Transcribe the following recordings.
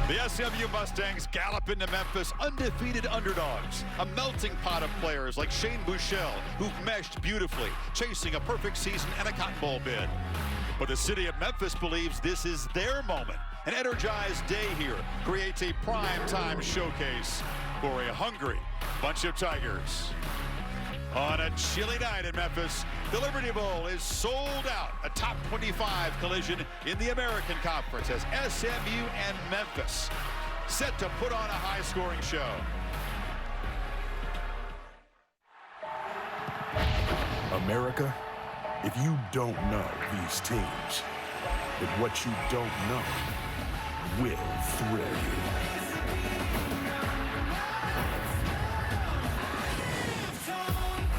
The SMU Mustangs gallop into Memphis, undefeated underdogs. A melting pot of players like Shane Buechele, who've meshed beautifully, chasing a perfect season and a Cotton Bowl bid. But the city of Memphis believes this is their moment. An energized day here creates a prime-time showcase for a hungry bunch of Tigers. On a chilly night in Memphis, the Liberty Bowl is sold out. A top 25 collision in the American Conference as SMU and Memphis set to put on a high-scoring show. America, if you don't know these teams, then what you don't know will thrill you.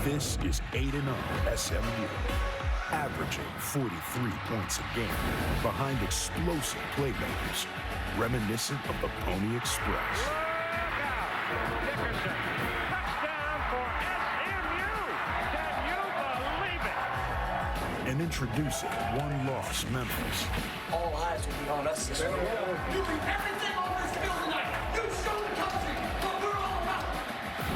This is 8-0 SMU, averaging 43 points a game behind explosive playmakers, reminiscent of the Pony Express. Dickerson, touchdown for SMU! Can you believe it? And introducing one-loss Memphis. All eyes will be on us this week. You do everything on this field tonight. You show the country what we're all about.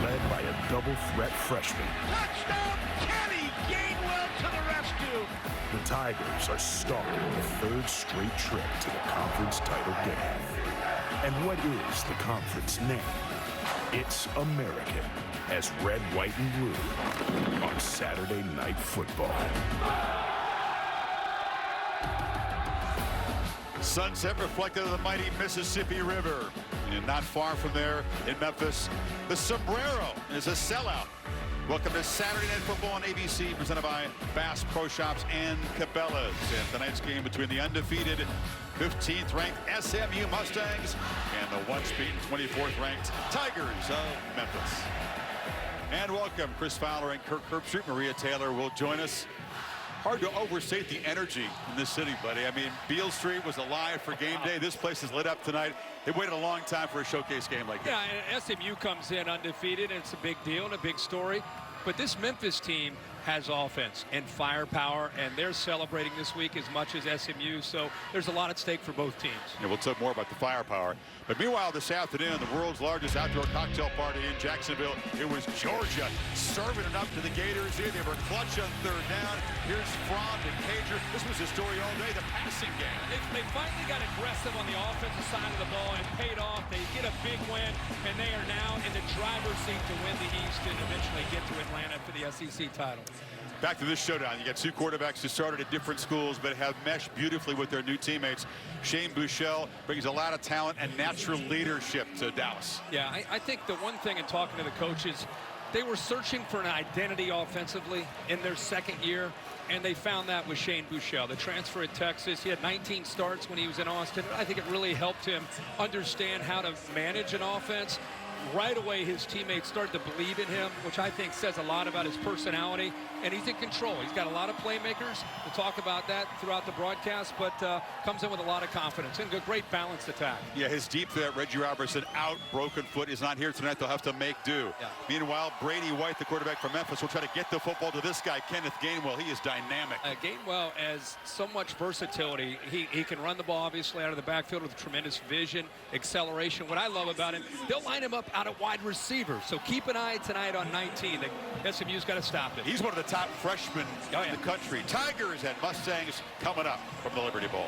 Led by a double-threat freshman. Touchdown, Kenny Gainwell to the rescue. The Tigers are starting the third straight trip to the conference title game. And what is the conference name? It's American, as red, white, and blue on Saturday Night Football. Sunset reflected of the mighty Mississippi River. And not far from there in Memphis, the Sombrero is a sellout. Welcome to Saturday Night Football on ABC, presented by Bass Pro Shops and Cabela's. And tonight's game between the undefeated 15th ranked SMU Mustangs and the once beaten 24th ranked Tigers of Memphis. And welcome, Chris Fowler and Kirk Herbstreit. Maria Taylor will join us. Hard to overstate the energy in this city, buddy. I mean, Beale Street was alive for game day. This place is lit up tonight. They waited a long time for a showcase game like this. Yeah, and SMU comes in undefeated, and it's a big deal and a big story. But this Memphis team has offense and firepower, and they're celebrating this week as much as SMU, so there's a lot at stake for both teams. Yeah, we'll talk more about the firepower. But meanwhile, this afternoon, the world's largest outdoor cocktail party in Jacksonville, it was Georgia serving it up to the Gators here. They were clutch on third down. Here's Fromm and Cager. This was the story all day, the passing game. They finally got aggressive on the offensive side of the ball and paid off. They get a big win, and they are now in the driver's seat to win the East and eventually get to Atlanta for the SEC title. Back to this showdown. You got two quarterbacks who started at different schools but have meshed beautifully with their new teammates. Shane Buechele brings a lot of talent and natural leadership to Dallas. Yeah, I think the one thing in talking to the coaches, they were searching for an identity offensively in their second year, and they found that with Shane Buechele, the transfer at Texas. He had 19 starts when he was in Austin. I think it really helped him understand how to manage an offense. Right away, his teammates started to believe in him, which I think says a lot about his personality, and he's in control. He's got a lot of playmakers. We'll talk about that throughout the broadcast, but comes in with a lot of confidence and a great balanced attack. Yeah, his deep threat, Reggie Robertson, out, broken foot, is not here tonight. They'll have to make do. Yeah. Meanwhile, Brady White, the quarterback from Memphis, will try to get the football to this guy, Kenneth Gainwell. He is dynamic. Gainwell has so much versatility. He can run the ball, obviously, out of the backfield with tremendous vision, acceleration. What I love about him, they'll line him up out of wide receiver. So keep an eye tonight on 19. The SMU's got to stop it. He's one of the top freshmen in the country. Tigers and Mustangs coming up from the Liberty Bowl.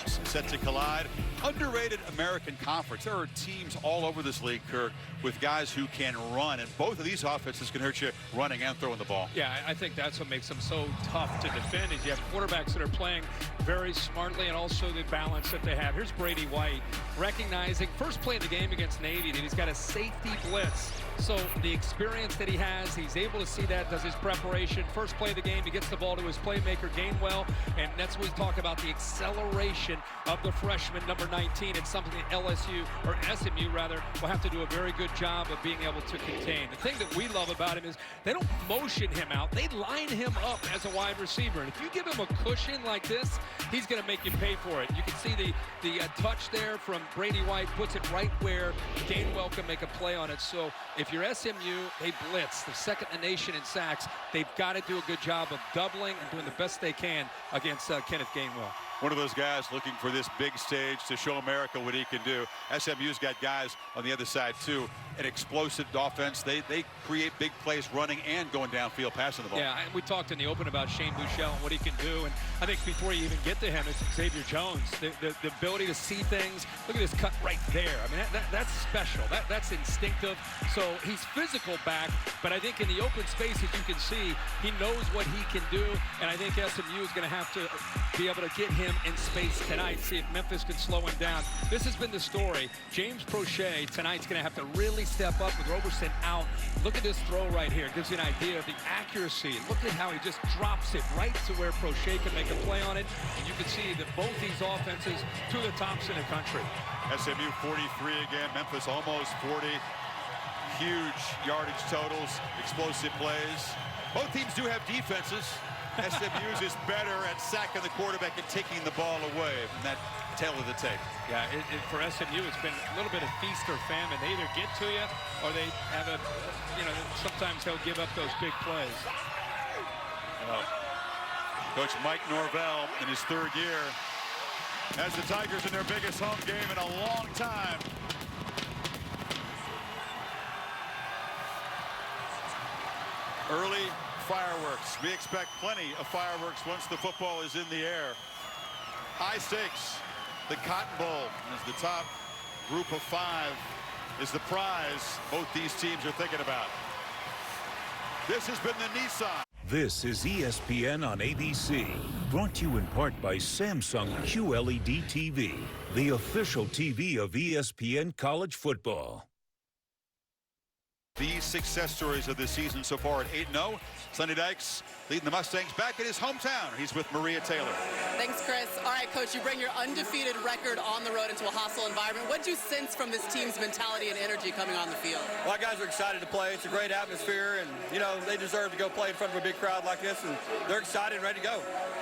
Set to collide. Underrated American Conference. There are teams all over this league, Kirk, with guys who can run, and both of these offenses can hurt you running and throwing the ball. Yeah, I think that's what makes them so tough to defend, is you have quarterbacks that are playing very smartly and also the balance that they have. Here's Brady White recognizing first play of the game against Navy that he's got a safety blitz. So the experience that he has, he's able to see that, does his preparation. First play of the game, he gets the ball to his playmaker, Gainwell, and that's what we talk about, the acceleration of the freshman, number 19. It's something that LSU, or SMU rather, will have to do a very good job of being able to contain. The thing that we love about him is they don't motion him out. They line him up as a wide receiver. And if you give him a cushion like this, he's going to make you pay for it. You can see the touch there from Brady White, puts it right where Gainwell can make a play on it. So if you're SMU, they blitz. They're second in the nation in sacks. They've got to do a good job of doubling and doing the best they can against Kenneth Gainwell. one of those guys looking for this big stage to show America what he can do. SMU's got guys on the other side too. An explosive offense. They create big plays running and going downfield passing the ball. Yeah, and we talked in the open about Shane Buechele and what he can do. And I think before you even get to him, it's Xavier Jones. The ability to see things. Look at this cut right there. I mean, that's special. That's instinctive. So he's physical back, but I think in the open spaces you can see he knows what he can do. And I think SMU is going to have to be able to get him in space tonight, see if Memphis can slow him down. This has been the story. James Prochet tonight's going to have to really step up with Roberson out. Look at this throw right here. It gives you an idea of the accuracy. Look at how he just drops it right to where Prochet can make a play on it. And you can see that both these offenses to the tops in the country. SMU 43 again. Memphis almost 40. Huge yardage totals, explosive plays. Both teams do have defenses. SMU's is better at sacking the quarterback and taking the ball away from that tail of the tape. Yeah, for SMU, it's been a little bit of feast or famine. They either get to you or they have a, sometimes they'll give up those big plays. Coach Mike Norvell in his third year has the Tigers in their biggest home game in a long time. Early fireworks. We expect plenty of fireworks once the football is in the air. High stakes. The Cotton Bowl is the top group of 5 is the prize both these teams are thinking about. This has been the Nissan. This is ESPN on ABC, brought to you in part by Samsung QLED TV, the official TV of ESPN College Football. These success stories of the season so far at 8-0. Sonny Dykes leading the Mustangs back in his hometown. He's with Maria Taylor. Thanks, Chris. All right, Coach, you bring your undefeated record on the road into a hostile environment. What did you sense from this team's mentality and energy coming on the field? Well, our guys are excited to play. It's a great atmosphere, and, they deserve to go play in front of a big crowd like this, and they're excited and ready to go.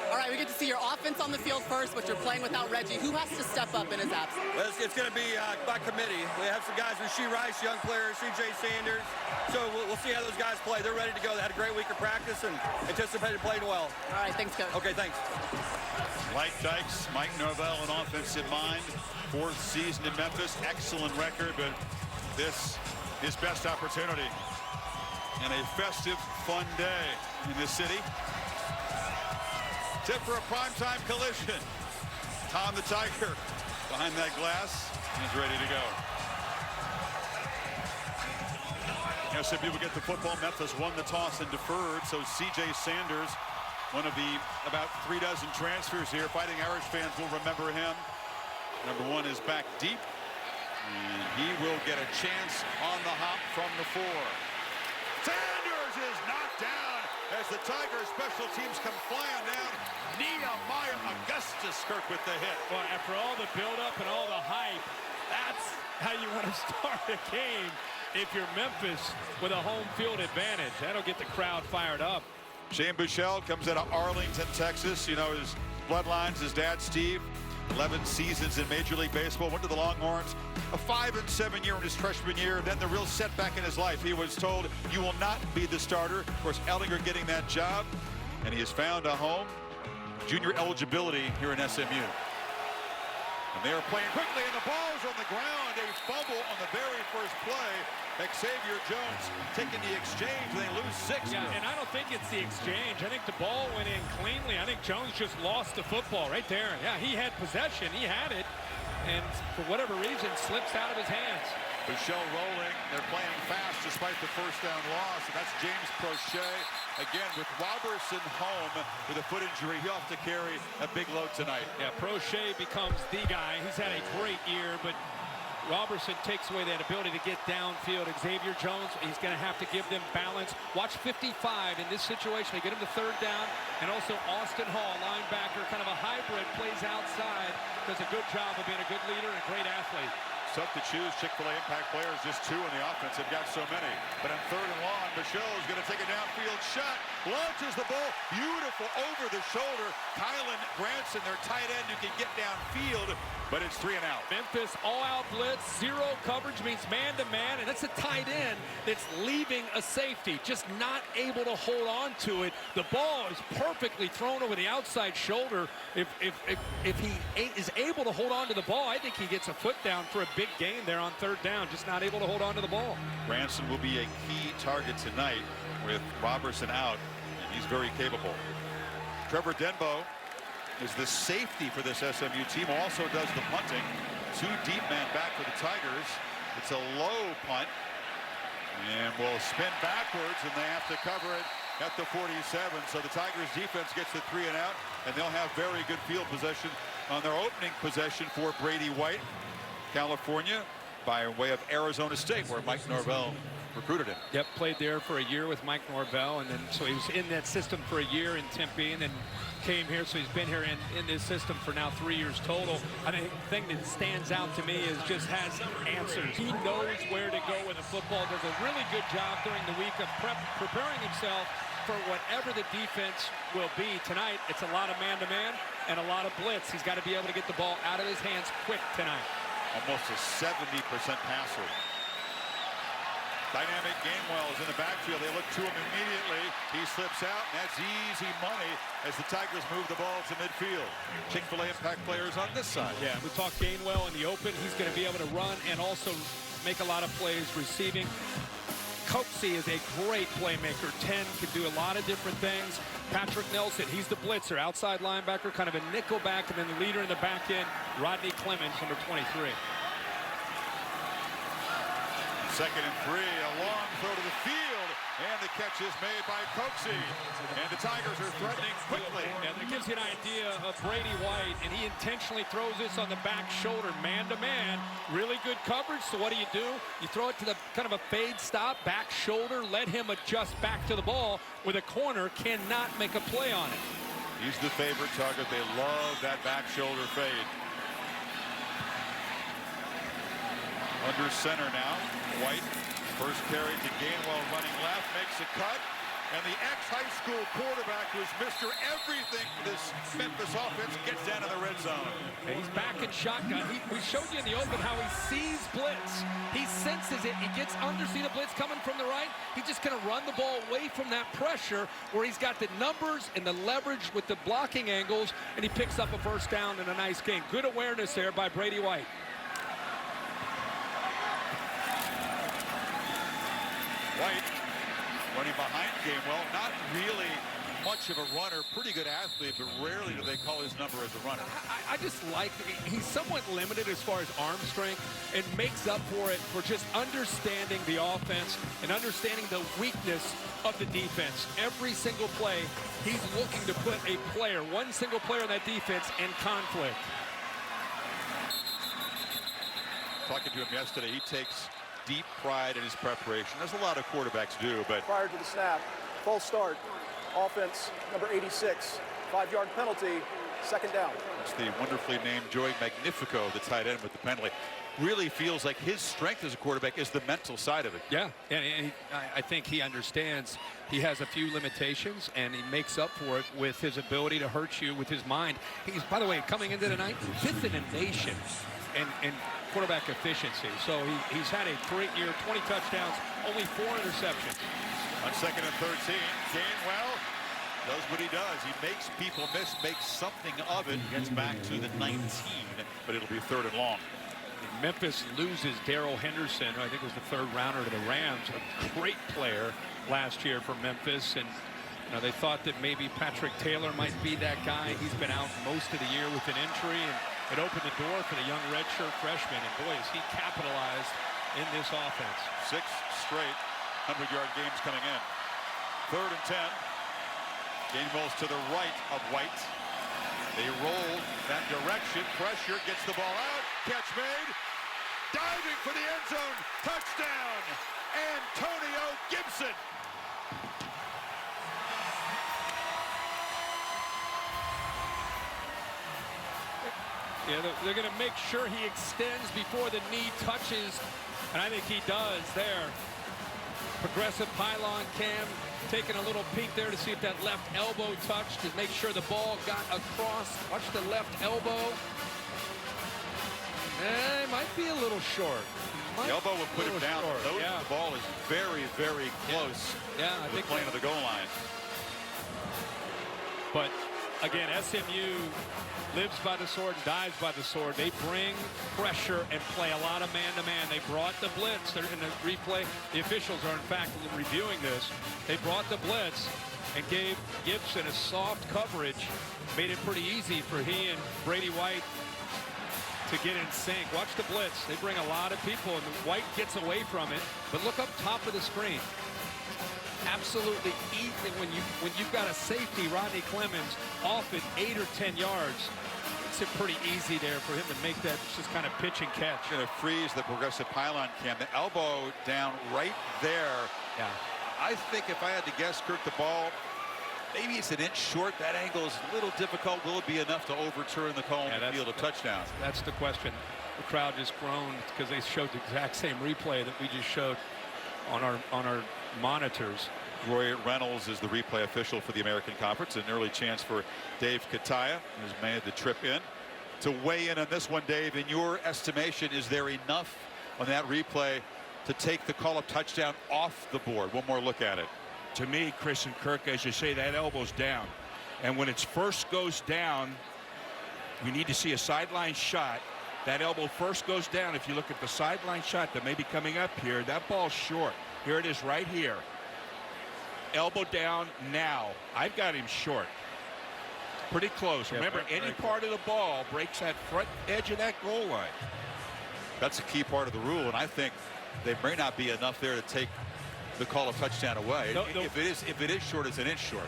All right, we get to see your offense on the field first, but you're playing without Reggie. Who has to step up in his absence? Well, it's going to be by committee. We have some guys with Shee Rice, young players, C.J. Sanders. So we'll see how those guys play. They're ready to go. They had a great week of practice and anticipated playing well. All right, thanks, Coach. Okay, thanks. Like Dykes, Mike Norvell, an offensive mind. 4th season in Memphis. Excellent record, but this is best opportunity. And a festive, fun day in this city. Tip for a primetime collision. Tom the Tiger behind that glass is ready to go. SMU will get the football. Memphis won the toss and deferred, so C.J. Sanders, one of the about 36 transfers here. Fighting Irish fans will remember him. Number 1 is back deep, and he will get a chance on the hop from the 4. Sanders is knocked down as the Tigers special teams come flying down. Nehemiah Augustus Kirk with the hit. Well, after all the buildup and all the hype, that's how you want to start a game if you're Memphis with a home field advantage. That'll get the crowd fired up. Shane Buechele comes out of Arlington, Texas. His bloodlines, his dad, Steve, 11 seasons in Major League Baseball, went to the Longhorns, a 5-7 year in his freshman year, then the real setback in his life. He was told, you will not be the starter. Of course, Ellinger getting that job, and he has found a home. Junior eligibility here in SMU. And they are playing quickly, and the ball's on the ground. A fumble on the very first play. Xavier Jones taking the exchange, and they lose 6. Yeah, and I don't think it's the exchange. I think the ball went in cleanly. I think Jones just lost the football right there. Yeah, he had possession. He had it, and for whatever reason, slips out of his hands. Buechele rolling. They're playing fast despite the first down loss. And that's James Prochet. Again, with Roberson home with a foot injury, he'll have to carry a big load tonight. Yeah, Prochet becomes the guy. He's had a great year, but Roberson takes away that ability to get downfield. Xavier Jones, he's going to have to give them balance. Watch 55 in this situation. They get him to 3rd down. And also Austin Hall, linebacker, kind of a hybrid, plays outside. Does a good job of being a good leader and a great athlete. Tough to choose Chick-fil-A impact players, just 2 in the offense. They've got so many. But on 3rd and long, Buechele is going to take a downfield shot. launches the ball, beautiful over the shoulder. Kylan Granson, their tight end, who can get downfield, but it's 3 and out. Memphis all-out blitz, zero coverage means man-to-man, and that's a tight end that's leaving a safety, just not able to hold on to it. The ball is perfectly thrown over the outside shoulder. If he is able to hold on to the ball, I think he gets a foot down for a big gain there on 3rd down, just not able to hold on to the ball. Granson will be a key target tonight with Robertson out, and he's very capable. Trevor Denbo is the safety for this SMU team, also does the punting. 2 deep man back for the Tigers. It's a low punt, and will spin backwards, and they have to cover it at the 47. So the Tigers defense gets the 3 and out, and they'll have very good field possession on their opening possession for Brady White, California, by way of Arizona State, where Mike Norvell recruited him. Yep, played there for a year with Mike Norvell, and then so he was in that system for a year in Tempe, and then came here, so he's been here in this system for now 3 years total. I think the thing that stands out to me is just has answers. He knows where to go with the football, does a really good job during the week of preparing himself for whatever the defense will be. Tonight, it's a lot of man-to-man and a lot of blitz. He's got to be able to get the ball out of his hands quick tonight. Almost a 70% passer. Dynamic Gainwell is in the backfield. They look to him immediately. He slips out, and that's easy money as the Tigers move the ball to midfield. Chick-fil-A impact players on this side. Yeah, we talked Gainwell in the open. He's going to be able to run and also make a lot of plays receiving. Coxie is a great playmaker. 10 can do a lot of different things. Patrick Nelson, he's the blitzer, outside linebacker, kind of a nickel back, and then the leader in the back end, Rodney Clemens, number 23. 2nd and 3, a long throw to the field, and the catch is made by Coxie. And the Tigers are threatening quickly. And that gives you an idea of Brady White, and he intentionally throws this on the back shoulder, man-to-man. Really good coverage, so what do? You throw it to the kind of a fade stop, back shoulder, let him adjust back to the ball, where the corner cannot make a play on it. He's the favorite target. They love that back shoulder fade. Under center now, White, first carry to Gainwell, running left, makes a cut, and the ex-high school quarterback who's Mr. Everything for this Memphis offense gets down in the red zone. And he's back in shotgun. We showed you in the open how he sees blitz. He senses it. He gets under, see the blitz coming from the right. He's just going to run the ball away from that pressure where he's got the numbers and the leverage with the blocking angles, and he picks up a 1st down and a nice gain. Good awareness there by Brady White. White running behind Gainwell, not really much of a runner, pretty good athlete, but rarely do they call his number as a runner. I just like, he's somewhat limited as far as arm strength, and makes up for it for just understanding the offense and understanding the weakness of the defense. Every single play, he's looking to put a player, one single player on that defense, in conflict. Talking to him yesterday, he takes deep pride in his preparation, as a lot of quarterbacks do, but prior to the snap, false start, offense number 86, 5-yard penalty, 2nd down. It's the wonderfully named Joey Magnifico, the tight end, with the penalty. Really feels like his strength as a quarterback is the mental side of it. Yeah, and I think he understands he has a few limitations, and he makes up for it with his ability to hurt you with his mind. He's, by the way, coming into tonight, 5th in the nation in quarterback efficiency. So he's had a great year, 20 touchdowns, only 4 interceptions. On 2nd and 13, Gainwell does what he does. He makes people miss, makes something of it, gets back to the 19, but it'll be 3rd and long. Memphis loses Darrell Henderson, who I think was the 3rd rounder to the Rams, a great player last year for Memphis, and they thought that maybe Patrick Taylor might be that guy. He's been out most of the year with an injury, and it opened the door for the young redshirt freshman, and boy, has he capitalized in this offense. 6 straight 100-yard games coming in. 3rd and 10. Gainwell's to the right of White. They roll that direction. Pressure, gets the ball out. Catch made. Diving for the end zone. Touchdown, Antonio Gibson. Yeah, they're going to make sure he extends before the knee touches, and I think he does there. Progressive pylon cam taking a little peek there to see if that left elbow touched to make sure the ball got across. Watch the left elbow. It might be a little short. The elbow will put him down. Yeah. The ball is very, very close. Yeah, I think playing to the goal line. But again, SMU lives by the sword, dies by the sword. They bring pressure and play a lot of man-to-man. They brought the blitz. They're in the replay. The officials are, in fact, reviewing this. They brought the blitz and gave Gibson a soft coverage. Made it pretty easy for he and Brady White to get in sync. Watch the blitz. They bring a lot of people, and White gets away from it. But look up top of the screen. Absolutely easy when you've got a safety, Rodney Clemens, off at 8 or 10 yards. It's pretty easy there for him to make that just kind of pitch and catch. Going to freeze the progressive pylon cam. The elbow down right there. Yeah. I think if I had to guess, Kirk, the ball, maybe it's an inch short. That angle is a little difficult. Will it be enough to overturn the call and field a touchdown? That's the question. The crowd just groaned because they showed the exact same replay that we just showed on our monitors. Roy Reynolds is the replay official for the American Conference. An early chance for Dave Kataya, who's made the trip in. To weigh in on this one, Dave, in your estimation, is there enough on that replay to take the call of touchdown off the board? One more look at it. To me, Chris and Kirk, as you say, that elbow's down. And when it first goes down, we need to see a sideline shot. That elbow first goes down. If you look at the sideline shot that may be coming up here, that ball's short. Here it is right here. Elbow down now. I've got him short. Pretty close. Yeah, remember, any part of the ball breaks that front edge of that goal line. That's a key part of the rule, and I think there may not be enough there to take the call of touchdown away. If it is short, it's an inch short.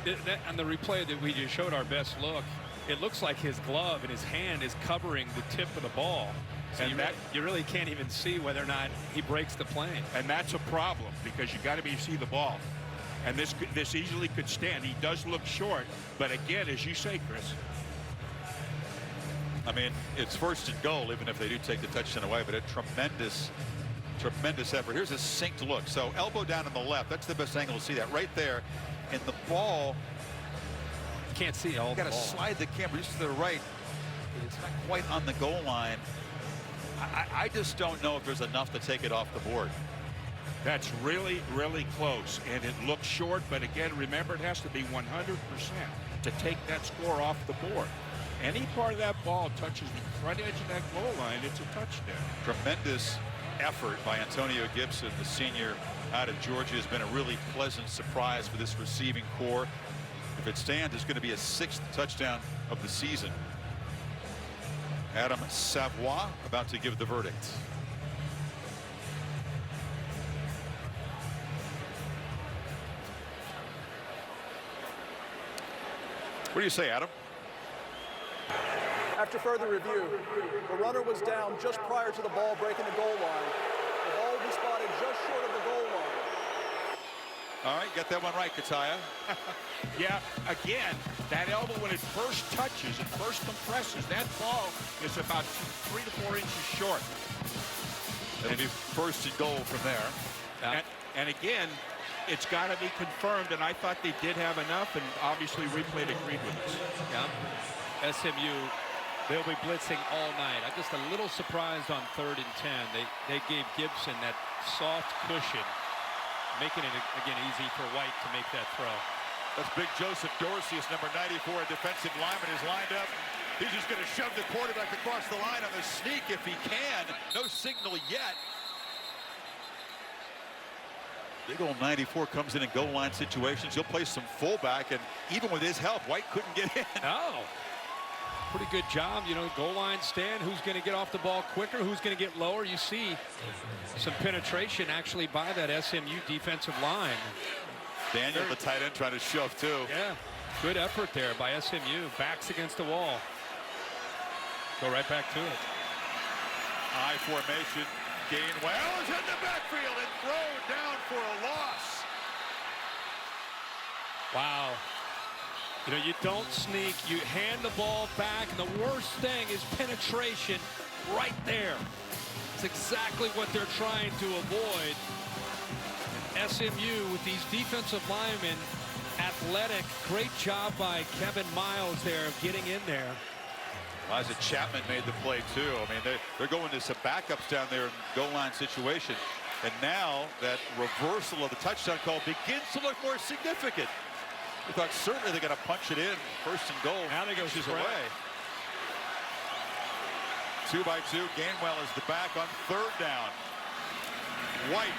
On the replay that we just showed our best look, it looks like his glove and his hand is covering the tip of the ball. So and you really can't even see whether or not he breaks the plane. And that's a problem because you got to see the ball. And this easily could stand. He does look short, but again, as you say, Chris. I mean, it's first and goal, even if they do take the touchdown away, but a tremendous effort. Here's a synced look. So elbow down on the left. That's the best angle to see that right there. And the ball, you can't see all the ball. Got to slide the camera just to the right. It's not quite on the goal line. I just don't know if there's enough to take it off the board. That's really, really close, and it looks short, but again, remember, it has to be 100% to take that score off the board. Any part of that ball touches the front edge of that goal line, it's a touchdown. Tremendous effort by Antonio Gibson, the senior out of Georgia. Has been a really pleasant surprise for this receiving corps. If it stands, it's going to be a 6th touchdown of the season. Adam Savoie about to give the verdict. What do you say, Adam? After further review, the runner was down just prior to the ball breaking the goal line. The ball will be spotted just short of the goal line. All right, get that one right, Kataya. Yeah, again, that elbow, when it first touches, it first compresses, that ball is about 3 to 4 inches short. It'll be first and goal from there. And again, it's got to be confirmed, and I thought they did have enough, and obviously replay agreed with us. Yeah. SMU, they'll be blitzing all night. I'm just a little surprised on 3rd and 10. They gave Gibson that soft cushion, making it, again, easy for White to make that throw. That's big Joseph Dorsey, number 94, a defensive lineman, is lined up. He's just going to shove the quarterback across the line on the sneak if he can. No signal yet. Big old 94 comes in goal line situations. He'll play some fullback, and even with his help, White couldn't get in. Oh, pretty good job. You know, goal line stand. Who's going to get off the ball quicker? Who's going to get lower? You see some penetration actually by that SMU defensive line. Daniel, the tight end, trying to shove too. Yeah, good effort there by SMU. Backs against the wall. Go right back to it. I formation. Gainwell is in the backfield and thrown down for a loss. Wow. You know, you don't sneak. You hand the ball back, and the worst thing is penetration right there. It's exactly what they're trying to avoid. SMU with these defensive linemen, athletic. Great job by Kevin Miles there of getting in there. Elijah Chapman made the play too. I mean, they're going to some backups down there in goal line situation. And now that reversal of the touchdown call begins to look more significant. We thought certainly they're going to punch it in. First and goal. Now they go away. 2-by-2. Gainwell is the back on third down. White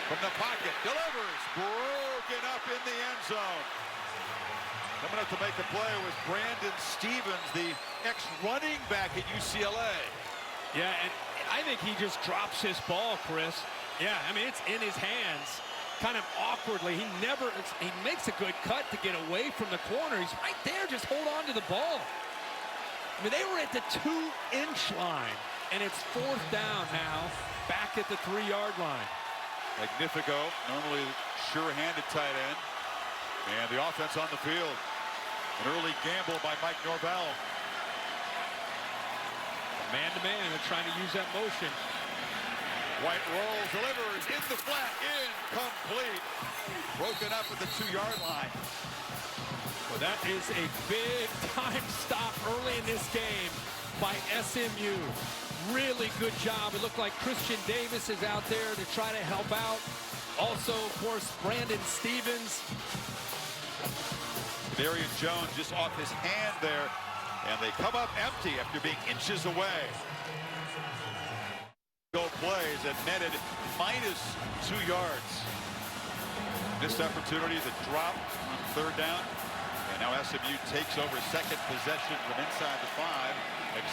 from the pocket delivers. Broken up in the end zone. Coming up to make the play was Brandon Stevens, the ex-running back at UCLA. Yeah, and I think he just drops his ball, Chris. Yeah, I mean, it's in his hands, kind of awkwardly. He makes a good cut to get away from the corner. He's right there, just hold on to the ball. I mean, they were at the 2-inch line, and it's fourth down now, back at the 3-yard line. Magnifico, normally sure-handed tight end. And the offense on the field. An early gamble by Mike Norvell. Man-to-man, they're trying to use that motion. White rolls, delivers, in the flat, incomplete. Broken up at the 2-yard line. Well, that is a big-time stop early in this game by SMU. Really good job. It looked like Christian Davis is out there to try to help out. Also, of course, Brandon Stevens. Darian Jones just off his hand there, and they come up empty after being inches away. Goal plays and netted -2 yards. Missed opportunity, the drop on third down, and now SMU takes over second possession from inside the 5.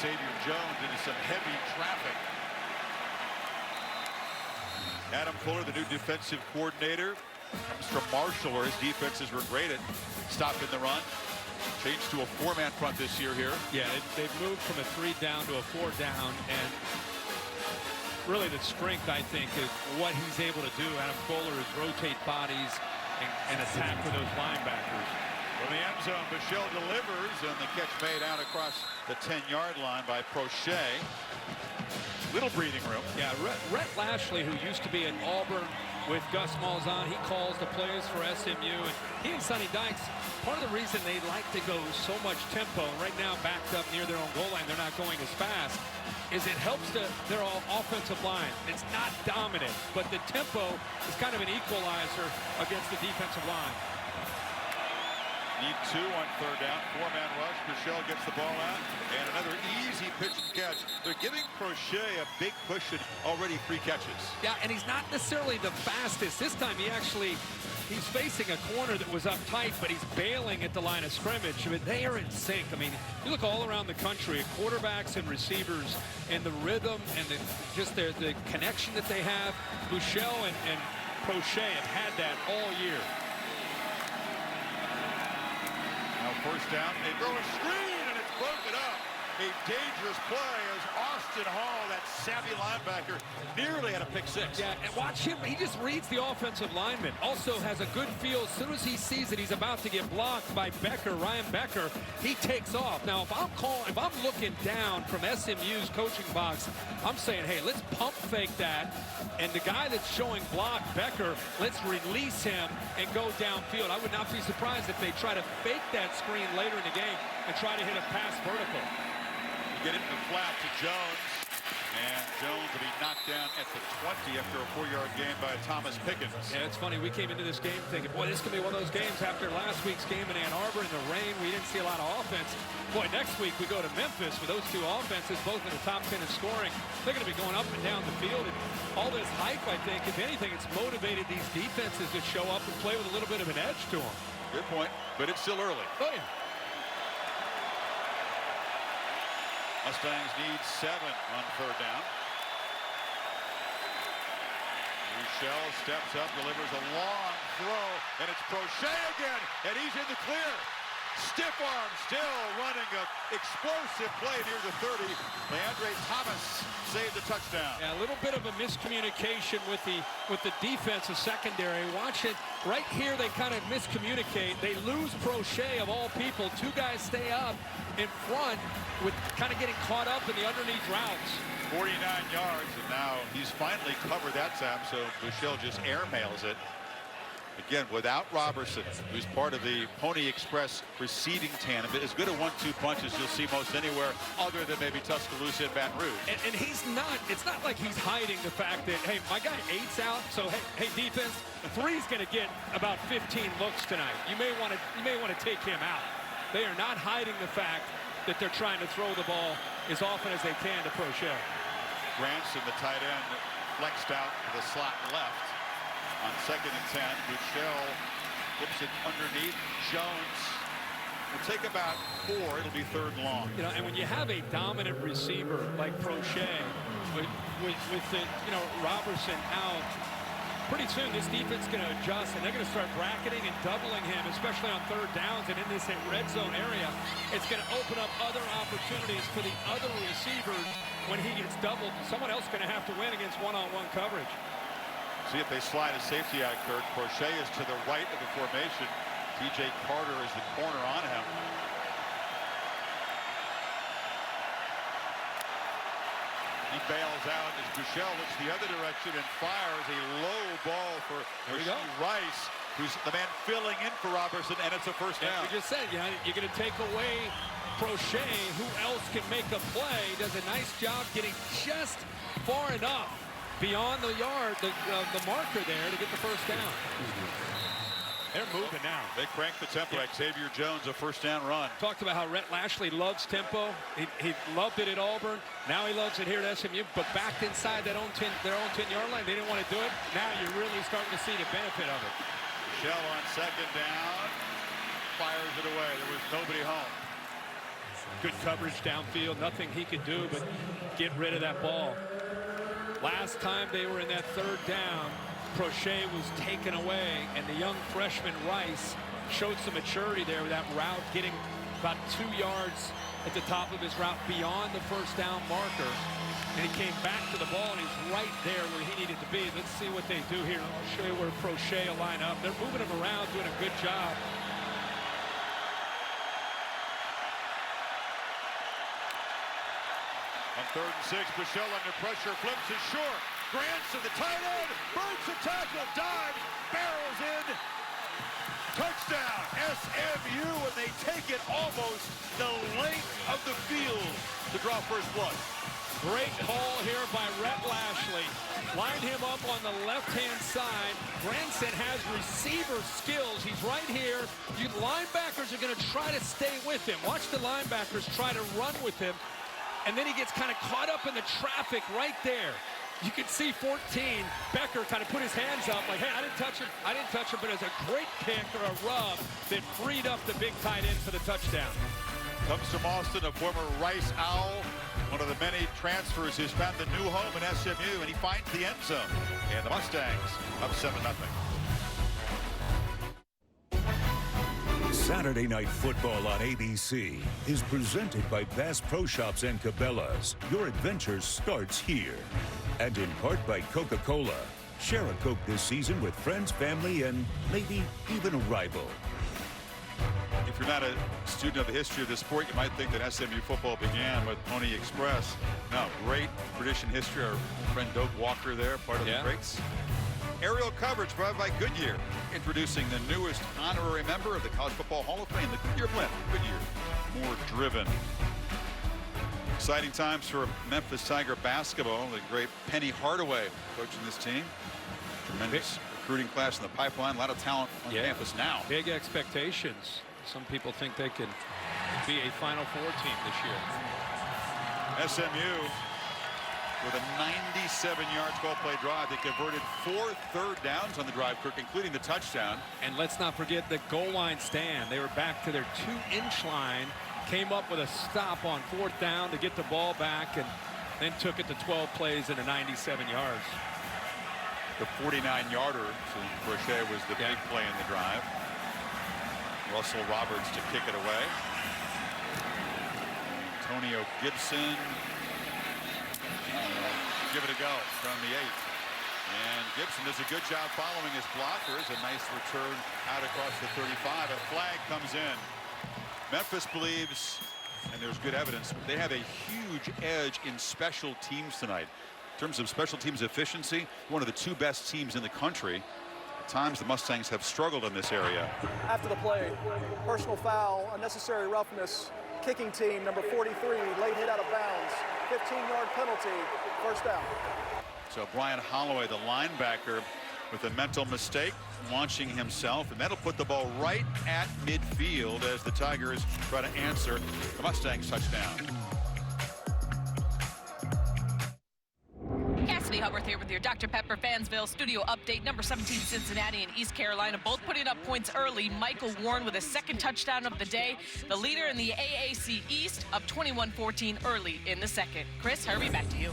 Xavier Jones into some heavy traffic. Adam Fuller, the new defensive coordinator, comes from Marshall, where his defenses were great at stopping the run. Changed to a 4-man front this year here. Yeah, they've moved from a 3 down to a 4 down, and really the strength, I think, is what he's able to do. Adam Fuller is rotate bodies and attack for those linebackers. From the end zone, Michelle delivers, and the catch made out across the 10-yard line by Prochet. Little breathing room. Yeah, Rhett Lashley, who used to be at Auburn with Gus Malzahn, he calls the plays for SMU, and he and Sonny Dykes, part of the reason they like to go so much tempo, right now backed up near their own goal line, they're not going as fast, is it helps their offensive line. It's not dominant, but the tempo is kind of an equalizer against the defensive line. Need 2 on third down. 4-man rush. Michelle gets the ball out. And another easy pitch and catch. They're giving Prochet a big cushion, already 3 catches. Yeah, and he's not necessarily the fastest. This time he's facing a corner that was up tight, but he's bailing at the line of scrimmage. But they are in sync. I mean, you look all around the country at quarterbacks and receivers and the rhythm and the connection that they have. Michelle and Prochet have had that all year. First down, they throw a screen, and it's broken up. A dangerous play as Austin Hall, that savvy linebacker, nearly had a pick 6. Yeah, and watch him. He just reads the offensive lineman. Also has a good feel. As soon as he sees that he's about to get blocked by Ryan Becker, he takes off. Now, if I'm looking down from SMU's coaching box, I'm saying, hey, let's pump fake that. And the guy that's showing block, Becker, let's release him and go downfield. I would not be surprised if they try to fake that screen later in the game and try to hit a pass vertical. Get it in the flat to Jones. And Jones will be knocked down at the 20 after a 4-yard gain by Thomas Pickens. Yeah, it's funny. We came into this game thinking, boy, this could be one of those games after last week's game in Ann Arbor in the rain. We didn't see a lot of offense. Boy, next week we go to Memphis with those 2 offenses, both in the top 10 in scoring. They're going to be going up and down the field. And all this hype, I think, if anything, it's motivated these defenses to show up and play with a little bit of an edge to them. Good point, but it's still early. Oh, yeah. Mustangs need 7 on third down. Michelle steps up, delivers a long throw, and it's Prochet again, and he's in the clear. Stiff arm, still running an explosive play near the 30. Leandre Thomas saved the touchdown. Yeah, a little bit of a miscommunication with the defensive secondary. Watch it right here. They kind of miscommunicate. They lose Prochet of all people. 2 guys stay up in front with kind of getting caught up in the underneath routes. 49 yards, and now he's finally covered that time, so Buechele just airmails it. Again, without Robertson, who's part of the Pony Express receiving tandem. As good a 1-2 punch as you'll see most anywhere other than maybe Tuscaloosa and Baton Rouge. And he's not, it's not like he's hiding the fact that, hey, my guy 8's out, so hey defense, 3's gonna get about 15 looks tonight. You may want to take him out. They are not hiding the fact that they're trying to throw the ball as often as they can to Proche. Granson, the tight end, flexed out to the slot left. On 2nd and 10, Buechele flips it underneath. Jones will take about 4. It'll be 3rd and long. You know, and when you have a dominant receiver like Proche, with the, Robertson out, pretty soon this defense is going to adjust, and they're going to start bracketing and doubling him, especially on 3rd downs and in this red zone area. It's going to open up other opportunities for the other receivers when he gets doubled. Someone else is going to have to win against one-on-one coverage. See if they slide a safety out, Kirk. Proche is to the right of the formation. TJ Carter is the corner on him. He bails out as Buechele looks the other direction and fires a low ball for Rice, who's the man filling in for Robertson, and it's a 1st down. We just said, you're going to take away Proche. Who else can make a play? Does a nice job getting just far enough beyond the yard, the marker there to get the 1st down. They're moving now. They crank the tempo. Xavier Jones, a 1st down run. Talked about how Rhett Lashley loves tempo. He loved it at Auburn. Now he loves it here at SMU. But back inside their own 10-yard line, they didn't want to do it. Now you're really starting to see the benefit of it. Buechele on 2nd down, fires it away. There was nobody home. Good coverage downfield. Nothing he could do but get rid of that ball. Last time they were in that 3rd down, Proche was taken away, and the young freshman Rice showed some maturity there with that route, getting about 2 yards at the top of his route beyond the 1st down marker. And he came back to the ball, and he's right there where he needed to be. Let's see what they do here. I'll show you where Proche will line up. They're moving him around, doing a good job. On 3rd and 6, Buechele under pressure, flips it short. Granson, the tight end, burns the tackle, dives, barrels in. Touchdown, SMU, and they take it almost the length of the field to draw first blood. Great call here by Rhett Lashley. Lined him up on the left-hand side. Granson has receiver skills. He's right here. You linebackers are going to try to stay with him. Watch the linebackers try to run with him. And then he gets kind of caught up in the traffic right there. You can see 14, Becker kind of put his hands up like, hey, I didn't touch him, but it was a great pick or a rub that freed up the big tight end for the touchdown. Comes from Austin, a former Rice Owl, one of the many transfers who's found the new home in SMU, and he finds the end zone. And the Mustangs up 7-0. Saturday Night Football on ABC is presented by Bass Pro Shops and Cabela's. Your adventure starts here. And in part by Coca-Cola. Share a Coke this season with friends, family, and maybe even a rival. If you're not a student of the history of this sport, you might think that SMU football began with Pony Express. No, great tradition history. Our friend Doak Walker there, part of the greats. Aerial coverage provided by Goodyear, introducing the newest honorary member of the College Football Hall of Fame, the Goodyear Blend. Goodyear, more driven. Exciting times for Memphis Tiger basketball. The great Penny Hardaway coaching this team. Tremendous recruiting class in the pipeline. A lot of talent on campus now. Big expectations. Some people think they can be a Final Four team this year. SMU with a 97-yard 12-play drive. They converted 4 third downs on the drive, Kirk, including the touchdown. And let's not forget the goal line stand. They were back to their 2-inch line, came up with a stop on 4th down to get the ball back, and then took it to 12 plays into 97 yards. The 49-yarder to Proche was the big play in the drive. Russell Roberts to kick it away. Antonio Gibson. Give it a go from the 8. And Gibson does a good job following his blockers. A nice return out across the 35. A flag comes in. Memphis believes and there's good evidence, they have a huge edge in special teams tonight. In terms of special teams efficiency, one of the 2 best teams in the country. At times, the Mustangs have struggled in this area. After the play, personal foul, unnecessary roughness, kicking team, number 43, late hit out of bounds, 15-yard penalty, first down. So Brian Holloway, the linebacker, with a mental mistake, launching himself, and that'll put the ball right at midfield as the Tigers try to answer the Mustangs touchdown. Cassidy Hubbard here with your Dr. Pepper Fansville studio update. Number 17 Cincinnati and East Carolina both putting up points early. Michael Warren with a 2nd touchdown of the day. The leader in the AAC East up 21-14 early in the 2nd. Chris Hervey, back to you.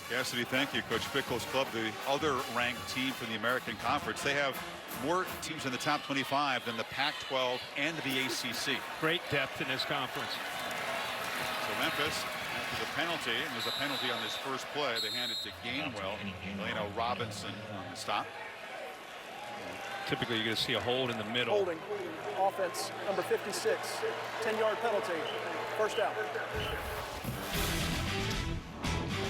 Cassidy, thank you. Coach Pickle's club, the other ranked team from the American Conference. They have more teams in the top 25 than the Pac-12 and the ACC. Great depth in this conference. So Memphis, after the penalty, and there's a penalty on this first play, they hand it to Gainwell. Delano Robinson on the stop. Typically, you're going to see a hold in the middle. Holding, offense, number 56, 10-yard penalty, first down.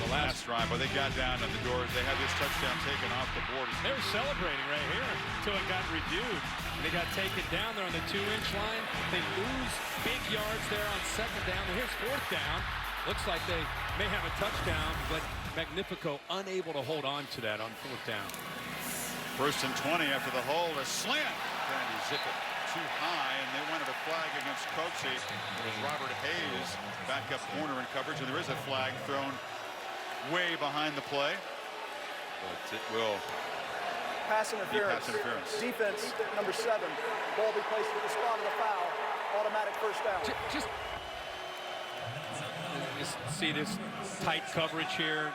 The last drive, but they got down on the doors. They had this touchdown taken off the board. They were celebrating right here until it got reviewed. They got taken down there on the 2-inch line. They lose big yards there on 2nd down. And here's 4th down. Looks like they may have a touchdown, but Magnifico unable to hold on to that on 4th down. 1st and 20 after the hold, a slant. Trying to zip it too high, and they wanted a flag against Coxie. It was Robert Hayes, backup corner in coverage, and there is a flag thrown way behind the play, but it will pass interference. Defense, number 7. Ball be placed at the spot of the foul. Automatic first down. Just see this tight coverage here.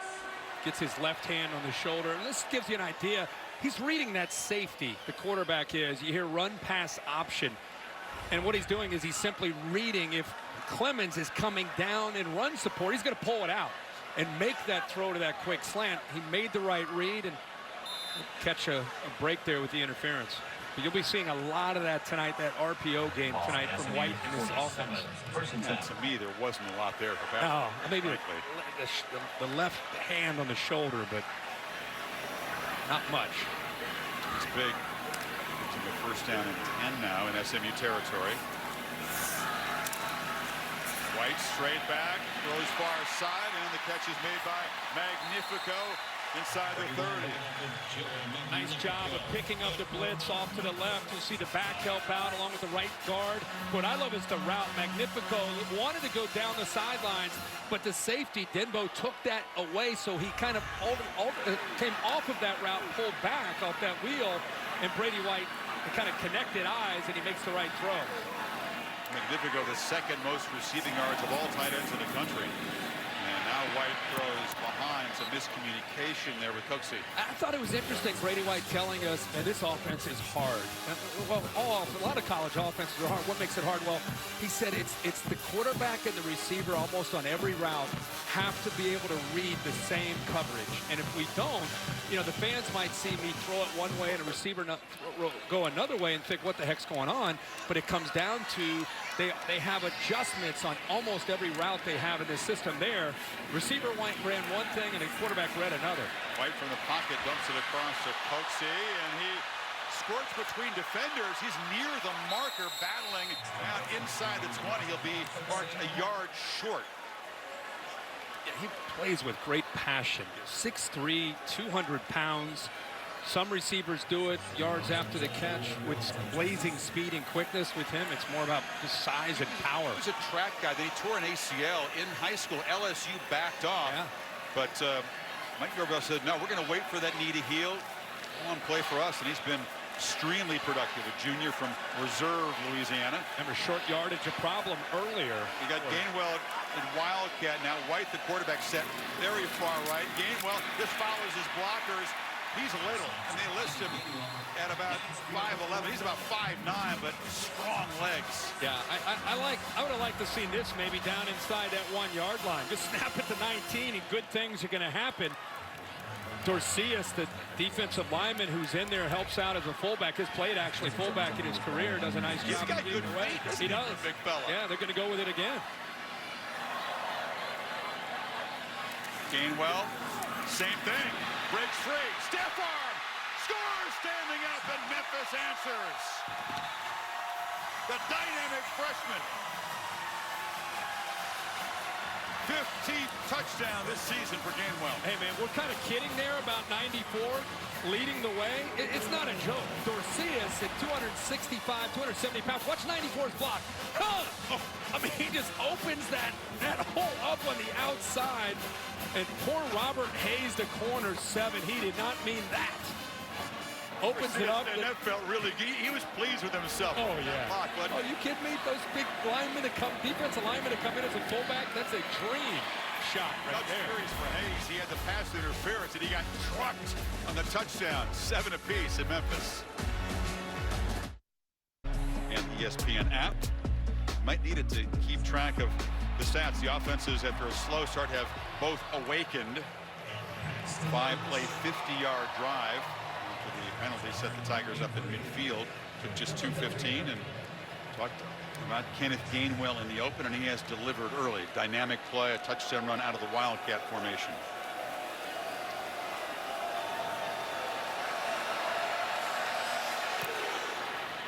Gets his left hand on the shoulder. And this gives you an idea. He's reading that safety, the quarterback is. You hear run pass option. And what he's doing is he's simply reading if Clemens is coming down in run support, he's going to pull it out and make that throw to that quick slant. He made the right read and catch a break there with the interference. But you'll be seeing a lot of that tonight, that RPO game tonight from White and his offense. And to me, there wasn't a lot there for no, maybe the left hand on the shoulder, but not much. It's big. It's a first down and 10 now in SMU territory. White straight back, throws far side, and the catch is made by Magnifico inside the 30. Nice job of picking up the blitz off to the left. You'll see the back help out along with the right guard. What I love is the route. Magnifico wanted to go down the sidelines, but the safety, Denbo, took that away, so he kind of came off of that route, pulled back off that wheel, and Brady White kind of connected eyes, and he makes the right throw. Magnifico, the 2nd most receiving yards of all tight ends in the country. And now White throws behind, some miscommunication there with Coxie. I thought it was interesting, Brady White telling us, and this offense is hard. Well, a lot of college offenses are hard. What makes it hard? Well, he said it's the quarterback and the receiver almost on every route have to be able to read the same coverage. And if we don't, you know, the fans might see me throw it one way and a receiver go another way and think, what the heck's going on? But it comes down to they have adjustments on almost every route they have in this system there. Receiver White ran one thing and the quarterback read another. White from the pocket dumps it across to Coxie, and he squirts between defenders. He's near the marker, battling out inside the 20. He'll be marked a yard short. Yeah, he plays with great passion. 6'3", 200 pounds. Some receivers do it yards after the catch with blazing speed and quickness. With him, it's more about just size and power. He's a track guy. Then he tore an ACL in high school. LSU backed off. Yeah. But Mike Norvell said, no, we're going to wait for that knee to heal. Come on, play for us. And he's been extremely productive. A junior from Reserve, Louisiana. Remember, short yardage a problem earlier. You got Gainwell and Wildcat. Now White, the quarterback, set very far right. Gainwell just follows his blockers. He's little, and they list him at about 5'11". He's about 5'9", but strong legs. Yeah, I would have liked to see this maybe down inside that 1 yard line. Just snap it to 19, and good things are going to happen. Dorcius, the defensive lineman who's in there, helps out as a fullback. Has played actually fullback in his career. Does a nice job. He's got good weight. He does. Big fella. Yeah, they're going to go with it again. Gainwell, same thing. Breaks free. Stiff arm. Scores standing up, and Memphis answers. The dynamic freshman. 15th touchdown this season for Gainwell. Hey, man, we're kind of kidding there about 94 leading the way. It's not a joke. Dorcius at 265, 270 pounds. Watch 94's block. Huh! Oh, I mean, he just opens that hole up on the outside. And poor Robert Hayes, the corner 7, he did not mean that. Opens it up. And that felt really, he was pleased with himself. Oh, yeah. Block, oh, you kidding me? Those big linemen that come, defensive linemen that come in as a fullback, that's a dream shot right there. Curious for Hayes. He had the pass interference, and he got trucked on the touchdown. 7 apiece in Memphis. And the ESPN app. Might need it to keep track of the stats. The offenses, after a slow start, have both awakened. 5-play, 50-yard drive. After the penalty set the Tigers up in midfield. Took just 2:15, and talked about Kenneth Gainwell in the open, and he has delivered early. Dynamic play, a touchdown run out of the Wildcat formation.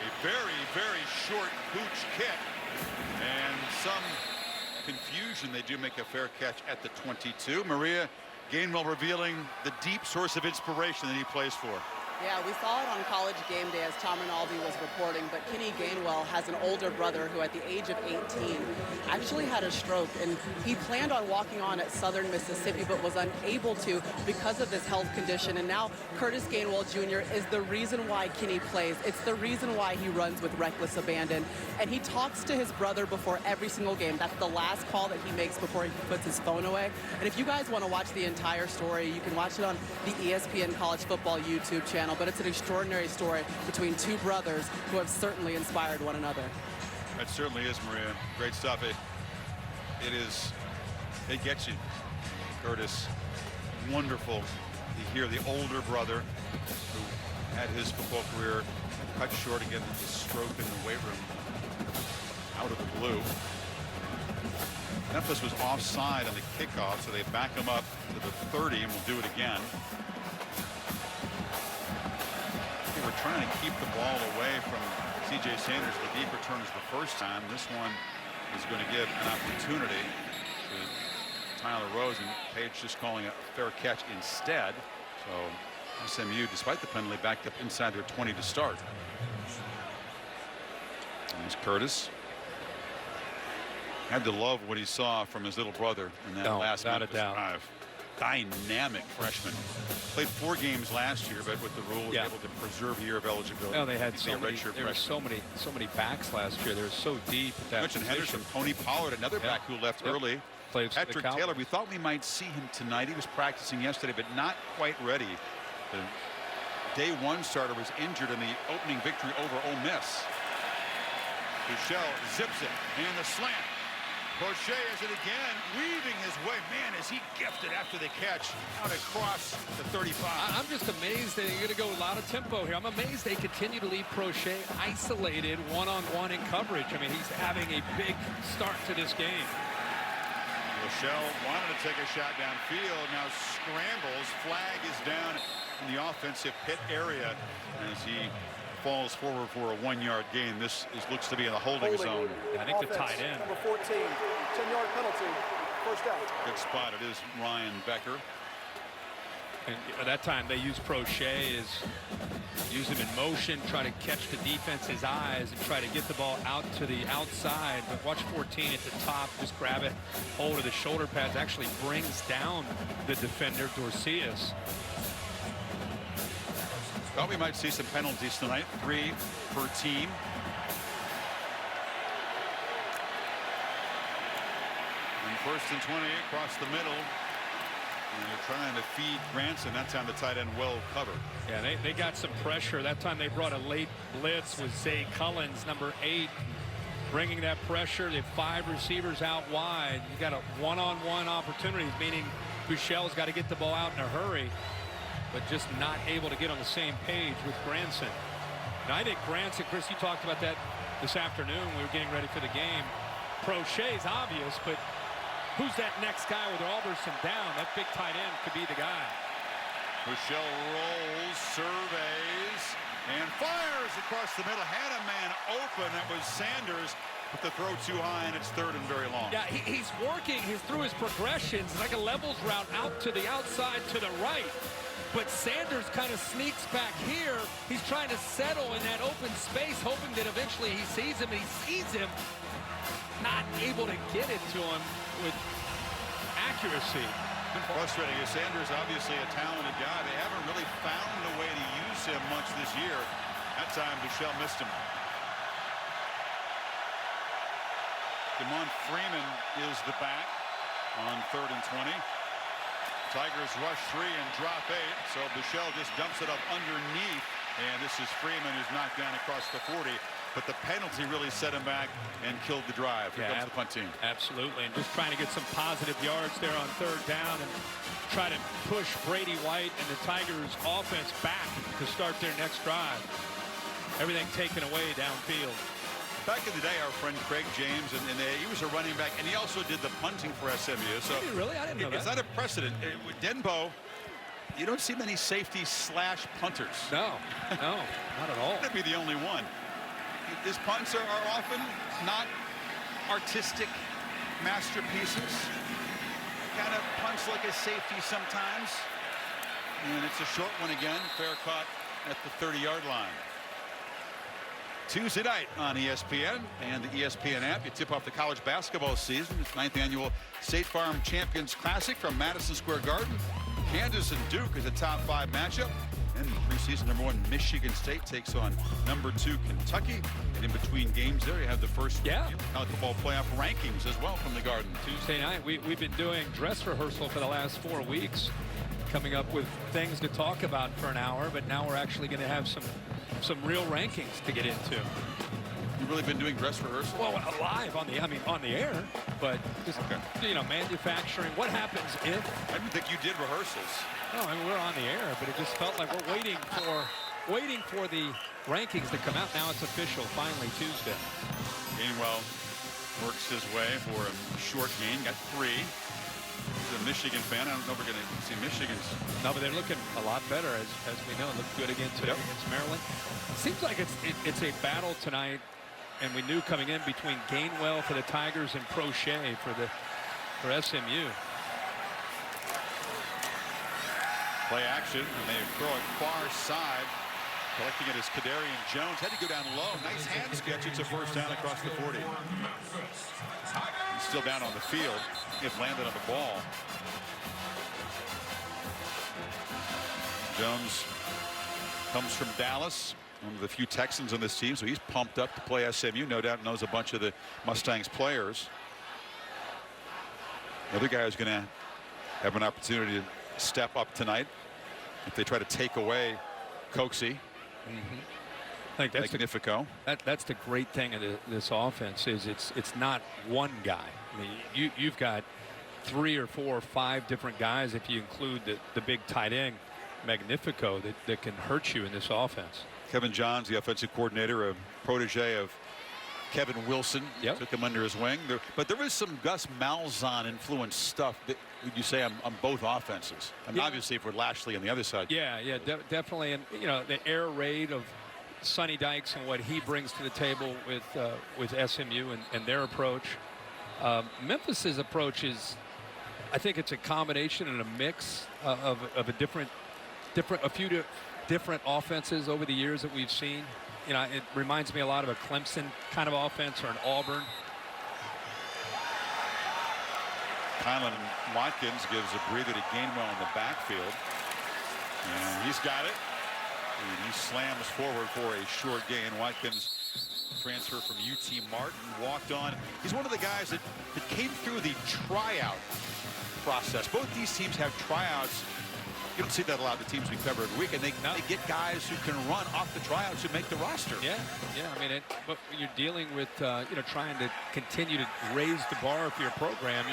A very, very short pooch kick, and some confusion. They do make a fair catch at the 22. Maria, Gainwell revealing the deep source of inspiration that he plays for. Yeah, we saw it on College Game Day as Tom Rinaldi was reporting, but Kenny Gainwell has an older brother who at the age of 18 actually had a stroke, and he planned on walking on at Southern Mississippi but was unable to because of this health condition. And now Curtis Gainwell Jr. is the reason why Kenny plays. It's the reason why he runs with reckless abandon. And he talks to his brother before every single game. That's the last call that he makes before he puts his phone away. And if you guys want to watch the entire story, you can watch it on the ESPN College Football YouTube channel. But it's an extraordinary story between two brothers who have certainly inspired one another. That certainly is, Maria. Great stuff. It gets you, Curtis. Wonderful to hear the older brother who had his football career cut short again with a stroke in the weight room out of the blue. Memphis was offside on the kickoff, so they back him up to the 30, and will do it again. They were trying to keep the ball away from C.J. Sanders. The deep return is the first time. This one is going to give an opportunity to Tyler Rose, and Page just calling a fair catch instead. So SMU, despite the penalty, backed up inside their 20 to start. And there's Curtis. Had to love what he saw from his little brother in that last Memphis drive. Dynamic freshman. Played 4 games last year, but with the rule, able to preserve a year of eligibility. Well, they had so many backs last year. They were so deep at that mentioned Henderson, Tony Pollard, another back who left early. Patrick Taylor, we thought we might see him tonight. He was practicing yesterday, but not quite ready. The day 1 starter was injured in the opening victory over Ole Miss. Buechele zips it, and the slant. Crochet has it again, weaving his way. Man, is he gifted after the catch out across the 35. I'm just amazed that you're going to go a lot of tempo here. I'm amazed they continue to leave Crochet isolated one-on-one in coverage. I mean, he's having a big start to this game. Buechele wanted to take a shot downfield, now scrambles. Flag is down in the offensive pit area as he falls forward for a 1-yard gain. This looks to be in the holding zone. I think the tight end. Number 14, 10-yard penalty, first down. Good spot. It is Ryan Becker. And at that time, they use Crochet use him in motion, try to catch the defense's eyes and try to get the ball out to the outside. But watch 14 at the top, just grab it, hold of the shoulder pads, actually brings down the defender, Dorcius. Thought we might see some penalties tonight, 3 per team. And 1st and 20 across the middle. And they're trying to feed Granson. That time the tight end well covered. Yeah, they got some pressure. That time they brought a late blitz with Zay Cullins, number 8, bringing that pressure. They have 5 receivers out wide. You got a one-on-one opportunity, meaning Buechele's got to get the ball out in a hurry. but just not able to get on the same page with Granson. And I think Granson, Chris, you talked about that this afternoon when we were getting ready for the game. Prochet's obvious, but who's that next guy with Alderson down? That big tight end could be the guy. Michelle rolls, surveys, and fires across the middle. Had a man open. That was Sanders. But the throw too high, and it's third and very long. Yeah, he's working through his progressions. It's like a levels route out to the outside to the right. But Sanders kind of sneaks back here. He's trying to settle in that open space, hoping that eventually he sees him, and he sees him. Not able to get it to him with accuracy. Frustrating. Sanders, obviously a talented guy. They haven't really found a way to use him much this year. That time, Michelle missed him. Damon Freeman is the back on 3rd and 20. Tigers rush 3 and drop 8. So Bichelle just dumps it up underneath. And this is Freeman who's knocked down across the 40. But the penalty really set him back and killed the drive. Here comes the punt team. Absolutely. And just trying to get some positive yards there on 3rd down and try to push Brady White and the Tigers offense back to start their next drive. Everything taken away downfield. Back in the day, our friend Craig James, and he was a running back, and he also did the punting for SMU. So really? I didn't know it's not a precedent. With Denbo, you don't see many safety slash punters. No, not at all. That'd be the only one. His punts are often not artistic masterpieces. Kind of punts like a safety sometimes. And it's a short one again. Fair caught at the 30-yard line. Tuesday night on ESPN and the ESPN app. You tip off the college basketball season. It's 9th annual State Farm Champions Classic from Madison Square Garden. Kansas and Duke is a top 5 matchup. And preseason #1 Michigan State takes on #2 Kentucky. And in between games there, you have the first college football playoff rankings as well from the Garden. Tuesday night, we've been doing dress rehearsal for the last 4 weeks, coming up with things to talk about for an hour. But now we're actually going to have some real rankings to get into. You've really been doing dress rehearsal? Well, live on the air, but just manufacturing. What happens if? I didn't think you did rehearsals. No, I mean, we're on the air, but it just felt like we're waiting for the rankings to come out. Now it's official, finally Tuesday. Gainwell works his way for a short gain. Got 3. He's a Michigan fan. I don't know if we're going to see Michigan's. No, but they're looking a lot better, as we know. Looked good again today against Maryland. It seems like it's a battle tonight, and we knew coming in between Gainwell for the Tigers and Prochet for SMU. Play action, and they throw it far side. Collecting it is Kadarian Jones. Had to go down low. Nice hand sketch. It's a first down across the 40. He's still down on the field. If landed on the ball. Jones comes from Dallas, one of the few Texans on this team, so he's pumped up to play SMU. No doubt knows a bunch of the Mustangs players. The other guy is going to have an opportunity to step up tonight if they try to take away Coxie. I think that's Magnifico. That's the great thing of this offense is it's not one guy. I mean, you've got 3 or 4 or 5 different guys if you include the big tight end Magnifico that can hurt you in this offense. Kevin Johns, the offensive coordinator, a protege of Kevin Wilson, took him under his wing. But there is some Gus Malzahn influenced stuff that would you say on both offenses. I mean, obviously for Lashley on the other side. Yeah, definitely. And the air raid of Sonny Dykes and what he brings to the table with SMU and their approach. Memphis's approach is, I think it's a combination and a mix of a few different offenses over the years that we've seen. It reminds me a lot of a Clemson kind of offense or an Auburn. Kylan Watkins gives a breather to Gainwell in the backfield. And he's got it. And he slams forward for a short gain. Watkins transfer from UT Martin, walked on. He's one of the guys that came through the tryout process. Both these teams have tryouts. You don't see that a lot of the teams we cover every week, and they get guys who can run off the tryouts who make the roster. Yeah. I mean, but you're dealing with trying to continue to raise the bar for your program.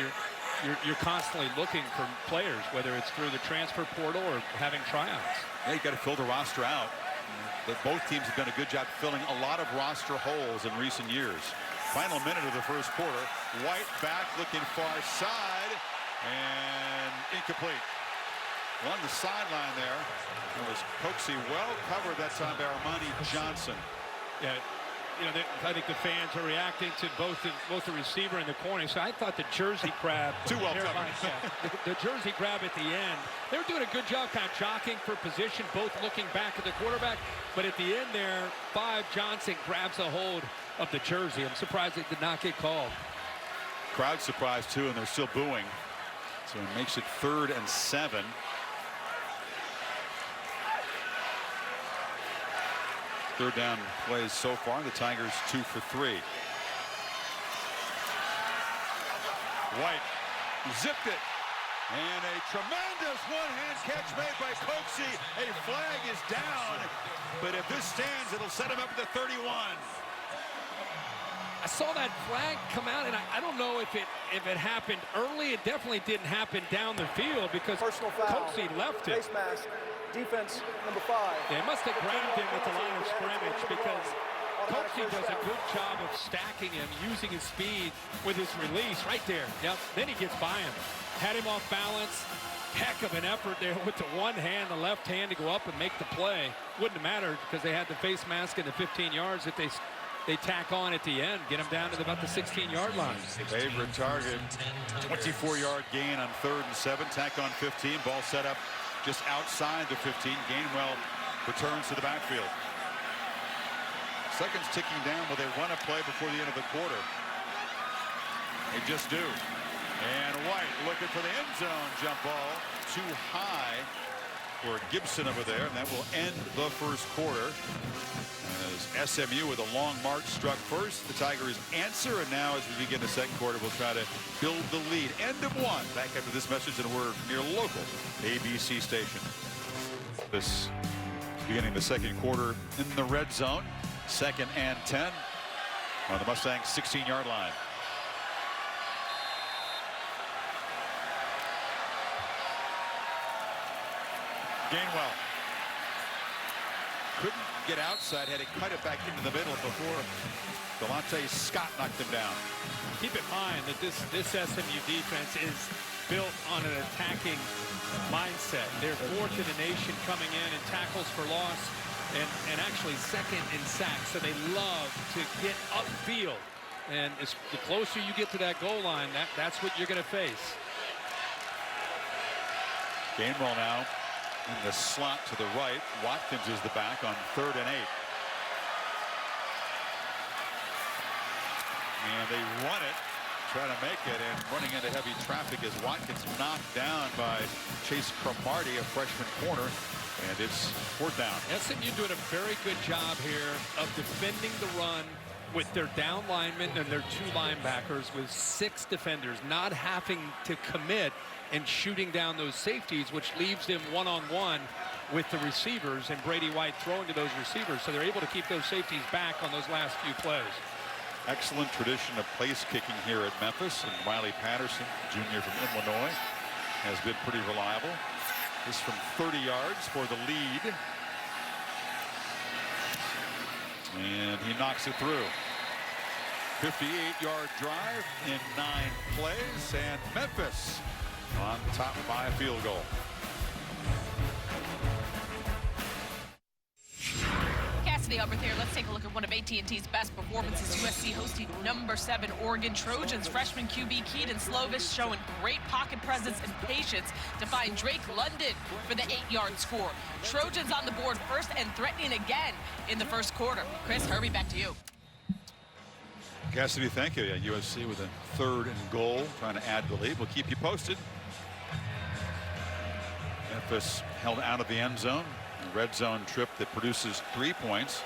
you're constantly looking for players, whether it's through the transfer portal or having tryouts. Yeah, you got to fill the roster out. Both teams have done a good job filling a lot of roster holes in recent years. Final minute of the first quarter. White back looking far side and incomplete. On the sideline there, it was Coxie, well covered that time by Armani Johnson. Yeah, you know, I think the fans are reacting to both the receiver and the corner. So I thought the jersey grab, too well covered. the jersey grab at the end, they were doing a good job kind of jockeying for position, both looking back at the quarterback. But at the end there, Johnson grabs a hold of the jersey. I'm surprised it did not get called. Crowd surprised too, and they're still booing. So it makes it 3rd and 7. Third down plays so far. The Tigers 2 for 3. White zipped it. And a tremendous one-hand catch made by Coxie. A flag is down. But if this stands, it'll set him up at the 31. I saw that flag come out, and I don't know if it happened early. It definitely didn't happen down the field because Coxie left it. Face mask, defense number 5. They must have grabbed him at the line of scrimmage because Coxie does a good job of stacking him, using his speed with his release right there. Yep. Then he gets by him. Had him off balance. Heck of an effort there with the one hand, the left hand to go up and make the play. Wouldn't have mattered because they had the face mask and the 15 yards that they tack on at the end, get him down to about the 16-yard line. Favorite target, 24-yard gain on 3rd and 7. Tack on 15. Ball set up just outside the 15. Gainwell returns to the backfield. Seconds ticking down. Will they run a play before the end of the quarter? They just do. And White looking for the end zone jump ball. Too high for Gibson over there, and that will end the first quarter. As SMU with a long march struck first, the Tigers answer, and now as we begin the second quarter, we'll try to build the lead. End of 1. Back after this message, and we're near local ABC station. This beginning the second quarter in the red zone. 2nd and 10 on the Mustangs' 16-yard line. Gainwell couldn't get outside, had to cut it back into the middle before Delonte Scott knocked him down. Keep in mind that this SMU defense is built on an attacking mindset. They're 4th in the nation coming in tackles for loss and actually 2nd in sacks. So they love to get upfield. And the closer you get to that goal line, that's what you're going to face. Gainwell now in the slot to the right. Watkins is the back on 3rd and 8. And they run it, try to make it, and running into heavy traffic as Watkins knocked down by Chase Cromartie, a freshman corner, and it's 4th down. SMU doing a very good job here of defending the run with their down linemen and their 2 linebackers with 6 defenders, not having to commit and shooting down those safeties, which leaves them one-on-one with the receivers, and Brady White throwing to those receivers, so they're able to keep those safeties back on those last few plays. Excellent tradition of place kicking here at Memphis, and Wiley Patterson, junior from Illinois, has been pretty reliable. This from 30 yards for the lead. And he knocks it through. 58-yard drive in 9 plays, and Memphis on top by a field goal. Cassidy Albert here. Let's take a look at one of AT&T's best performances. USC hosting number 7 Oregon Trojans. Freshman QB Keaton Slovis showing great pocket presence and patience to find Drake London for the 8-yard score. Trojans on the board first and threatening again in the first quarter. Chris, Herbie, back to you. Cassidy, thank you. Yeah, USC with a 3rd and goal, trying to add the lead. We'll keep you posted. Memphis held out of the end zone. A red zone trip that produces 3 points.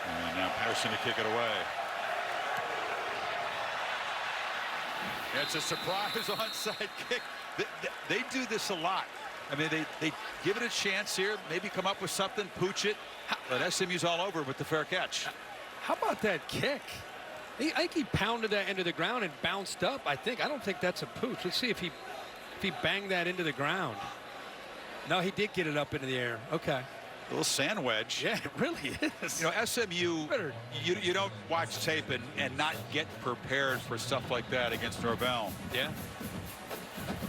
And now Patterson to kick it away. It's a surprise onside kick. They do this a lot. I mean, they give it a chance here, maybe come up with something, pooch it. But SMU's all over with the fair catch. How about that kick? I think he pounded that into the ground and bounced up. I don't think that's a pooch. Let's see if he banged that into the ground. No, he did get it up into the air. Okay. A little sand wedge. Yeah, it really is. You know, SMU, you don't watch tape and not get prepared for stuff like that against Norvell. Yeah.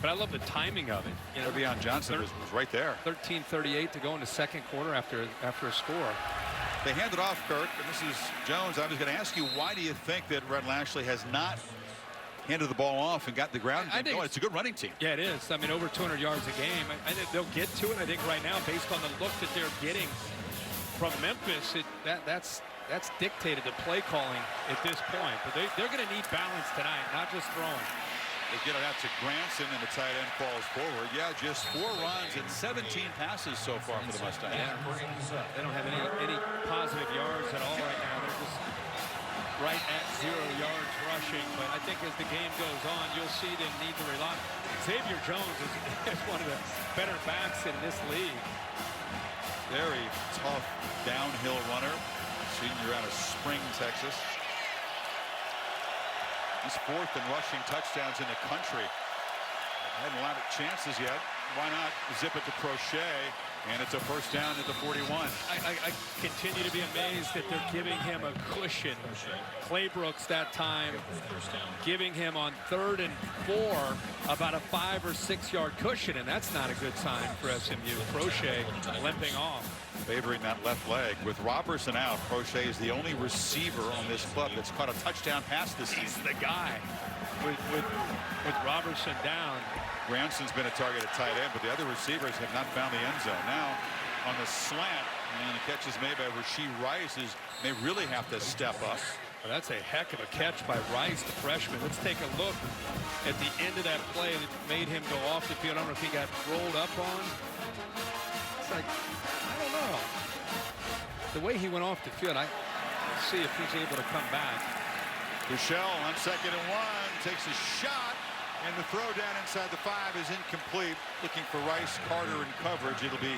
But I love the timing of it. You know, De'Vion Johnson was right there. 13:38 to go in the second quarter after a score. They hand it off, Kirk, and this is Jones. I was going to ask you, why do you think that Red Lashley has not handed the ball off and got the ground game going? It's a good running team. Yeah, it is. I mean, over 200 yards a game. I think they'll get to it. I think right now, based on the look that they're getting from Memphis, that's dictated the play calling at this point. But they're going to need balance tonight, not just throwing. They get it out to Granson, and the tight end falls forward. Yeah, just 4 runs and 17 passes so far for the Mustangs. Yeah. They don't have any positive yards at all right now. They're just right at 0 yards rushing. But I think as the game goes on, you'll see they need to rely. Xavier Jones is one of the better backs in this league. Very tough downhill runner. Senior out of Spring, Texas. He's 4th in rushing touchdowns in the country. Hadn't a lot of chances yet. Why not zip it to Crochet? And it's a first down at the 41. I continue to be amazed that they're giving him a cushion. Claybrooks that time giving him on 3rd and 4 about a 5 or 6 yard cushion, and that's not a good sign for SMU. Crochet limping off. Favoring that left leg. With Robertson out, Crochet is the only receiver on this club that's caught a touchdown pass this season. He's the guy. With Robertson down. Granson's been a target at tight end, but the other receivers have not found the end zone. Now on the slant, and the catch is made by Rasheed Rice. They really have to step up. Well, that's a heck of a catch by Rice, the freshman. Let's take a look at the end of that play that made him go off the field. I don't know if he got rolled up on. It's like, I don't know. The way he went off the field, let's see if he's able to come back. Buechele on 2nd and 1 takes a shot, and the throw down inside the 5 is incomplete. Looking for Rice, Carter in coverage. It'll be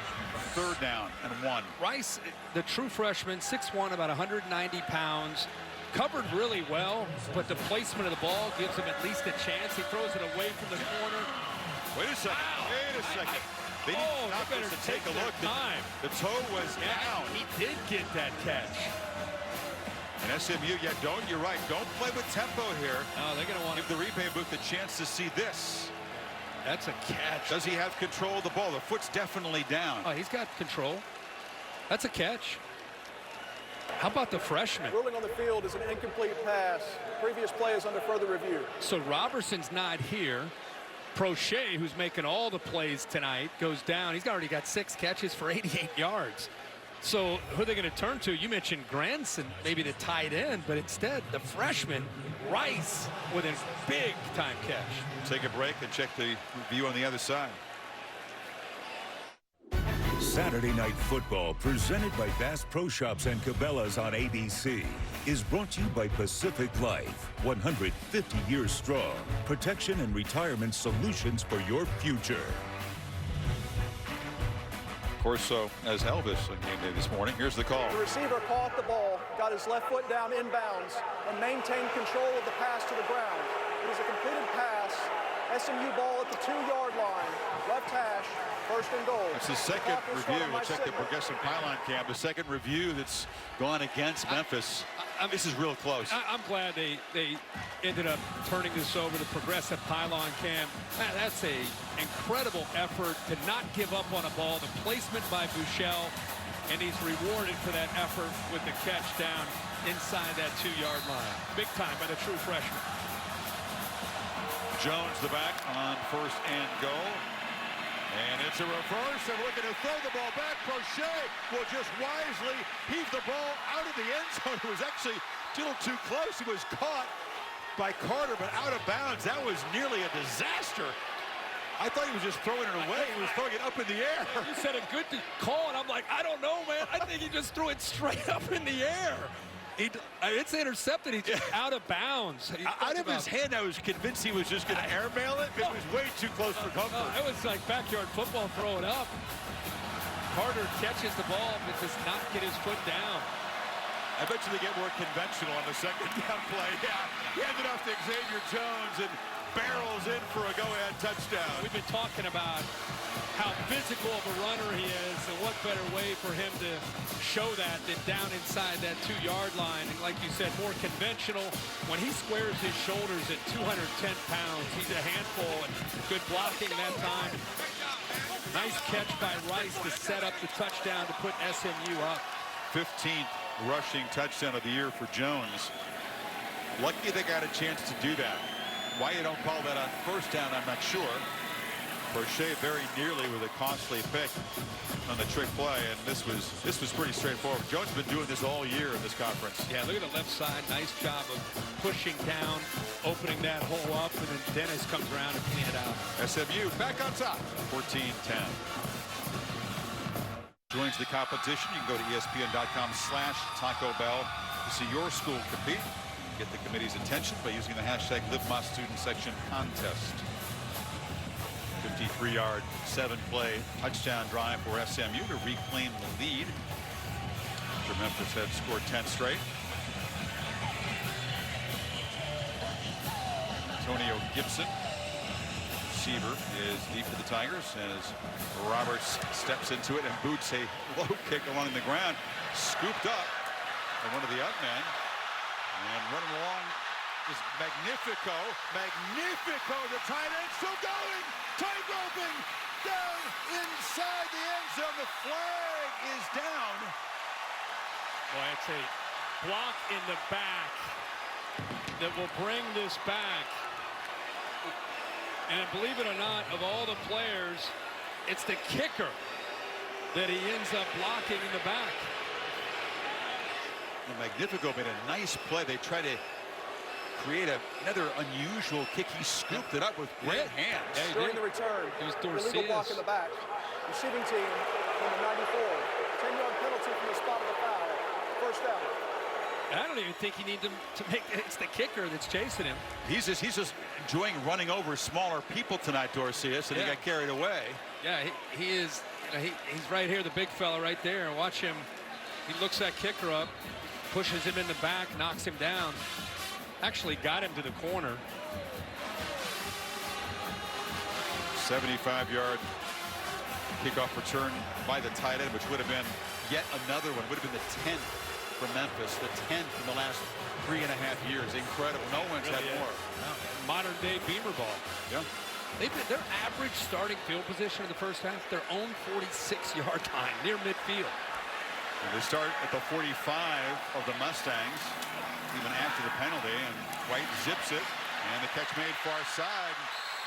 3rd down and 1. Rice, the true freshman, 6'1", about 190 pounds. Covered really well, but the placement of the ball gives him at least a chance. He throws it away from the corner. Wait a second. Wow. Wait a second. They better to take a look. The toe was down. He did get that catch. And SMU, you're right. Don't play with tempo here. No, they're going to want to give the replay booth a chance to see this. That's a catch. Does he have control of the ball? The foot's definitely down. Oh, he's got control. That's a catch. How about the freshman? Ruling on the field is an incomplete pass. Previous play is under further review. So Robertson's not here. Crochet, who's making all the plays tonight, goes down. He's already got 6 catches for 88 yards. So who are they going to turn to? You mentioned Granson, maybe the tight end, but instead the freshman, Rice, with a big-time catch. Take a break and check the review on the other side. Saturday Night Football, presented by Bass Pro Shops and Cabela's on ABC, is brought to you by Pacific Life. 150 years strong. Protection and retirement solutions for your future. Corso as Elvis on game day this morning. Here's the call. The receiver caught the ball, got his left foot down inbounds, and maintained control of the pass to the ground. It is a completed pass. SMU ball at the 2-yard line. Left hash, 1st and goal. It's the second review. We'll check the progressive pylon cam. The second review that's gone against Memphis. This is real close. I'm glad they ended up turning this over to progressive pylon cam. That's a incredible effort to not give up on a ball. The placement by Buechele, and he's rewarded for that effort with the catch down inside that 2-yard line. Big time by the true freshman. Jones the back on 1st and goal. And it's a reverse, and looking to throw the ball back. Crochet will just wisely heave the ball out of the end zone. It was actually a little too close. He was caught by Carter, but out of bounds. That was nearly a disaster. I thought he was just throwing it away. He was throwing it up in the air. You said a good call, and I'm like, I don't know, man. I think he just threw it straight up in the air. It's intercepted. He's just out of bounds. Out of his hand, I was convinced he was just going to airmail it. It was way too close for comfort. It was like backyard football, throw it up. Carter catches the ball but does not get his foot down. I bet you they get more conventional on the second down play. Yeah, he handed off to Xavier Jones and barrels in for a go-ahead touchdown. We've been talking about how physical of a runner he is, and what better way for him to show that than down inside that 2-yard line. And like you said, more conventional. When he squares his shoulders at 210 pounds, he's a handful, and good blocking that time. Nice catch by Rice to set up the touchdown to put SMU up. 15th rushing touchdown of the year for Jones. Lucky they got a chance to do that. Why you don't call that on first down, I'm not sure. Crochet very nearly with a costly pick on the trick play, and this was pretty straightforward. Jones has been doing this all year in this conference. Yeah, look at the left side. Nice job of pushing down, opening that hole up, and then Dennis comes around and clean it out. SMU back on top, 14-10. Joins the competition. You can go to ESPN.com/Taco Bell to see your school compete. Get the committee's attention by using the hashtag #LiveMyStudentSection contest. 53-yard, 7-play touchdown drive for SMU to reclaim the lead after Memphis had scored 10 straight. Antonio Gibson, receiver, is deep for the Tigers as Roberts steps into it and boots a low kick along the ground, scooped up by one of the up men, and running along is Magnifico. Magnifico, the tight end, still going. Tight roping down inside the end zone. The flag is down. Boy, it's a block in the back that will bring this back. And believe it or not, of all the players, it's the kicker that he ends up blocking in the back. And Magnifico made a nice play. They try to create another unusual kick. He scooped it up with great hands. Yeah, During the return, it was illegal block in the back. Receiving team from the 94. 10-yard penalty from the spot of the foul. First down. I don't even think you need to make it's the kicker that's chasing him. He's just enjoying running over smaller people tonight, Dorcius, and he got carried away. Yeah, he is. You know, he's right here, the big fella right there. Watch him. He looks that kicker up, pushes him in the back, knocks him down. Actually got him to the corner. 75-yard kickoff return by the tight end, which would have been yet another one. Would have been the 10th for Memphis, the 10th in the last 3.5 years. Incredible. No one's had more. Modern day Beamer ball. Yeah. Their average starting field position in the first half, their own 46-yard line near midfield. And they start at the 45 of the Mustangs, even after the penalty, and White zips it, and the catch made far side.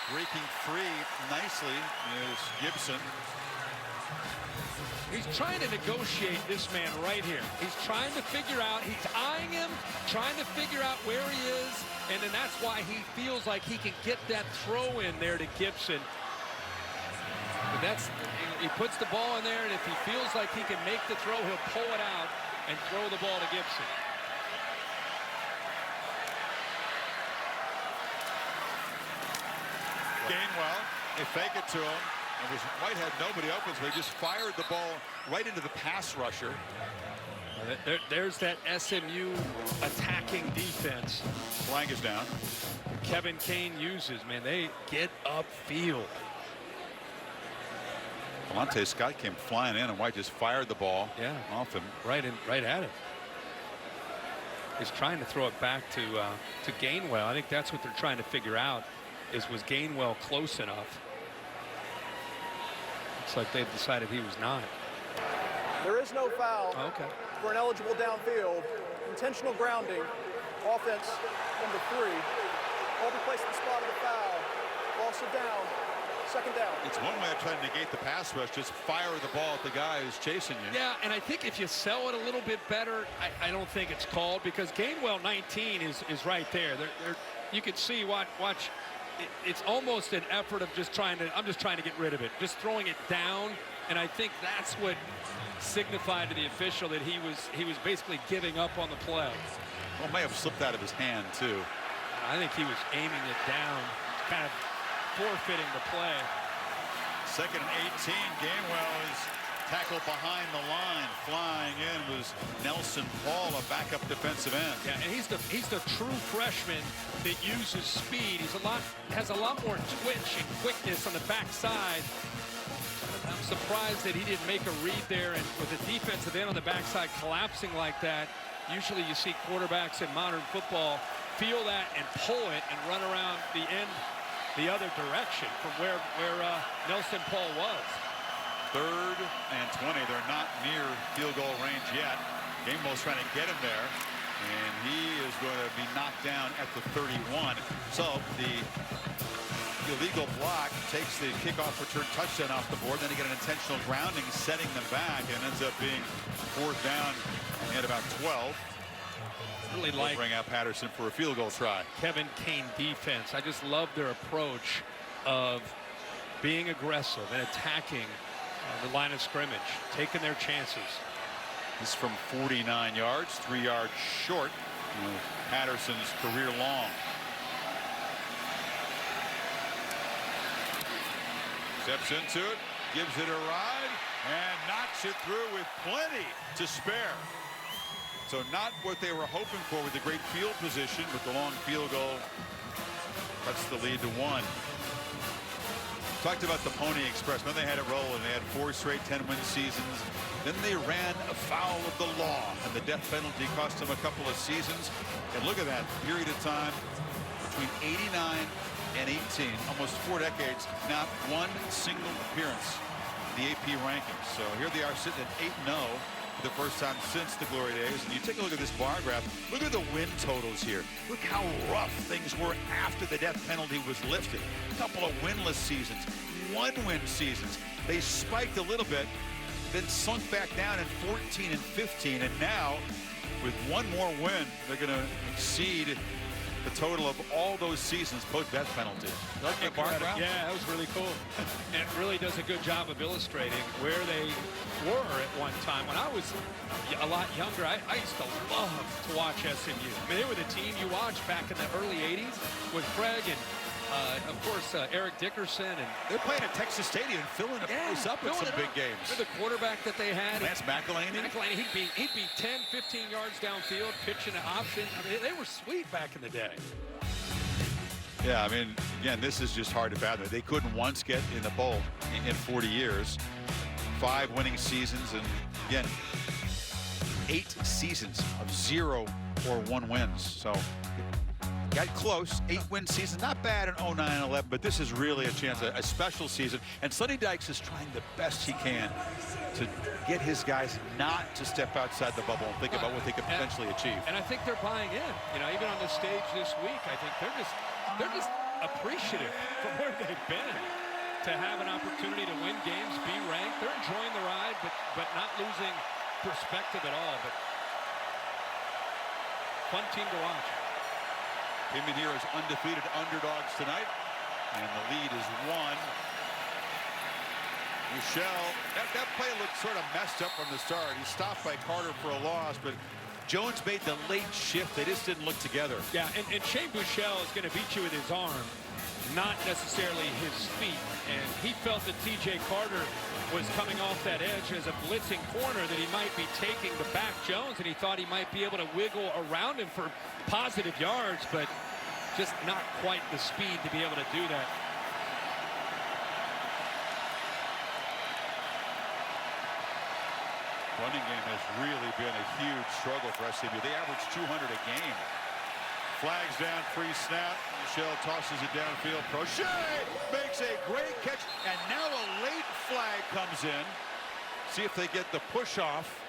Breaking free nicely is Gibson. He's trying to negotiate this man right here. He's trying to figure out, he's eyeing him, trying to figure out where he is, and then that's why he feels like he can get that throw in there to Gibson. But he puts the ball in there, and if he feels like he can make the throw, he'll pull it out and throw the ball to Gibson. Gainwell, they fake it to him. And White had nobody open, so they just fired the ball right into the pass rusher. There's that SMU attacking defense. Flag is down. Kevin Kane uses, man, they get upfield. Alante Scott came flying in, and White just fired the ball off him. Right at him. He's trying to throw it back to Gainwell. I think that's what they're trying to figure out. Was Gainwell close enough? Looks like they've decided he was not. There is no foul for an eligible downfield. Intentional grounding. Offense number 3. Ball be placed in the spot of the foul. Loss of down. Second down. It's one way of trying to negate the pass rush. Just fire the ball at the guy who's chasing you. Yeah, and I think if you sell it a little bit better, I don't think it's called, because Gainwell 19 is right there. You can see, watch. It's almost an effort of I'm just trying to get rid of it, just throwing it down, and I think that's what signified to the official that he was basically giving up on the play. Well, may have slipped out of his hand too. I think he was aiming it down, kind of forfeiting the play. 2nd and 18. Gainwell is Tackle behind the line, flying in was Nelson Paul, a backup defensive end. Yeah, and he's the true freshman that uses speed. Has a lot more twitch and quickness on the backside. I'm surprised that he didn't make a read there, and with the defensive end on the backside collapsing like that, usually you see quarterbacks in modern football feel that and pull it and run around the end the other direction from where Nelson Paul was. 3rd and 20. They're not near field goal range yet. Gainwell's trying to get him there, and he is going to be knocked down at the 31. So the illegal block takes the kickoff return touchdown off the board. Then he get an intentional grounding, setting them back, and ends up being 4th down at about 12. Really like bring out Patterson for a field goal try. Kevin Kane defense. I just love their approach of being aggressive and attacking the line of scrimmage, taking their chances. This is from 49 yards, 3 yards short of Patterson's career long. Steps into it, gives it a ride, and knocks it through with plenty to spare. So not what they were hoping for with the great field position, but the long field goal cuts the lead to 1. Talked about the Pony Express. Then they had it rolling. They had 4 straight 10-win seasons. Then they ran afoul of the law, and the death penalty cost them a couple of seasons. And look at that period of time between 89 and 18, almost 4 decades, not one single appearance in the AP rankings. So here they are sitting at 8-0 for the first time since the glory days. And you take a look at this bar graph. Look at the win totals here. Look how rough things were after the death penalty was lifted. A couple of winless seasons, 1-win seasons. They spiked a little bit, then sunk back down in 14 and 15. And now, with 1 more win, they're going to exceed the total of all those seasons post-death penalty. Like the bar graph? Yeah, that was really cool. And it really does a good job of illustrating where they were at one time. When I was a lot younger, I used to love to watch SMU. I mean, they were the team you watched back in the early 80s with Craig and, of course, Eric Dickerson. And they're playing at Texas Stadium, filling the place up with some big games. The quarterback that they had. Lance McElhaney. He'd be 10, 15 yards downfield, pitching an option. I mean, they were sweet back in the day. Yeah, I mean, again, this is just hard to fathom. They couldn't once get in the bowl in 40 years. 5 winning seasons, and again, 8 seasons of 0 or 1 wins. So got close. 8-win season, not bad in 09-11, but this is really a chance, a special season. And Sonny Dykes is trying the best he can to get his guys not to step outside the bubble and think about what they could potentially achieve. And I think they're buying in. You know, even on the stage this week, I think they're just appreciative from where they've been to have an opportunity to win games, be ranked. They're enjoying the ride, but not losing perspective at all. But fun team to watch. Came in here as undefeated underdogs tonight, and the lead is 1. Michelle, that play looked sort of messed up from the start. He stopped by Carter for a loss, but Jones made the late shift. They just didn't look together. Yeah, and Shane Buechele is going to beat you with his arm, not necessarily his feet. And he felt that T.J. Carter was coming off that edge as a blitzing corner, that he might be taking the back Jones, and he thought he might be able to wiggle around him for positive yards, but just not quite the speed to be able to do that. Running game has really been a huge struggle for SMU. They average 200 a game. Flags down, free snap. Michelle tosses it downfield. Prochet makes a great catch, and now a late flag comes in. See if they get the push off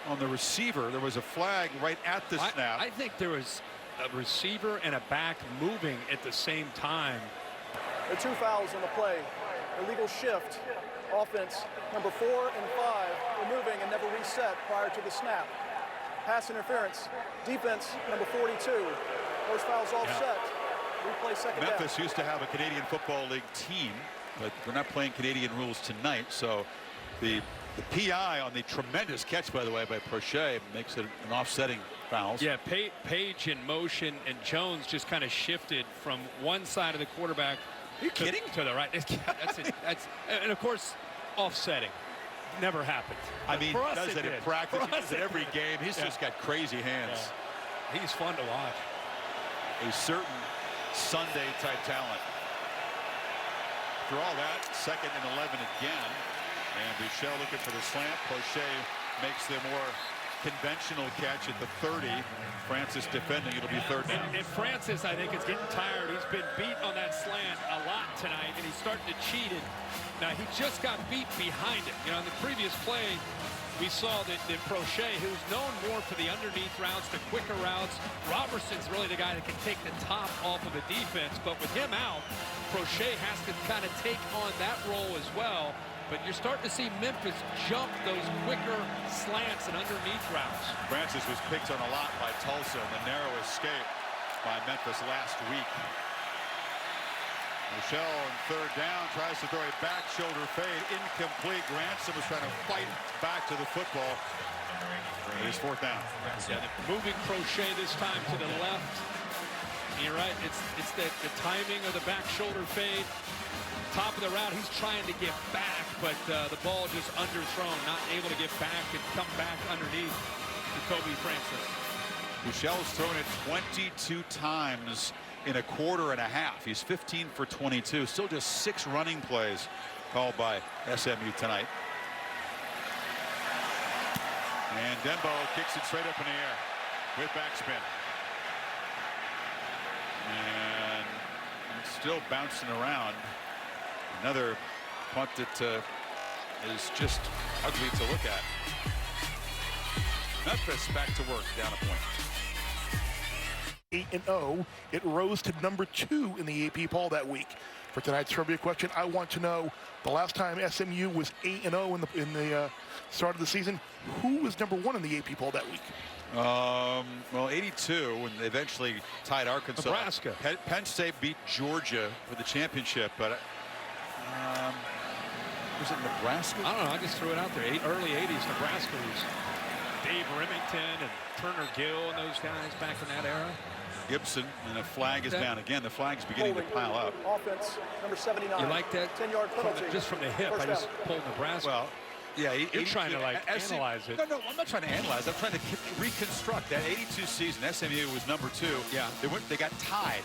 on the receiver. There was a flag right at the snap. I think there was a receiver and a back moving at the same time. There are 2 fouls on the play. Illegal shift. Offense, number 4 and 5, removing and never reset prior to the snap. Pass interference. Defense, number 42. Those fouls offset. Replay second down. Memphis used to have a Canadian Football League team, but we're not playing Canadian rules tonight. So the PI on the tremendous catch, by the way, by Prochet makes it an offsetting foul. Yeah, Page in motion, and Jones just kind of shifted from one side of the quarterback. Are you kidding? To the right. And of course, offsetting. never happened. I mean, for us does it in did. practice, For he does us it every game. He's just got crazy hands. Yeah. He's fun to watch. A certain Sunday-type talent. Through all that, 2nd and 11 again. And Bouchel looking for the slant. Prochet makes the more conventional catch at the 30. Francis defending. It'll be 3rd down. And Francis, I think, is getting tired. He's been beat on that slant a lot tonight, and he's starting to cheat it. Now, he just got beat behind it. You know, in the previous play, we saw that Prochet, who's known more for the underneath routes, the quicker routes. Robertson's really the guy that can take the top off of the defense. But with him out, Prochet has to kind of take on that role as well. But you're starting to see Memphis jump those quicker slants and underneath routes. Francis was picked on a lot by Tulsa in the narrow escape by Memphis last week. Michelle on 3rd down tries to throw a back shoulder fade, incomplete. Granson was trying to fight back to the football. It is 4th down. Yeah, moving Prochet this time to the left. And you're right, it's the timing of the back shoulder fade. Top of the route, he's trying to get back, but the ball just underthrown, not able to get back and come back underneath Jacoby Francis. Michelle's thrown it 22 times in a quarter and a half. He's 15 for 22. Still just 6 running plays called by SMU tonight. And Dembo kicks it straight up in the air with backspin. And it's still bouncing around. Another punt that is just ugly to look at. Memphis back to work, down a point. 8-0. It rose to number 2 in the AP poll that week. For tonight's trivia question, I want to know the last time SMU was 8-0 in the start of the season. Who was number 1 in the AP poll that week? Well, 82, when they eventually tied Arkansas. Nebraska. Penn State beat Georgia for the championship, but was it Nebraska? I don't know. I just threw it out there. Early 80s, Nebraska was Dave Remington and Turner Gill and those guys back in that era. Gibson, and a flag is down again. The flag's beginning to pile up. Offense, number 79. You like that? 10-yard penalty. Just from the hip, I just pulled Nebraska. Well, yeah, you're trying to like analyze it. No, I'm not trying to analyze. I'm trying to reconstruct that 82 season. SMU was number 2. Yeah, they got tied.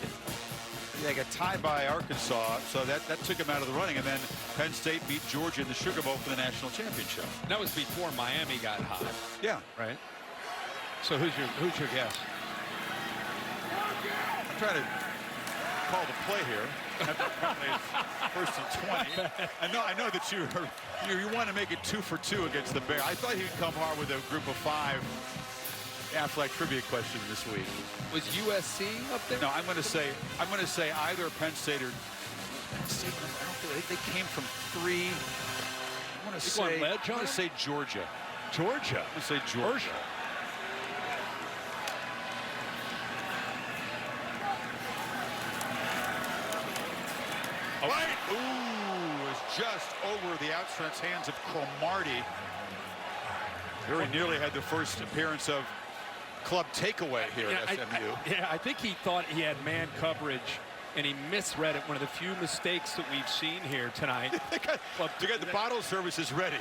They got tied by Arkansas, so that took them out of the running. And then Penn State beat Georgia in the Sugar Bowl for the national championship. That was before Miami got hot. Yeah, right. So who's your guess? I'm trying to call the play here. It's 1st and 20. I know that you want to make it 2 for 2 against the Bears. I thought he'd come hard with a group of 5 Affleck trivia question this week. Was USC up there? No, I'm going to say either Penn State or Penn State. They came from 3. I want to say Georgia. Georgia. I'm going to say Georgia. Right. Ooh, is just over the outstretched hands of Cromartie. Very nearly had the first appearance of club takeaway here at SMU. I think he thought he had man coverage, and he misread it. One of the few mistakes that we've seen here tonight. The bottle service is ready.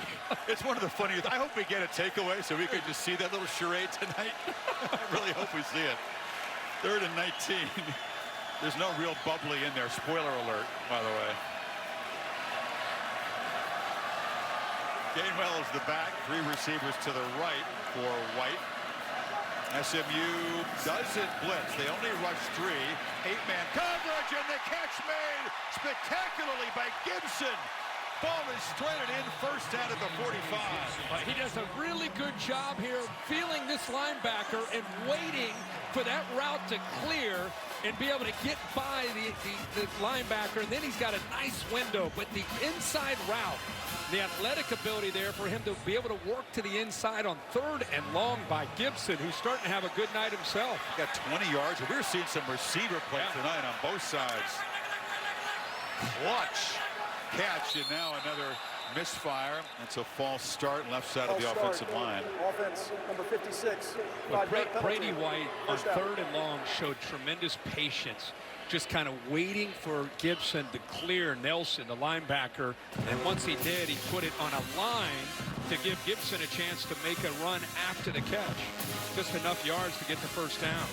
It's one of the funniest. I hope we get a takeaway so we could just see that little charade tonight. I really hope we see it. 3rd and 19. There's no real bubbly in there. Spoiler alert, by the way. Gainwell is the back. 3 receivers to the right for White. SMU doesn't blitz. They only rush 3. 8-man coverage, and the catch made spectacularly by Gibson. Ball is straightened in, 1st down at the 45. He does a really good job here feeling this linebacker and waiting for that route to clear and be able to get by the linebacker, and then he's got a nice window. But the inside route, the athletic ability there for him to be able to work to the inside on 3rd and long by Gibson, who's starting to have a good night himself. He got 20 yards. We're seeing some receiver play tonight on both sides. Clutch catch, and now another misfire. That's a false start left side of the offensive line. Offense number 56. Brady White on 3rd and long showed tremendous patience, just kind of waiting for Gibson to clear Nelson, the linebacker. And once he did, he put it on a line to give Gibson a chance to make a run after the catch. Just enough yards to get the first down.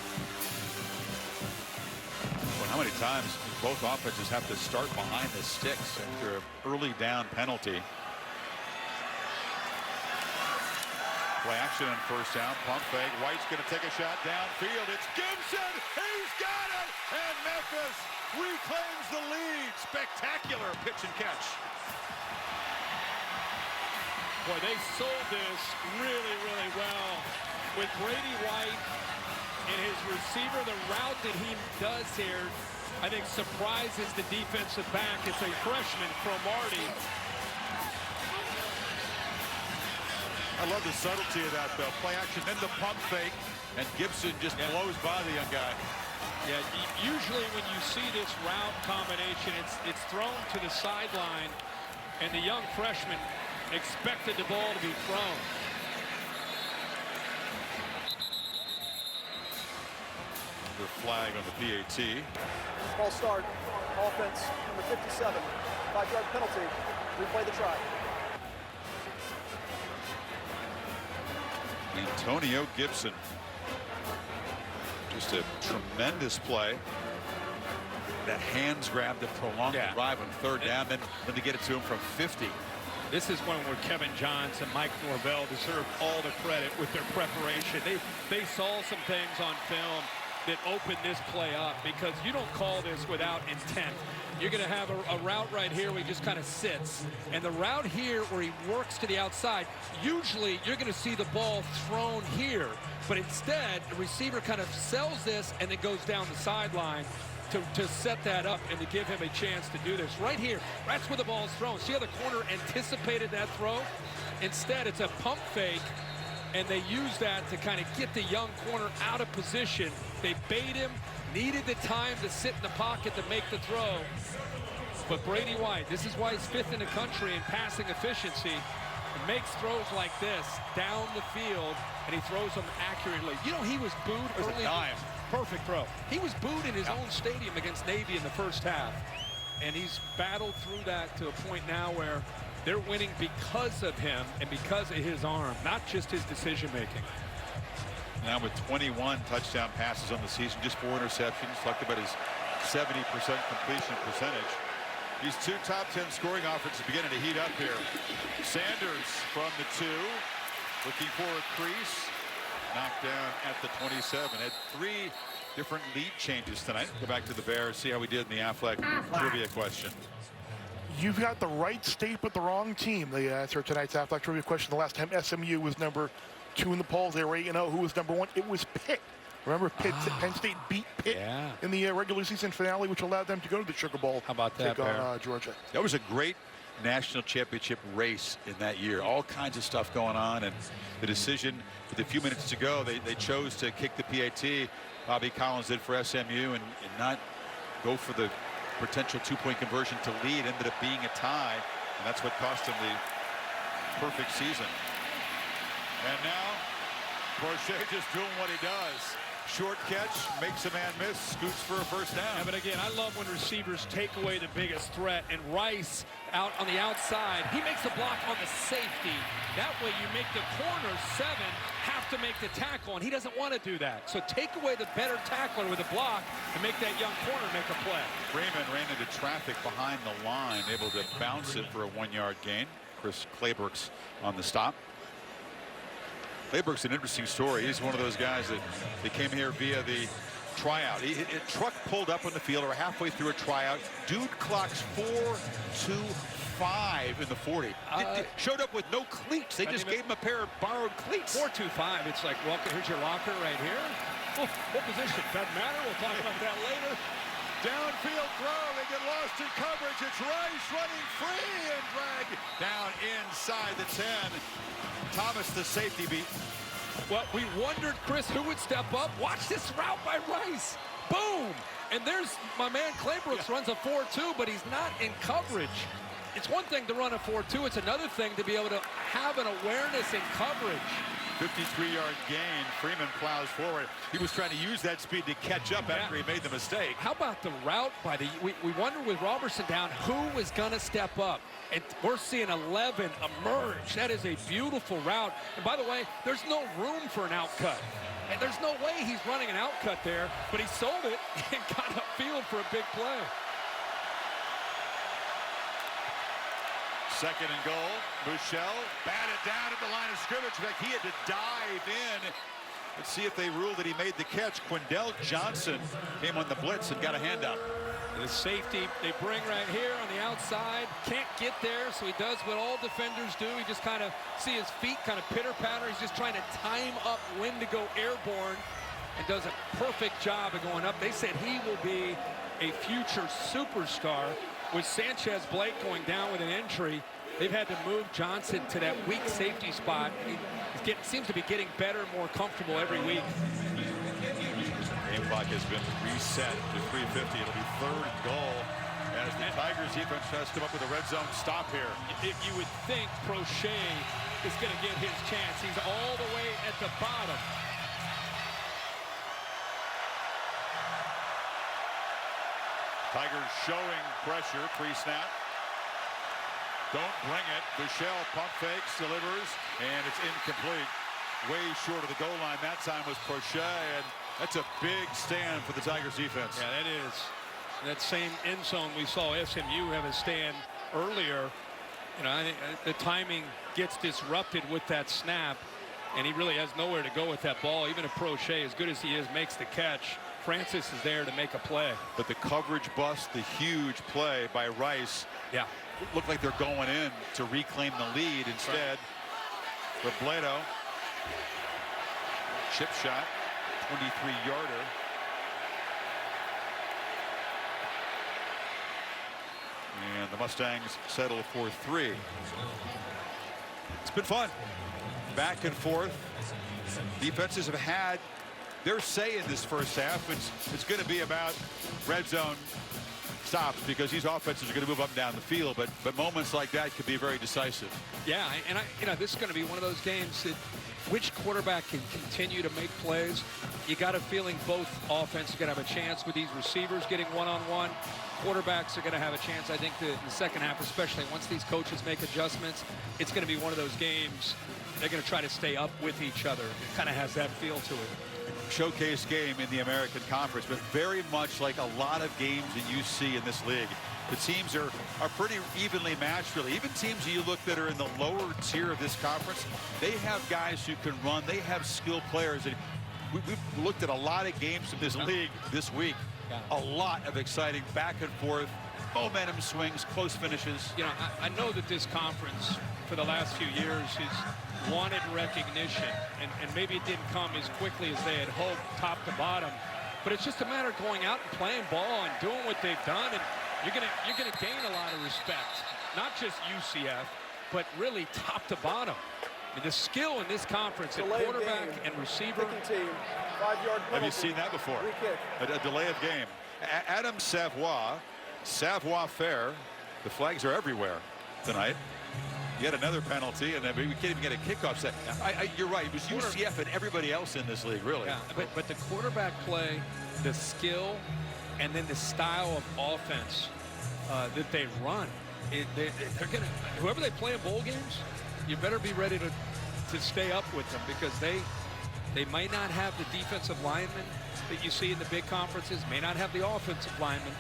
Well, how many times both offenses have to start behind the sticks after an early down penalty? Play action on first down. Pump fake. White's going to take a shot downfield. It's Gibson. He's got it. And Memphis reclaims the lead. Spectacular pitch and catch. Boy, they sold this really, really well. With Brady White and his receiver, the route that he does here, I think surprises the defensive back. It's a freshman from Marty. I love the subtlety of that, though. Play action, then the pump fake, and Gibson just blows by the young guy. Yeah, usually when you see this route combination, it's thrown to the sideline, and the young freshman expected the ball to be thrown. The flag on the PAT. Ball start. Offense, number 57. 5-yard penalty. Replay the try. Antonio Gibson. Just a tremendous play. That hands grab to prolong the drive on third down, then to get it to him from 50. This is one where Kevin Johns and Mike Norvell deserve all the credit with their preparation. They saw some things on film that opened this play up, because you don't call this without intent. You're going to have a route right here where he just kind of sits. And the route here where he works to the outside, usually you're going to see the ball thrown here. But instead, the receiver kind of sells this and then goes down the sideline to set that up and to give him a chance to do this. Right here, that's where the ball's thrown. See how the corner anticipated that throw? Instead, it's a pump fake, and they use that to kind of get the young corner out of position. They bait him, needed the time to sit in the pocket to make the throw. But Brady White, this is why he's 5th in the country in passing efficiency, and makes throws like this down the field, and he throws them accurately. You know, he was booed early. Perfect throw. He was booed in his own stadium against Navy in the first half, and he's battled through that to a point now where they're winning because of him and because of his arm, not just his decision-making. Now with 21 touchdown passes on the season, just 4 interceptions. Talked about his 70% completion percentage. These two top 10 scoring offenses beginning to heat up here. Sanders from the 2, looking for a crease. Knocked down at the 27. Had 3 different lead changes tonight. Go back to the Bears, see how we did in the Affleck trivia question. You've got the right state but the wrong team. The answer to tonight's Affleck trivia question. The last time SMU was number 2 in the polls, they were 8-0. Who was number 1? It was Pitt. Remember, Penn State beat Pitt in the regular season finale, which allowed them to go to the Sugar Bowl. How about that, take on Georgia. That was a great national championship race in that year. All kinds of stuff going on, and the decision with a few minutes to go, they chose to kick the PAT. Bobby Collins did for SMU, and not go for the potential 2-point conversion to lead. Ended up being a tie, and that's what cost him the perfect season. And now Crochet just doing what he does. Short catch, makes a man miss, scoots for a first down. Yeah, but again, I love when receivers take away the biggest threat, and Rice out on the outside, he makes a block on the safety. That way you make the corner 7 have to make the tackle, and he doesn't want to do that. So take away the better tackler with a block and make that young corner make a play. Freeman ran into traffic behind the line, able to bounce it for a 1-yard gain. Chris Claybrooks on the stop. Claybrooks an interesting story. He's one of those guys that they came here via the tryout. A truck pulled up on the field or halfway through a tryout. Dude clocks 4.25 in the 40. Showed up with no cleats. They just gave him a pair of borrowed cleats. 4.25. It's like, welcome. Here's your locker right here. Oh, what position? Doesn't matter. We'll talk about that later. Downfield throw. They get lost in coverage. It's Rice running free and dragged down inside the 10. Thomas, the safety beat. Well, we wondered, Chris, who would step up. Watch this route by Rice. Boom! And there's my man Claybrooks runs a 4.2, but he's not in coverage. It's one thing to run a 4.2. It's another thing to be able to have an awareness in coverage. 53-yard gain. Freeman plows forward. He was trying to use that speed to catch up after he made the mistake. How about the route by the, we wondered with Robertson down who was going to step up. And we're seeing 11 emerge. That is a beautiful route. And by the way, there's no room for an outcut. And there's no way he's running an outcut there, but he sold it and got upfield for a big play. Second and goal. Bouchel batted down at the line of scrimmage. In fact, he had to dive in. Let's see if they ruled that he made the catch. Quindell Johnson came on the blitz and got a hand up. The safety they bring right here on the outside. Can't get there, so he does what all defenders do. He just kind of see his feet kind of pitter-patter. He's just trying to time up when to go airborne and does a perfect job of going up. They said he will be a future superstar. With Sanchez Blake going down with an injury, they've had to move Johnson to that weak safety spot. He seems to be getting better and more comfortable every week. Game clock has been reset to 3:50. It'll be third and goal as the Tigers defense tries to come up with a red zone stop here. You would think Prochet is going to get his chance. He's all the way at the bottom. Tigers showing pressure, pre-snap. Don't bring it. Bouchel pump fakes, delivers, and it's incomplete. Way short of the goal line. That time was Prochet, and that's a big stand for the Tigers defense. Yeah, that is. That same end zone we saw SMU have a stand earlier. You know, I think the timing gets disrupted with that snap, and he really has nowhere to go with that ball. Even if Prochet, as good as he is, makes the catch, Francis is there to make a play. But the coverage bust, the huge play by Rice. Yeah. Looked like they're going in to reclaim the lead. Instead, Robledo, chip shot, 23-yarder. And the Mustangs settle for 3. It's been fun. Back and forth. Defenses have had their say in this first half. It's going to be about red zone stops because these offenses are going to move up and down the field, but moments like that could be very decisive. Yeah, and you know, this is going to be one of those games that which quarterback can continue to make plays. You got a feeling both offenses are going to have a chance with these receivers getting one-on-one. Quarterbacks are going to have a chance, I think, in the second half, especially once these coaches make adjustments. It's going to be one of those games they're going to try to stay up with each other. It kind of has that feel to it. Showcase game in the American Conference, but very much like a lot of games that you see in this league. The teams are pretty evenly matched, really. Even teams you look that are in the lower tier of this conference, they have guys who can run. They have skilled players. And we've looked at a lot of games in this league this week. A lot of exciting back and forth, momentum swings, close finishes. You know, I know that this conference for the last few years has wanted recognition, and maybe it didn't come as quickly as they had hoped, top to bottom. But it's just a matter of going out and playing ball and doing what they've done, and you're gonna gain a lot of respect. Not just UCF, but really top to bottom. I mean, the skill in this conference at quarterback and receiver. Team, 5-yard penalty. Have you seen that before? A delay of game. Adam Savoie, Savoie Fair. The flags are everywhere tonight. Yet another penalty, and we can't even get a kickoff set. You're right. It was UCF and everybody else in this league, really. Yeah, but the quarterback play, the skill, and then the style of offense that they run, they're gonna, whoever they play in bowl games, you better be ready to stay up with them, because they might not have the defensive linemen that you see in the big conferences, may not have the offensive linemen,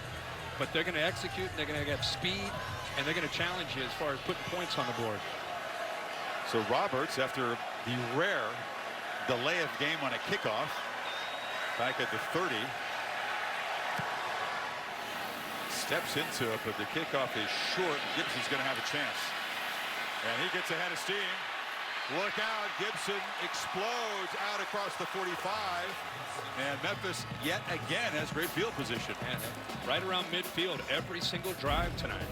but they're going to execute, and they're going to have speed, and they're going to challenge you as far as putting points on the board. So Roberts, after the rare delay of game on a kickoff, back at the 30, steps into it, but the kickoff is short. Gibson's going to have a chance. And he gets ahead of steam. Look out, Gibson explodes out across the 45. And Memphis yet again has great field position. And right around midfield every single drive tonight.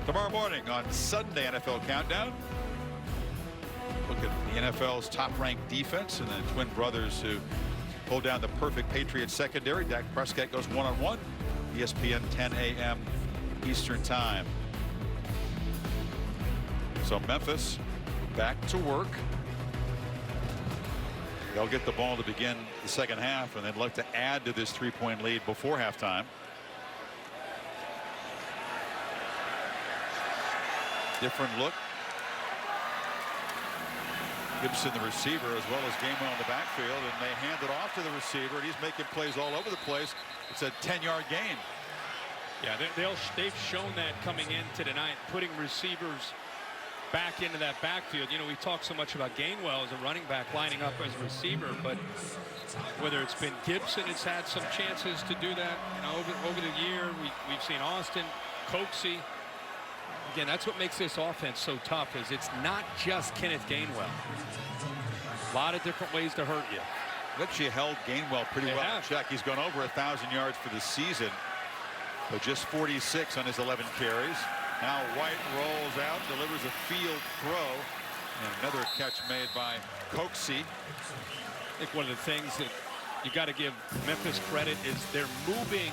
Tomorrow morning on Sunday NFL Countdown, look at the NFL's top-ranked defense and the twin brothers who hold down the perfect Patriots secondary. Dak Prescott goes one-on-one. ESPN 10 a.m. Eastern Time. So Memphis back to work. They'll get the ball to begin the second half and they'd look to add to this 3-point lead before halftime. Different look. Gibson, the receiver, as well as Gainwell in the backfield, and they hand it off to the receiver, and he's making plays all over the place. It's a 10-yard gain. Yeah, they've shown that coming into tonight, putting receivers back into that backfield. You know, we talk so much about Gainwell as a running back lining up as a receiver, but whether it's been Gibson, it's had some chances to do that. You know, over the year, we've seen Austin, Coxie. Again, that's what makes this offense so tough, is it's not just Kenneth Gainwell. A lot of different ways to hurt you. Actually held Gainwell pretty well in check. He's gone over 1,000 yards for the season, but just 46 on his 11 carries. Now White rolls out, delivers a field throw, and another catch made by Coxie. I think one of the things that you got to give Memphis credit is they're moving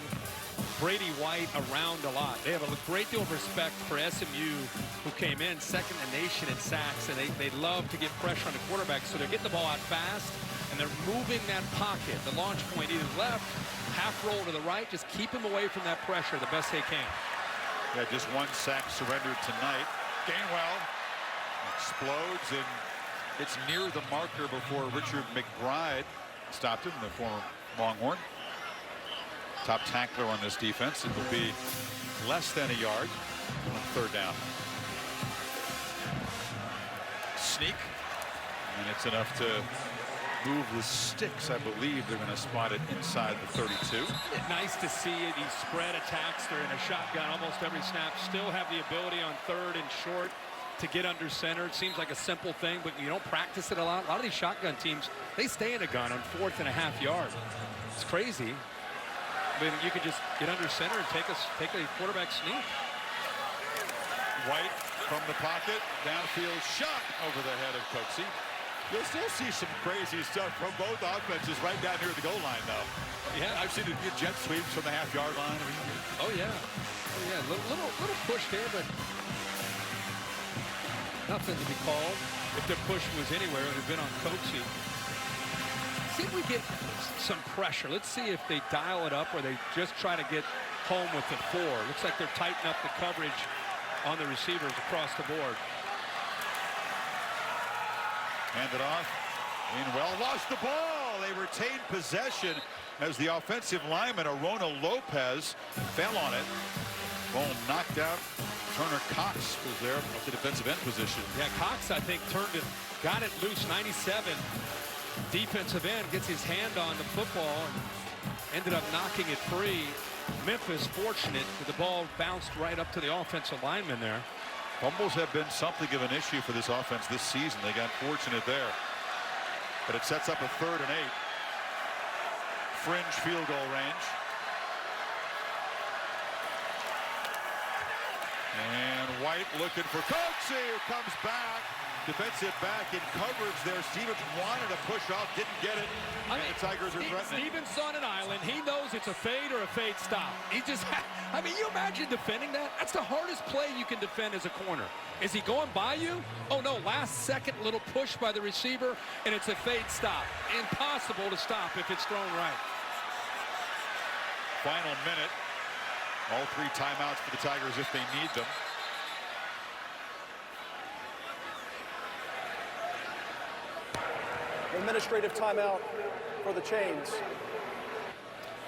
Brady White around a lot. They have a great deal of respect for SMU, who came in second in the nation in sacks, and they love to get pressure on the quarterback, so they're getting the ball out fast, and they're moving that pocket, the launch point, either left, half roll to the right, just keep him away from that pressure the best they can. Yeah, just one sack surrendered tonight. Gainwell explodes and it's near the marker before Richard McBride stopped him, the former Longhorn. Top tackler on this defense. It will be less than a yard on third down. Sneak, and it's enough to move the sticks. I believe they're going to spot it inside the 32. Nice to see it. These spread attacks, they're in a shotgun almost every snap. Still have the ability on third and short to get under center. It seems like a simple thing, but you don't practice it a lot. A lot of these shotgun teams, they stay in a gun on 4th and a half yard. It's crazy. I mean, you could just get under center and take a quarterback sneak. White from the pocket, downfield shot over the head of Coxie. You'll still see some crazy stuff from both offenses right down here at the goal line, though. Yeah, I've seen it get jet sweeps from the half-yard line. Oh yeah, oh yeah. Little push there, but nothing to be called. If the push was anywhere, it would have been on Coxie. See if we get some pressure. Let's see if they dial it up or they just try to get home with the 4. Looks like they're tightening up the coverage on the receivers across the board. Hand it off. Gainwell lost the ball. They retained possession as the offensive lineman, Arona Lopez, fell on it. Ball knocked out. Turner Cox was there at the defensive end position. Yeah, Cox, I think, got it loose. 97. Defensive end gets his hand on the football and ended up knocking it free. Memphis fortunate that the ball bounced right up to the offensive lineman there. Fumbles have been something of an issue for this offense this season. They got fortunate there. But it sets up a 3rd and 8. Fringe field goal range. And White looking for Coxie, who comes back. Defensive back in coverage there. Stevens wanted to push off, didn't get it. And the Tigers are threatening. Stevens on an island. He knows it's a fade or a fade stop. He just, I mean, you imagine defending that? That's the hardest play you can defend as a corner. Is he going by you? Oh no, last second little push by the receiver, and it's a fade stop. Impossible to stop if it's thrown right. Final minute. All 3 timeouts for the Tigers if they need them. Administrative timeout for the Chains.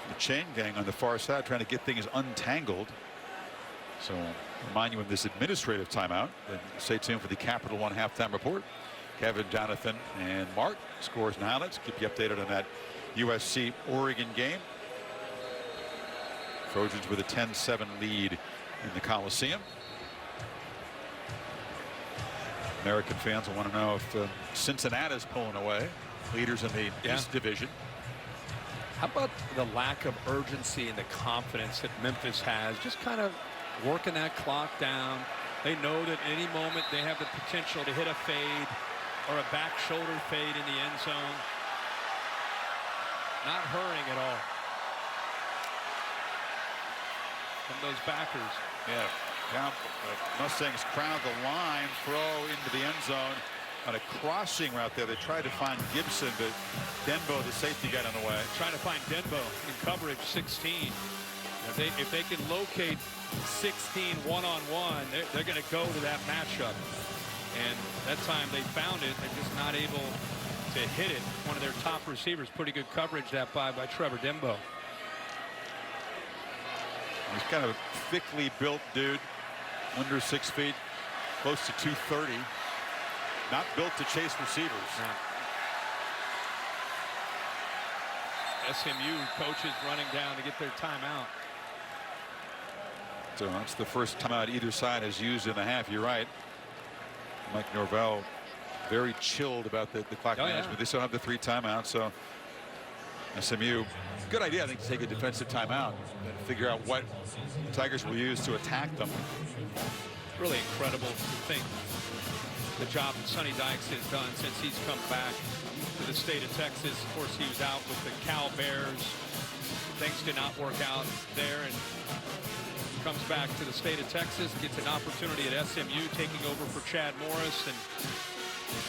The chain gang on the far side trying to get things untangled. So remind you of this administrative timeout. Then stay tuned for the Capital One halftime report. Kevin, Jonathan, and Mark, scores and highlights. Keep you updated on that USC-Oregon game. Trojans with a 10-7 lead in the Coliseum. American fans will want to know if Cincinnati's pulling away, leaders in the East Division. How about the lack of urgency and the confidence that Memphis has, just kind of working that clock down. They know that any moment they have the potential to hit a fade or a back shoulder fade in the end zone. Not hurrying at all from those backers. Yeah. Mustangs crowd the line, throw into the end zone. on a crossing route there. They tried to find Gibson, but Denbo, the safety, got in the way. Trying to find Denbo in coverage 16. If they can locate 16 one-on-one, they're going to go to that matchup. And that time they found it. They're just not able to hit it. One of their top receivers. Pretty good coverage that by Trevor Denbo. He's kind of a thickly built dude, under 6 feet, close to 230. Not built to chase receivers. SMU coaches running down to get their timeout. So that's the first timeout either side has used in the half. You're right. Mike Norvell very chilled about the clock management. They still have the 3 timeouts. So SMU, good idea, I think, to take a defensive timeout and figure out what the Tigers will use to attack them. Really incredible to think the job that Sonny Dykes has done since he's come back to the state of Texas. Of course, he was out with the Cal Bears. Things did not work out there, and comes back to the state of Texas, gets an opportunity at SMU, taking over for Chad Morris. And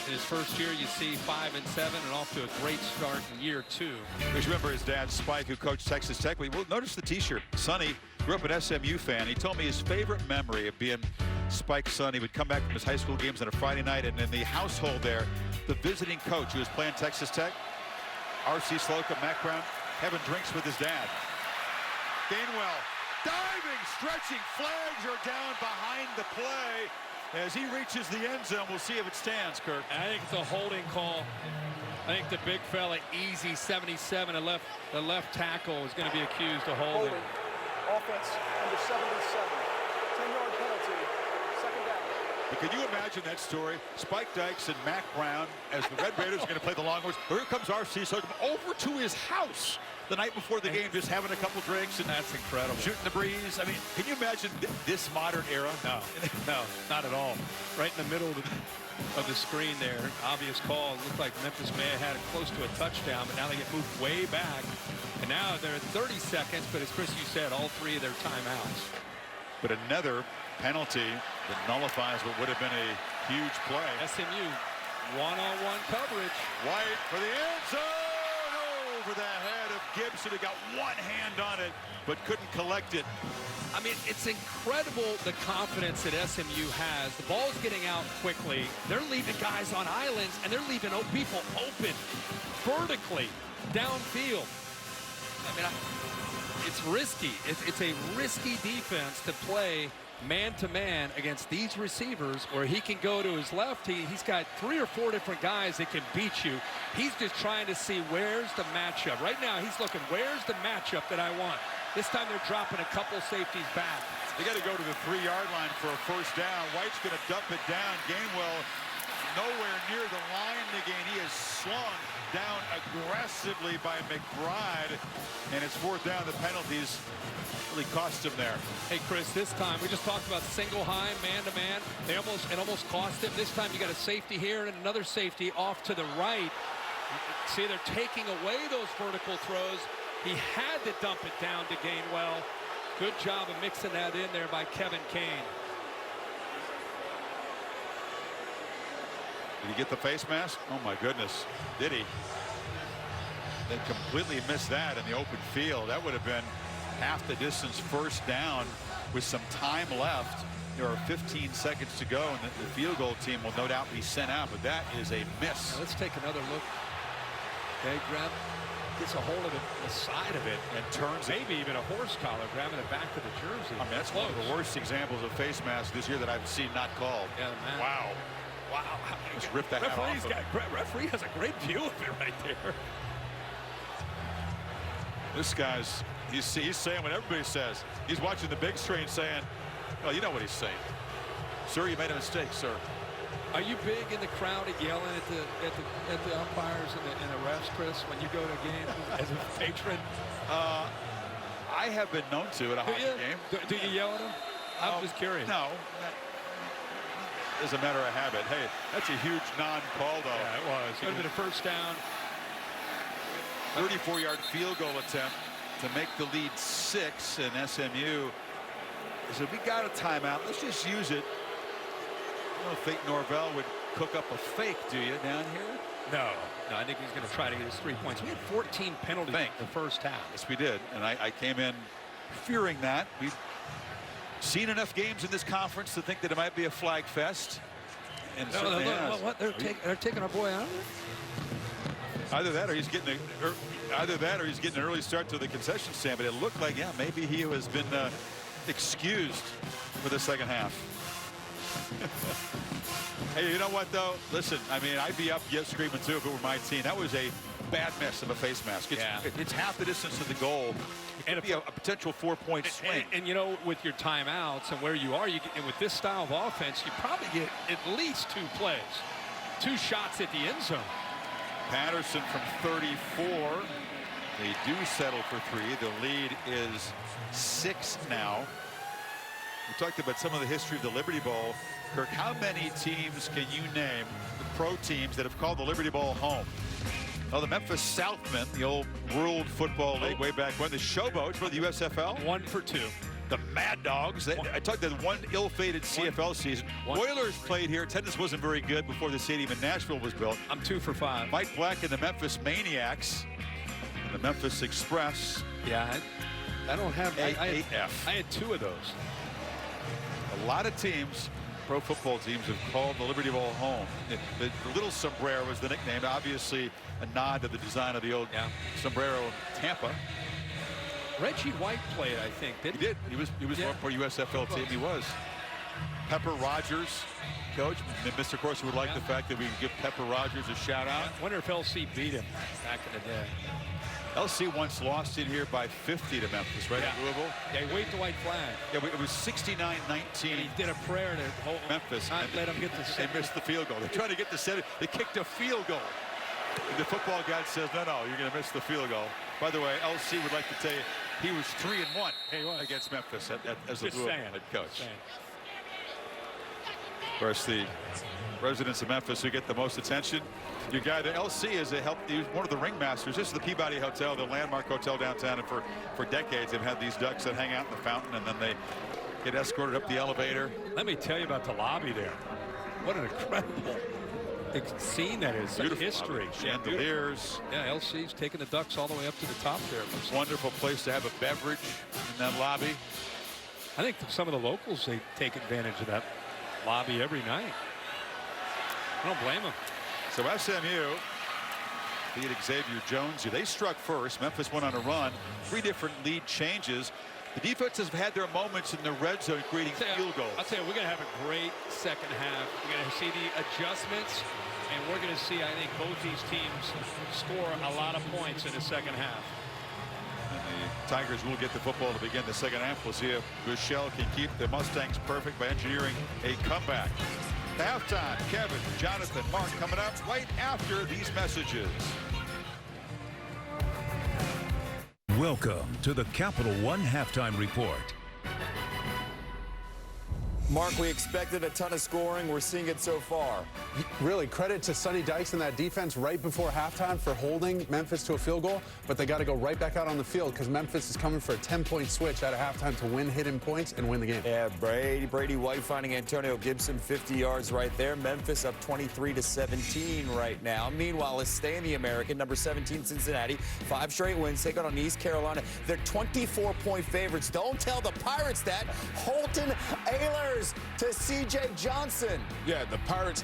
in his first year, you see 5-7 and off to a great start in year 2. Because remember his dad, Spike, who coached Texas Tech. Well, notice the T-shirt. Sonny grew up an SMU fan. He told me his favorite memory of being Spike's son. He would come back from his high school games on a Friday night, and in the household there, the visiting coach who was playing Texas Tech, R.C. Slocum, Mac Brown, having drinks with his dad. Gainwell diving, stretching, flags are down behind the play. As he reaches the end zone, we'll see if it stands, Kirk. I think it's a holding call. I think the big fella, easy 77, the left tackle is going to be accused of holding. Offense under 77. 10-yard penalty. Second down. But can you imagine that story? Spike Dykes and Mac Brown as the Red Raiders are going to play the Longhorns. Here comes R.C. Slocum over to his house the night before the game, just having a couple drinks. And that's incredible. Shooting the breeze. I mean, can you imagine this modern era? No, no, not at all. Right in the middle of the screen there. Obvious call. It looked like Memphis may have had it close to a touchdown, but now they get moved way back. And now they're at 30 seconds, but as Chris, you said, all 3 of their timeouts. But another penalty that nullifies what would have been a huge play. SMU one-on-one coverage. White for the end zone. Over the head of Gibson, who got one hand on it, but couldn't collect it. I mean, it's incredible the confidence that SMU has. The ball's getting out quickly. They're leaving guys on islands, and they're leaving people open vertically downfield. I mean, it's risky. It's a risky defense to play man-to-man against these receivers, where he can go to his left. He's got 3 or 4 different guys that can beat you. He's just trying to see where's the matchup. Right now, he's looking, where's the matchup that I want? This time they're dropping a couple safeties back. They got to go to the 3-yard line for a first down. White's going to dump it down. Gainwell nowhere near the line again. He is slung down aggressively by McBride, and it's 4th down. The penalties really cost him there. Hey, Chris, this time we just talked about single high, man-to-man. It almost cost him. This time you got a safety here and another safety off to the right. See, they're taking away those vertical throws. He had to dump it down to Gainwell. Good job of mixing that in there by Kevin Kane. Did he get the face mask? Oh my goodness, did he? They completely missed that in the open field. That would have been half the distance first down with some time left. There are 15 seconds to go, and the field goal team will no doubt be sent out, but that is a miss. Now let's take another look. Okay, gets a hold of it, the side of it, and turns maybe even a horse collar, grabbing the back of the jersey. I mean, that's one of the worst examples of face mask this year that I've seen not called. Yeah, man. Wow. Wow. Just rip that off. Referee has a great view of it right there. This guy's, he's saying what everybody says. He's watching the big screen saying, well, you know what he's saying. Sir, you made a mistake, sir. Are you big in the crowd at yelling at the umpires and the refs, Chris, when you go to a game as a patron? I have been known to at a hockey game. Do you yell at them? I'm just curious. No. As a matter of habit. Hey, that's a huge non-call, though. Yeah, it was. It would have been a first down. 34-yard field goal attempt to make the lead 6, and SMU said, we got a timeout. Let's just use it. I don't think Norvell would cook up a fake, do you, down here? No, I think he's going to try to get his 3 points. We had 14 penalties in the first half. Yes, we did, and I came in fearing that. We've seen enough games in this conference to think that it might be a flag fest. And it certainly has. What? They're taking our boy out of there? Either that or he's getting an early start to the concession stand, but it looked like, yeah, maybe he has been excused for the second half. Hey, you know what, though? Listen, I mean, I'd be up yet screaming, too, if it were my team. That was a bad miss of a face mask. It's half the distance to the goal. It could be a potential 4-point swing. And, you know, with your timeouts and where you are, and with this style of offense, you probably get at least 2 plays. 2 shots at the end zone. Patterson from 34. They do settle for 3. The lead is 6 now. We talked about some of the history of the Liberty Bowl. Kirk, how many teams can you name, the pro teams, that have called the Liberty Bowl home? Oh, the Memphis Southmen, the old World Football League way back when. The Showboats for the USFL. 1 for 2. The Mad Dogs. I talked about one ill-fated CFL season. Oilers played here. Attendance wasn't very good before the stadium in Nashville was built. I'm 2 for 5. Mike Black and the Memphis Maniacs. And the Memphis Express. Yeah, I don't have. I AAF. had 2 of those. A lot of teams, pro football teams, have called the Liberty Bowl home. The little sombrero was the nickname, obviously a nod to the design of the old sombrero in Tampa. Reggie White played, I think, didn't he? He did. He was one for USFL team. He was. Pepper Rogers, coach. Mr. Corsi would like the fact that we give Pepper Rogers a shout out. I wonder if LC beat him back in the day. LC once lost it here by 50 to Memphis, right? Yeah. In Louisville. Yeah, he waved the white flag. Yeah, it was 69-19. And he did a prayer to hold Memphis. Not let him get the They missed the field goal. They're trying to get the set. They kicked a field goal. And the football guy says, no, you're going to miss the field goal. By the way, LC would like to tell you he was 3-1 against Memphis as a Louisville head coach. Of course, the residents of Memphis who get the most attention. Your guy, the LC, is he's one of the ringmasters. This is the Peabody Hotel, the landmark hotel downtown, and for decades they've had these ducks that hang out in the fountain, and then they get escorted up the elevator. Let me tell you about the lobby there. What an incredible scene that is. Such history. Chandeliers. Yeah, LC's taking the ducks all the way up to the top there. Wonderful place to have a beverage in that lobby. I think some of the locals, they take advantage of that lobby every night. I don't blame them. So SMU beat Xavier Jones. They struck first. Memphis went on a run. 3 different lead changes. The defenses have had their moments in the red zone creating field goals. I'll tell you, we're going to have a great second half. We're going to see the adjustments, and we're going to see, I think, both these teams score a lot of points in the second half. And the Tigers will get the football to begin the second half. We'll see if Buechele can keep the Mustangs perfect by engineering a comeback. Halftime, Kevin, Jonathan, Mark coming up right after these messages. Welcome to the Capital One Halftime Report. Mark, we expected a ton of scoring. We're seeing it so far. Really, credit to Sonny Dykes and that defense right before halftime for holding Memphis to a field goal, but they got to go right back out on the field because Memphis is coming for a 10-point switch out of halftime to win hidden points and win the game. Yeah, Brady White finding Antonio Gibson 50 yards right there. Memphis up 23-17 right now. Meanwhile, let's stay in the American. Number 17, Cincinnati. 5 straight wins. Take on East Carolina. They're 24-point favorites. Don't tell the Pirates that. Holton Ahlers to C.J. Johnson. Yeah, the Pirates,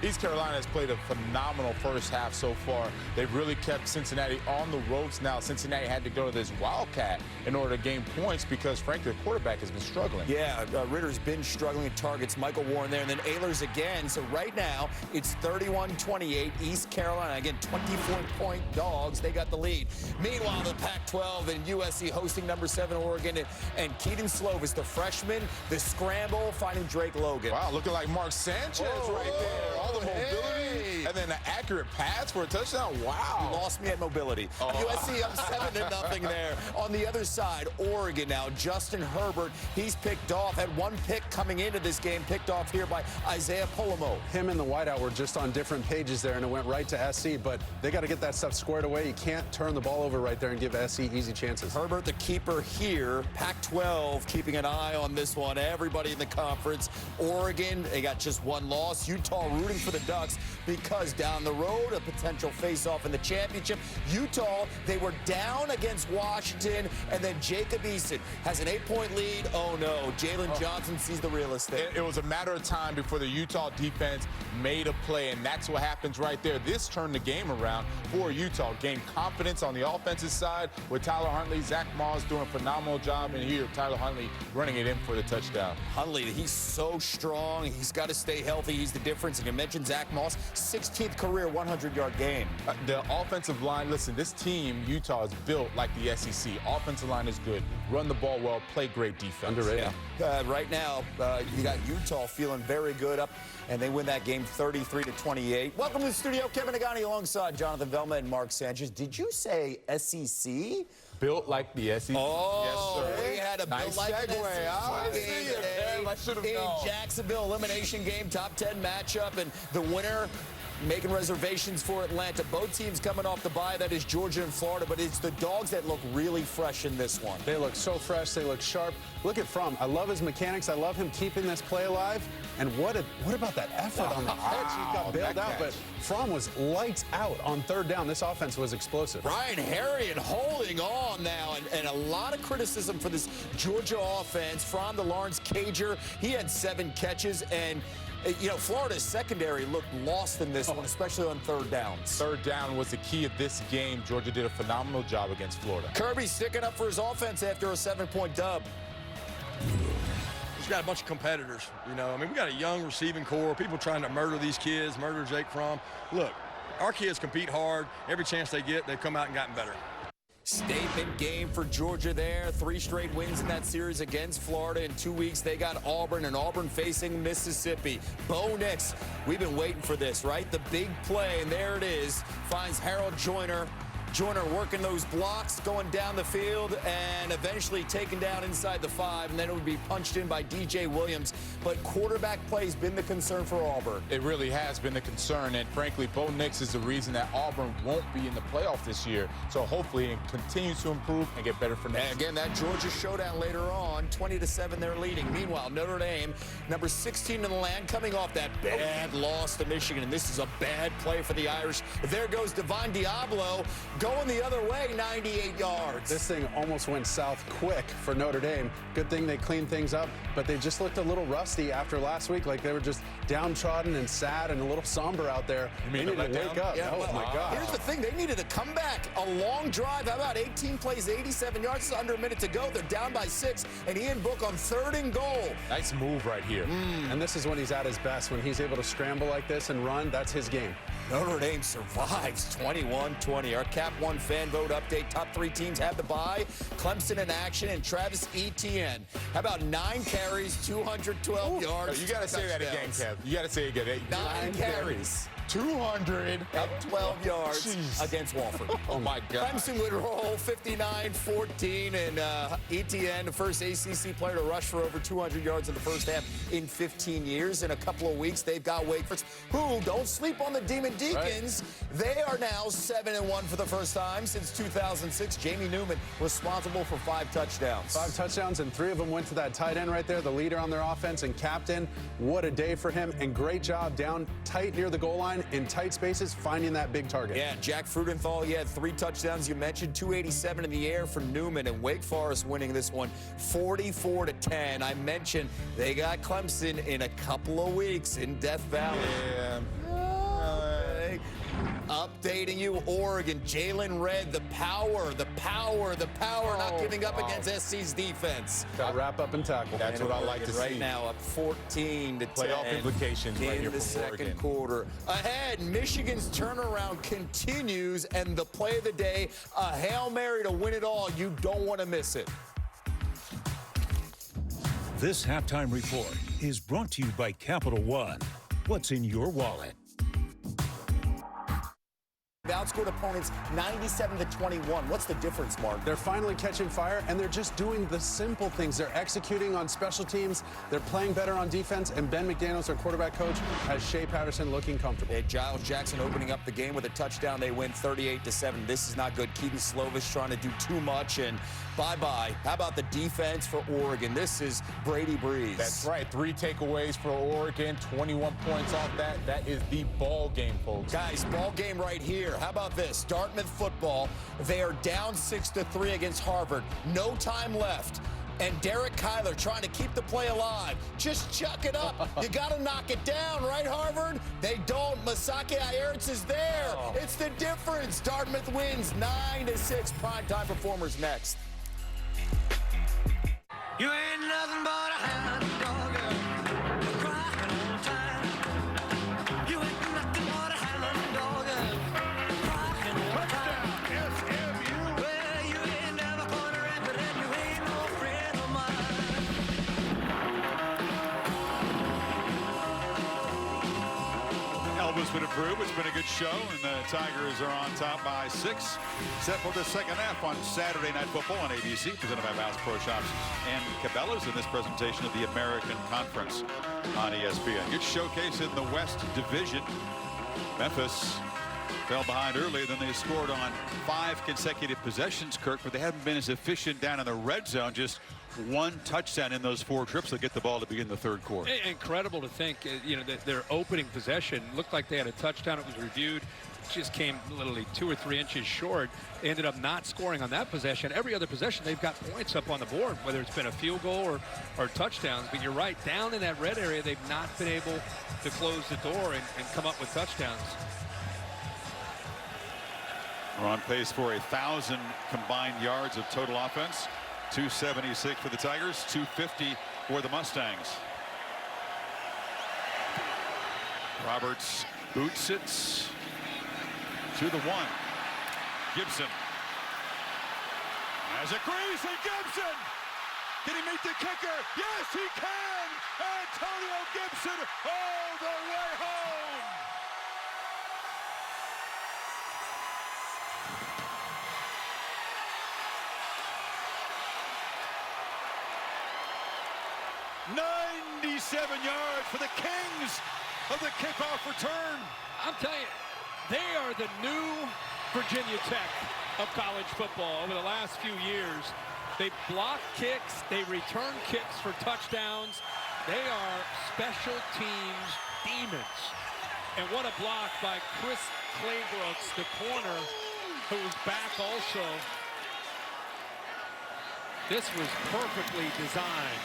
East Carolina has played a phenomenal first half so far. They've really kept Cincinnati on the ropes. Now Cincinnati had to go to this Wildcat in order to gain points because, frankly, the quarterback has been struggling. Yeah, Ritter's been struggling at targets. Michael Warren there, and then Ahlers again. So right now, it's 31-28. East Carolina, again, 24-point dogs. They got the lead. Meanwhile, the Pac-12 and USC hosting number 7 Oregon, and Keaton Slovis, the freshman, the scramble, finding Drake Logan. Wow, looking like Mark Sanchez right there. All the mobility. And then an accurate pass for a touchdown. Wow. You lost me at mobility. USC up 7-0 there. On the other side, Oregon now. Justin Herbert, he's picked off. Had one pick coming into this game, picked off here by Isaiah Polomo. Him and the wideout were just on different pages there, and it went right to SC, but they got to get that stuff squared away. You can't turn the ball over right there and give SC easy chances. Herbert, the keeper here. Pac-12 keeping an eye on this one. Everybody in the conference. Oregon, they got just one loss. Utah rooting for the Ducks because down the road, a potential face-off in the championship. Utah, they were down against Washington, and then Jacob Eason has an 8-point lead. Oh, no. Jalen Johnson sees the real estate. It was a matter of time before the Utah defense made a play, and that's what happens right there. This turned the game around for Utah. Gained confidence on the offensive side with Tyler Huntley. Zach Moss doing a phenomenal job, and here Tyler Huntley running it in for the touchdown. Huntley, he's so strong. He's got to stay healthy. He's the difference. And you mentioned Zach Moss, 16th career 100-yard game. The offensive line, listen, this team, Utah, is built like the SEC. Offensive line is good. Run the ball well, play great defense. Underrated. Yeah. Right now, you got Utah feeling very good up, and they win that game 33-28. Welcome to the studio, Kevin Nagani alongside Jonathan Velma and Mark Sanchez. Did you say SEC? Built like the SEC. Oh, yes, sir. we had a nice built like segue. SEC game today I should have in known. Jacksonville, elimination game, top 10 matchup, and the winner making reservations for Atlanta. Both teams coming off the bye, that is Georgia and Florida, but it's the Dogs that look really fresh in this one. They look so fresh. They look sharp. Look at Fromm. I love his mechanics. I love him keeping this play alive. And what about that effort on the catch? He got bailed out, but Fromm was lights out on third down. This offense was explosive. Brian Harriet holding on now, and a lot of criticism for this Georgia offense. Fromm, the Lawrence Cager, he had 7 catches, and you know, Florida's secondary looked lost in this one, especially on third downs. Third down was the key of this game. Georgia did a phenomenal job against Florida. Kirby sticking up for his offense after a 7-point dub. He's got a bunch of competitors, you know. I mean, we got a young receiving core, people trying to murder these kids, murder Jake Fromm. Look, our kids compete hard. Every chance they get, they've come out and gotten better. Statement game for Georgia there. 3 straight wins in that series against Florida. In 2 weeks, they got Auburn, and Auburn facing Mississippi. Bo Nix, we've been waiting for this, right? The big play, and there it is. Finds Harold Joyner. Joyner working those blocks, going down the field, and eventually taken down inside the 5, and then it would be punched in by DJ Williams. But quarterback play has been the concern for Auburn. It really has been the concern, and frankly, Bo Nix is the reason that Auburn won't be in the playoff this year. So hopefully it continues to improve and get better for next year. And again, that Georgia showdown later on, 20-7 they're leading. Meanwhile, Notre Dame, number 16 in the land, coming off that bad loss to Michigan, and this is a bad play for the Irish. There goes Divine Diablo, going the other way, 98 yards. This thing almost went south quick for Notre Dame. Good thing they cleaned things up, but they just looked a little rusty after last week, like they were just downtrodden and sad and a little somber out there. They needed to wake up. Yeah, oh, well, my God. Here's the thing. They needed a comeback. A long drive. How about 18 plays, 87 yards? It's under a minute to go. They're down by 6, and Ian Book on 3rd and goal. Nice move right here. And this is when he's at his best. When he's able to scramble like this and run, that's his game. Notre Dame survives 21-20. Our Cap 1 fan vote update. Top 3 teams have the bye. Clemson in action and Travis Etienne. How about 9 carries, 212 yards? You got to say that again, Kev. You got to say it again. 9 carries. 212 yards against Wofford. Oh, my God. Clemson would roll 59-14, and Etienne, the first ACC player to rush for over 200 yards in the first half in 15 years. In a couple of weeks, they've got Wake Forest, who, don't sleep on the Demon Deacons. Right. They are now 7-1 for the first time since 2006. Jamie Newman responsible for 5 touchdowns. 5 touchdowns, and 3 of them went to that tight end right there, the leader on their offense and captain. What a day for him, and great job down tight near the goal line in tight spaces, finding that big target. Yeah, Jack Frudenthal, he had 3 touchdowns. You mentioned 287 in the air for Newman, and Wake Forest winning this one 44-10. I mentioned they got Clemson in a couple of weeks in Death Valley. Yeah. Updating you, Oregon, Jalen Redd, the power, not giving up against SC's defense. Got to wrap up and tackle. That's what I like to see. Right now, up 14-10. Playoff implications right here in the second quarter. Ahead, Michigan's turnaround continues, and the play of the day, a Hail Mary to win it all. You don't want to miss it. This halftime report is brought to you by Capital One. What's in your wallet? They outscored opponents 97-21. What's the difference, Mark? They're finally catching fire, and they're just doing the simple things. They're executing on special teams. They're playing better on defense, and Ben McDaniels, their quarterback coach, has Shea Patterson looking comfortable. Giles Jackson opening up the game with a touchdown. They win 38-7. This is not good. Keaton Slovis trying to do too much, and bye-bye. How about the defense for Oregon? This is Brady Breeze. That's right. 3 takeaways for Oregon, 21 points off that. That is the ball game, folks. Guys, ball game right here. How about this? Dartmouth football, they are down 6-3 against Harvard. No time left. And Derek Kyler trying to keep the play alive. Just chuck it up. You got to knock it down, right, Harvard? They don't. Masaki Ayertz is there. It's the difference. Dartmouth wins 9-6. Primetime performers next. You ain't nothing but a hound dog, crying all the time. You ain't nothing but a hound dog, crying all the time. SMU. Well, you ain't never gonna rap it, and you ain't no friend of mine. Elvis would approve. It's been a good show, and the Tigers are on top by 6. Set for the second half on Saturday Night Football on ABC, presented by Bass Pro Shops and Cabela's in this presentation of the American Conference on ESPN. Good showcase in the West Division. Memphis fell behind early, then they scored on 5 consecutive possessions, Kirk, but they haven't been as efficient down in the red zone. Just 1 touchdown in those 4 trips to get the ball to begin the third quarter. Incredible to think, you know, that their opening possession looked like they had a touchdown. It was reviewed. Just came literally 2 or 3 inches short. They ended up not scoring on that possession. Every other possession, they've got points up on the board, whether it's been a field goal or touchdowns. But you're right, down in that red area, they've not been able to close the door and come up with touchdowns. We're on pace for 1,000 combined yards of total offense. 276 for the Tigers, 250 for the Mustangs. Roberts boots it to the 1. Gibson has a crease, and Gibson! Can he meet the kicker? Yes, he can! Antonio Gibson all the way home! "97 yards for the Kings of the kickoff return." I'm telling you, they are the new Virginia Tech of college football over the last few years. They block kicks, they return kicks for touchdowns. They are special teams demons. And what a block by Chris Claybrooks, the corner, who was back also. This was perfectly designed.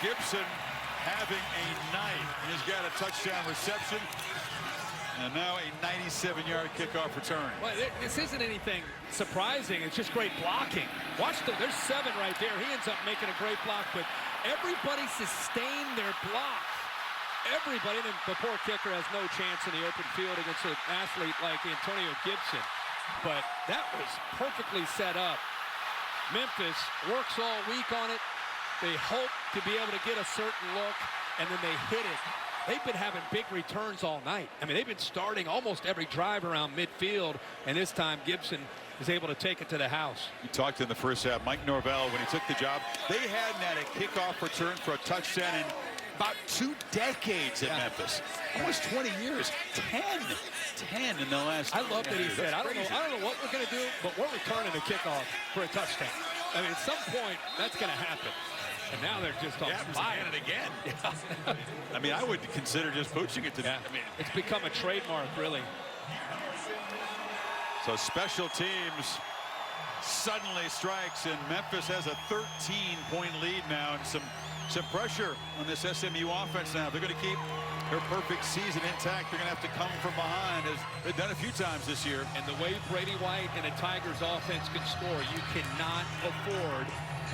Gibson having a night. He's got a touchdown reception. And now a 97-yard kickoff return. Well, this isn't anything surprising. It's just great blocking. Watch there's 7 right there. He ends up making a great block, but everybody sustained their block. Everybody, and the poor kicker has no chance in the open field against an athlete like Antonio Gibson. But that was perfectly set up. Memphis works all week on it. They hope to be able to get a certain look, and then they hit it. They've been having big returns all night. I mean, they've been starting almost every drive around midfield, and this time Gibson is able to take it to the house. You talked in the first half, Mike Norvell, when he took the job, they hadn't had a kickoff return for a touchdown in about 2 decades at Memphis. Almost 20 years. 10 in the last. I love that he said, I don't know what we're going to do, but we're returning a kickoff for a touchdown. I mean, at some point, that's going to happen. And now they're just on fire. Again. Yeah. I mean, I would consider just poaching it to them. I mean, it's become a trademark, really. So special teams suddenly strikes, and Memphis has a 13-point lead now, and some pressure on this SMU offense now. They're going to keep their perfect season intact. They're going to have to come from behind, as they've done a few times this year. And the way Brady White and the Tigers offense can score, you cannot afford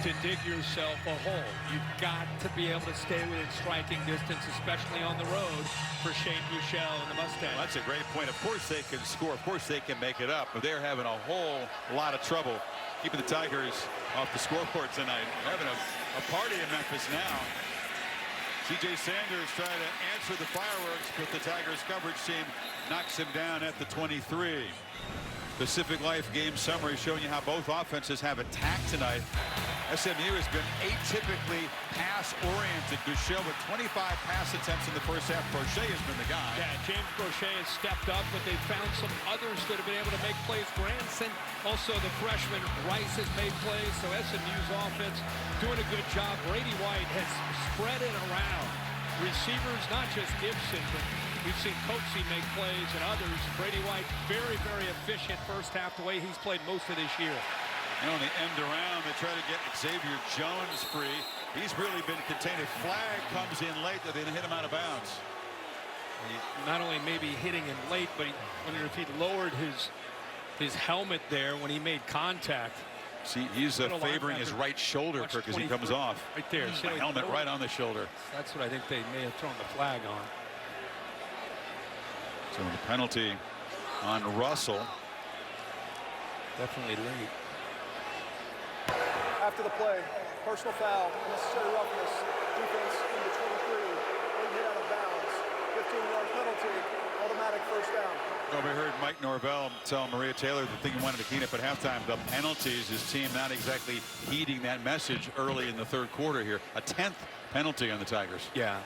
to dig yourself a hole. You've got to be able to stay within striking distance, especially on the road for Shane Buechele and the Mustangs. Well, that's a great point. Of course they can score. Of course they can make it up. But they're having a whole lot of trouble keeping the Tigers off the scoreboard tonight. They're having a party in Memphis now. C.J. Sanders trying to answer the fireworks, but the Tigers coverage team knocks him down at the 23. Pacific Life game summary showing you how both offenses have attacked tonight. SMU has been atypically pass-oriented. Buechele with 25 pass attempts in the first half. Crochet has been the guy. Yeah, James Crochet has stepped up, but they've found some others that have been able to make plays. Granson, also the freshman Rice has made plays, so SMU's offense doing a good job. Brady White has spread it around. Receivers, not just Gibson, but we've seen Coatsy make plays and others. Brady White, very, very efficient first half, the way he's played most of this year. And on the end around, they try to get Xavier Jones free. He's really been contained. A flag comes in late that they didn't hit him out of bounds. Not only maybe hitting him late, but I wonder if he lowered his helmet there when he made contact. See, he's favoring his right shoulder, Kirk, as he comes off. Right there. The helmet right on the shoulder. That's what I think they may have thrown the flag on. So the penalty on Russell. Definitely late. After the play, personal foul, unnecessary roughness, defense into 23, hit out of bounds, 15-yard penalty, automatic first down. Well, we heard Mike Norvell tell Maria Taylor the thing he wanted to clean up at halftime, the penalties. His team not exactly heeding that message early in the third quarter here. A 10th penalty on the Tigers. Yeah.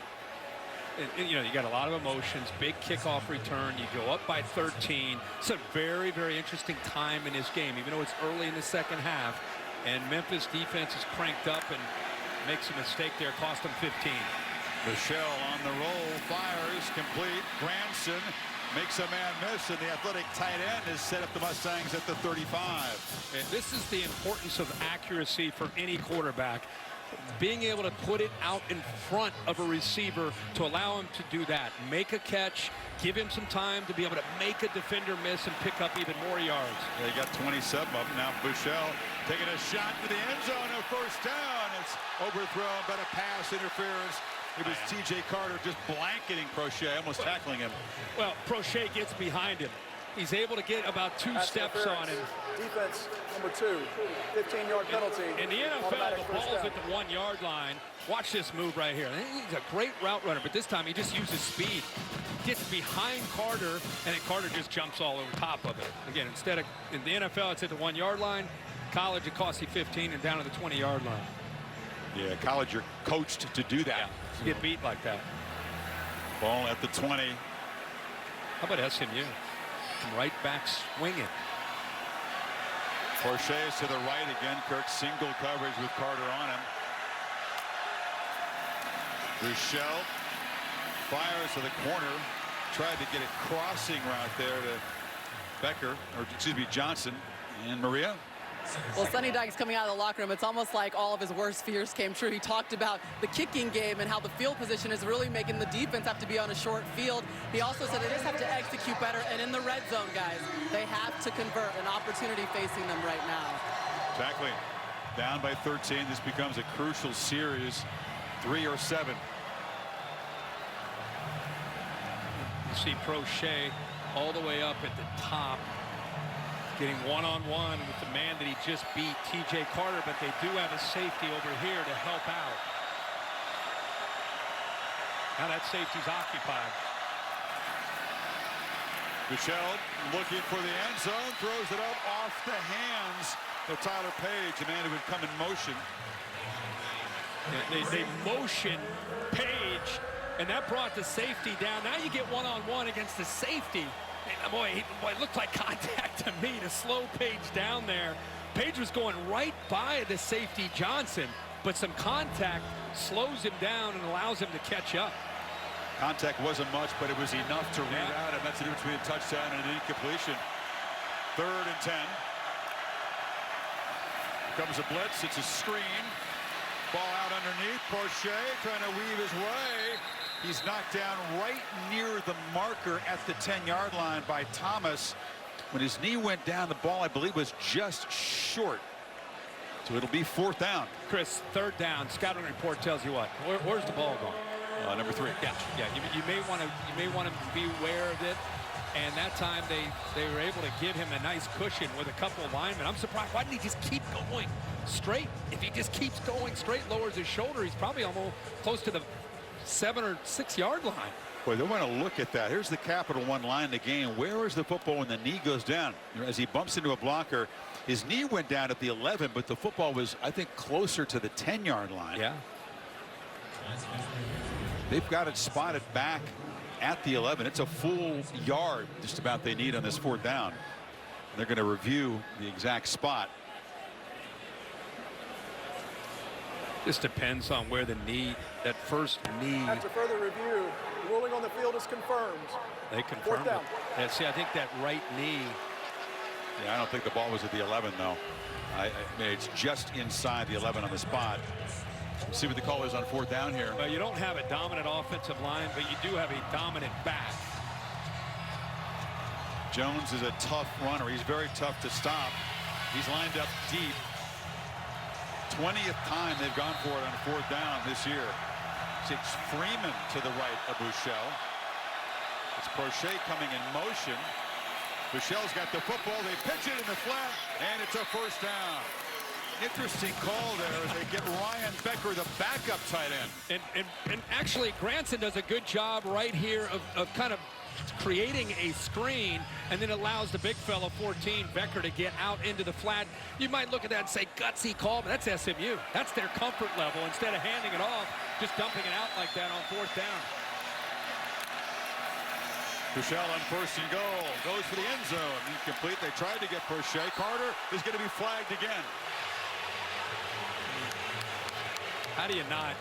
And, you know, you got a lot of emotions, big kickoff return. You go up by 13. It's a very, very interesting time in this game, even though it's early in the second half. And Memphis defense is cranked up and makes a mistake there, cost them 15. Buechele on the roll, fires, complete. Granson makes a man miss, and the athletic tight end has set up the Mustangs at the 35. And this is the importance of accuracy for any quarterback. Being able to put it out in front of a receiver to allow him to do that. Make a catch, give him some time to be able to make a defender miss and pick up even more yards. They got 27 up. Now Buechele taking a shot to the end zone. No first down. It's overthrown, but a pass interference. It was T.J. Carter just blanketing Crochet, almost tackling him. Well, Crochet gets behind him. He's able to get about two steps on him. Defense, number 2, 15-yard penalty. In the NFL, the ball's at the 1-yard line. Watch this move right here. He's a great route runner, but this time he just uses speed. Gets behind Carter, and then Carter just jumps all over top of it. Again, instead of in the NFL, it's at the 1-yard line. College, it costs you 15 and down to the 20-yard line. Yeah, college, you're coached to do that. Yeah, get beat like that. Ball at the 20. How about SMU? Right back swinging. Crochet is to the right again. Kirk single coverage with Carter on him. Buechele fires to the corner. Tried to get a crossing route there to Becker, or excuse me, Johnson. And Maria? Well, Sonny Dykes coming out of the locker room, it's almost like all of his worst fears came true. He talked about the kicking game and how the field position is really making the defense have to be on a short field. He also said they just have to execute better. And in the red zone, guys, they have to convert, an opportunity facing them right now. Exactly. Down by 13. This becomes a crucial series. 3 or 7. You see Crochet all the way up at the top, getting one-on-one with the man that he just beat, T.J. Carter, but they do have a safety over here to help out. Now that safety's occupied. Buechele looking for the end zone, throws it up off the hands of Tyler Page, a man who would come in motion. Yeah, they motion Page, and that brought the safety down. Now you get one-on-one against the safety. And boy, it looked like contact to me to slow Page down there. Page was going right by the safety Johnson, but some contact slows him down and allows him to catch up. Contact wasn't much, but it was enough to read out, and that's the difference between a touchdown and an incompletion. 3rd and 10. Comes a blitz. It's a screen. Ball out underneath. Crochet trying to weave his way. He's knocked down right near the marker at the 10-yard line by Thomas. When his knee went down, the ball, I believe, was just short. So it'll be 4th down. Chris, 3rd down. Scouting report tells you what? Where's the ball going? Number 3. Yeah. You may want to be aware of it. And that time they were able to give him a nice cushion with a couple of linemen. I'm surprised. Why didn't he just keep going straight? If he just keeps going straight, lowers his shoulder, he's probably almost close to the 7 or 6 yard line. Boy, they want to look at that. Here's the Capital One line of the game. Where is the football when the knee goes down? As he bumps into a blocker, his knee went down at the 11, but the football was, I think, closer to the 10-yard line. Yeah. They've got it spotted back at the 11. It's a full yard just about they need on this 4th down. They're going to review the exact spot. Just depends on where the knee, that first knee. After further review, ruling on the field is confirmed. They confirmed it. And see, I think that right knee. Yeah, I don't think the ball was at the 11, though. I mean, it's just inside the 11 on the spot. We'll see what the call is on 4th down here. Well, you don't have a dominant offensive line, but you do have a dominant back. Jones is a tough runner. He's very tough to stop. He's lined up deep. 20th time they've gone for it on 4th down this year. It's Freeman to the right of Buechele. It's Prochet coming in motion. Buechele's got the football. They pitch it in the flat, and it's a 1st down. Interesting call there as they get Ryan Becker, the backup tight end. And actually, Granson does a good job right here of kind of creating a screen, and then allows the big fella 14 Becker to get out into the flat. You might look at that and say gutsy call, but that's SMU. That's their comfort level. Instead of handing it off, just dumping it out like that on 4th down. Buechele on 1st and goal, goes for the end zone. Incomplete. They tried to get Prochet. Carter is going to be flagged again. How do you not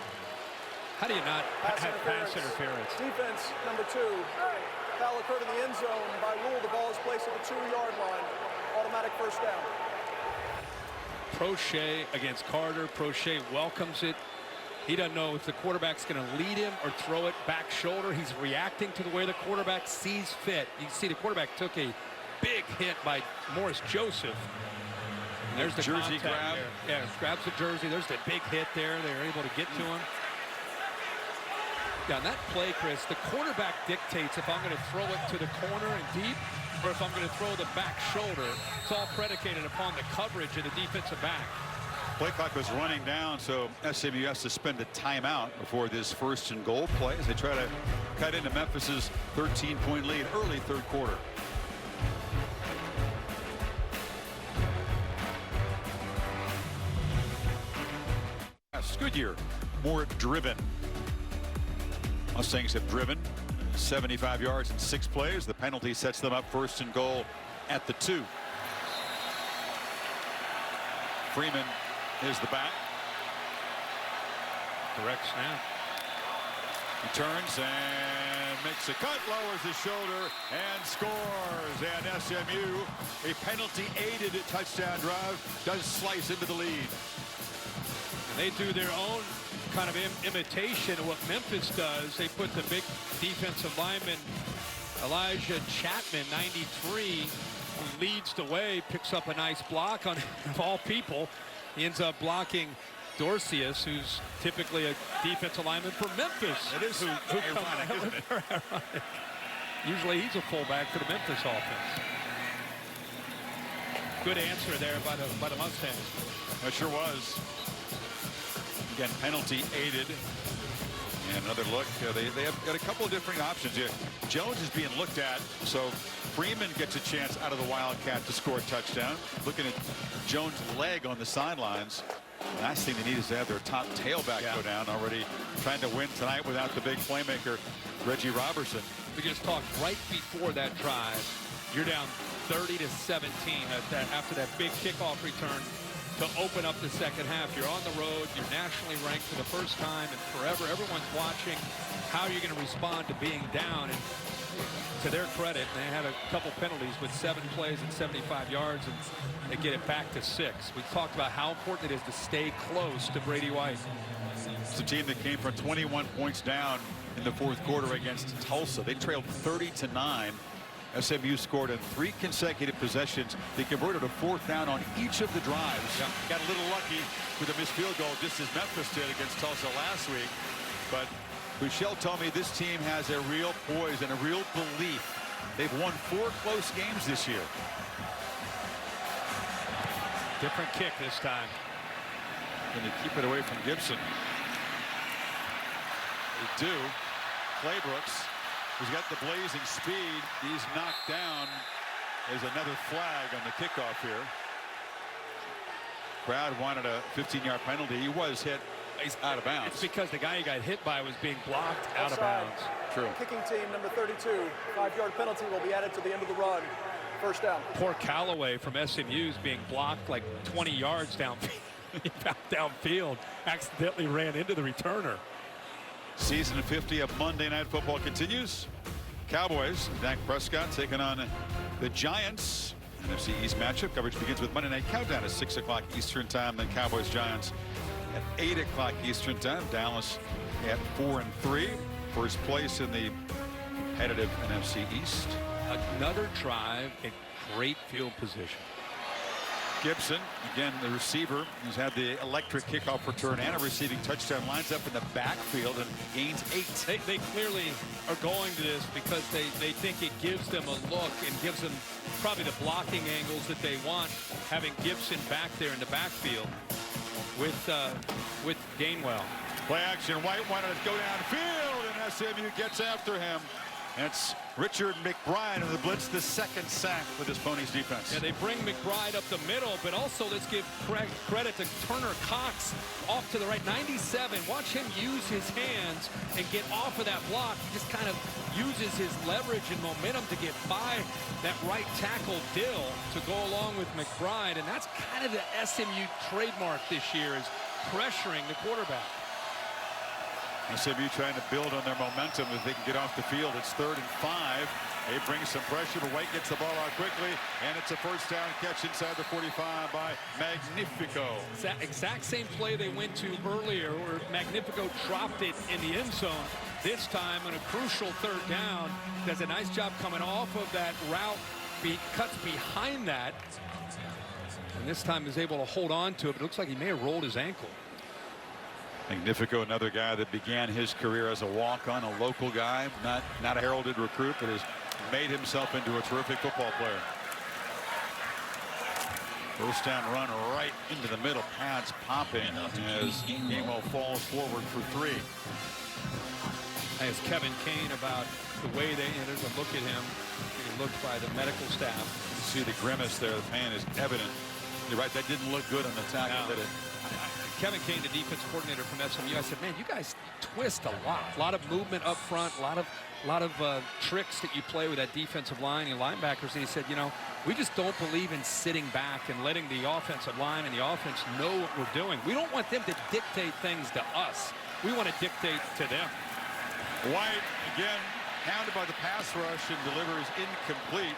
have pass interference? Defense number 2. Foul occurred in the end zone. By rule, the ball is placed at the 2-yard line. Automatic 1st down. Prochet against Carter. Prochet welcomes it. He doesn't know if the quarterback's going to lead him or throw it back shoulder. He's reacting to the way the quarterback sees fit. You see the quarterback took a big hit by Morris Joseph. And there's the jersey grab. There. Yeah, grabs the jersey. There's the big hit there. They're able to get to him. Yeah, on that play, Chris, the quarterback dictates if I'm going to throw it to the corner and deep or if I'm going to throw the back shoulder. It's all predicated upon the coverage of the defensive back. Play clock was running down, so SMU has to spend a timeout before this 1st and goal play as they try to cut into Memphis's 13-point lead early 3rd quarter. Goodyear, more driven. Mustangs have driven 75 yards in 6 plays. The penalty sets them up 1st and goal at the 2. Freeman is the back. Direct snap. He turns and makes a cut, lowers his shoulder, and scores. And SMU, a penalty-aided touchdown drive, does slice into the lead. And they do their own kind of imitation of what Memphis does. They put the big defensive lineman, Elijah Chapman, 93, who leads the way, picks up a nice block on, of all people. He ends up blocking Dorcius, who's typically a defensive lineman for Memphis. It is ironic, isn't it? Usually he's a fullback for the Memphis offense. Good answer there by the Mustangs. It sure was. Again, penalty aided. And another look. They have got a couple of different options here. Jones is being looked at, so Freeman gets a chance out of the Wildcat to score a touchdown. Looking at Jones' leg on the sidelines. Last thing they need is to have their top tailback go down. Already trying to win tonight without the big playmaker, Reggie Robertson. We just talked right before that drive. You're down 30-17 after that big kickoff return to open up the second half. You're on the road. You're nationally ranked for the first time in forever. Everyone's watching how you're going to respond to being down. And to their credit, they had a couple penalties with 7 plays and 75 yards, and they get it back to 6. We talked about how important it is to stay close to Brady White. It's a team that came from 21 points down in the 4th quarter against Tulsa. They trailed 30-9. SMU scored on 3 consecutive possessions. They converted a 4th down on each of the drives. Got a little lucky with a missed field goal, just as Memphis did against Tulsa last week. But Buechele told me this team has a real poise and a real belief. They've won 4 close games this year. Different kick this time. Going to keep it away from Gibson. They do. Claybrooks, who's got the blazing speed, he's knocked down. There's another flag on the kickoff here. Crowd wanted a 15-yard penalty. He was hit. He's out of bounds. It's because the guy he got hit by was being blocked out of bounds. True. Kicking team number 32. 5-yard penalty will be added to the end of the run. First down. Poor Callaway from SMU is being blocked like 20 yards downfield. Accidentally ran into the returner. Season 50 of Monday Night Football continues. Cowboys, Dak Prescott taking on the Giants. NFC East matchup coverage begins with Monday Night Countdown at 6 o'clock Eastern Time. Then Cowboys Giants at 8 o'clock Eastern Time. Dallas at 4-3. First place in the competitive NFC East. Another drive in great field position. Gibson, again, the receiver, who's had the electric kickoff return and a receiving touchdown, lines up in the backfield and gains 8. They clearly are going to this because they think it gives them a look and gives them probably the blocking angles that they want, having Gibson back there in the backfield with Gainwell. Play action. White wanted to go downfield, and SMU gets after him. It's Richard McBride on the blitz, the second sack with his Ponies defense. Yeah, they bring McBride up the middle, but also let's give credit to Turner Cox off to the right. 97. Watch him use his hands and get off of that block. He just kind of uses his leverage and momentum to get by that right tackle Dill to go along with McBride, and that's kind of the SMU trademark this year, is pressuring the quarterback. SMU trying to build on their momentum if they can get off the field. It's 3rd and 5. They bring some pressure, but White gets the ball out quickly, and it's a first down catch inside the 45 by Magnifico. Exact same play they went to earlier where Magnifico dropped it in the end zone. This time on a crucial 3rd down, does a nice job coming off of that route, cuts behind that, and this time is able to hold on to it. But it looks like he may have rolled his ankle. Magnifico, another guy that began his career as a walk-on, a local guy, not a heralded recruit, but has made himself into a terrific football player. First down run right into the middle, pads popping as Gainwell falls forward for 3. As Kevin Kane about the way there's a look at him, getting looked by the medical staff. You see the grimace there, the pain is evident. You're right, that didn't look good on the tackle, did it? Kevin Kane, the defense coordinator from SMU, I said, man, you guys twist a lot of movement up front, a lot of tricks that you play with that defensive line and linebackers. And he said, you know, we just don't believe in sitting back and letting the offensive line and the offense know what we're doing. We don't want them to dictate things to us. We want to dictate to them. White, again, hounded by the pass rush and delivers incomplete.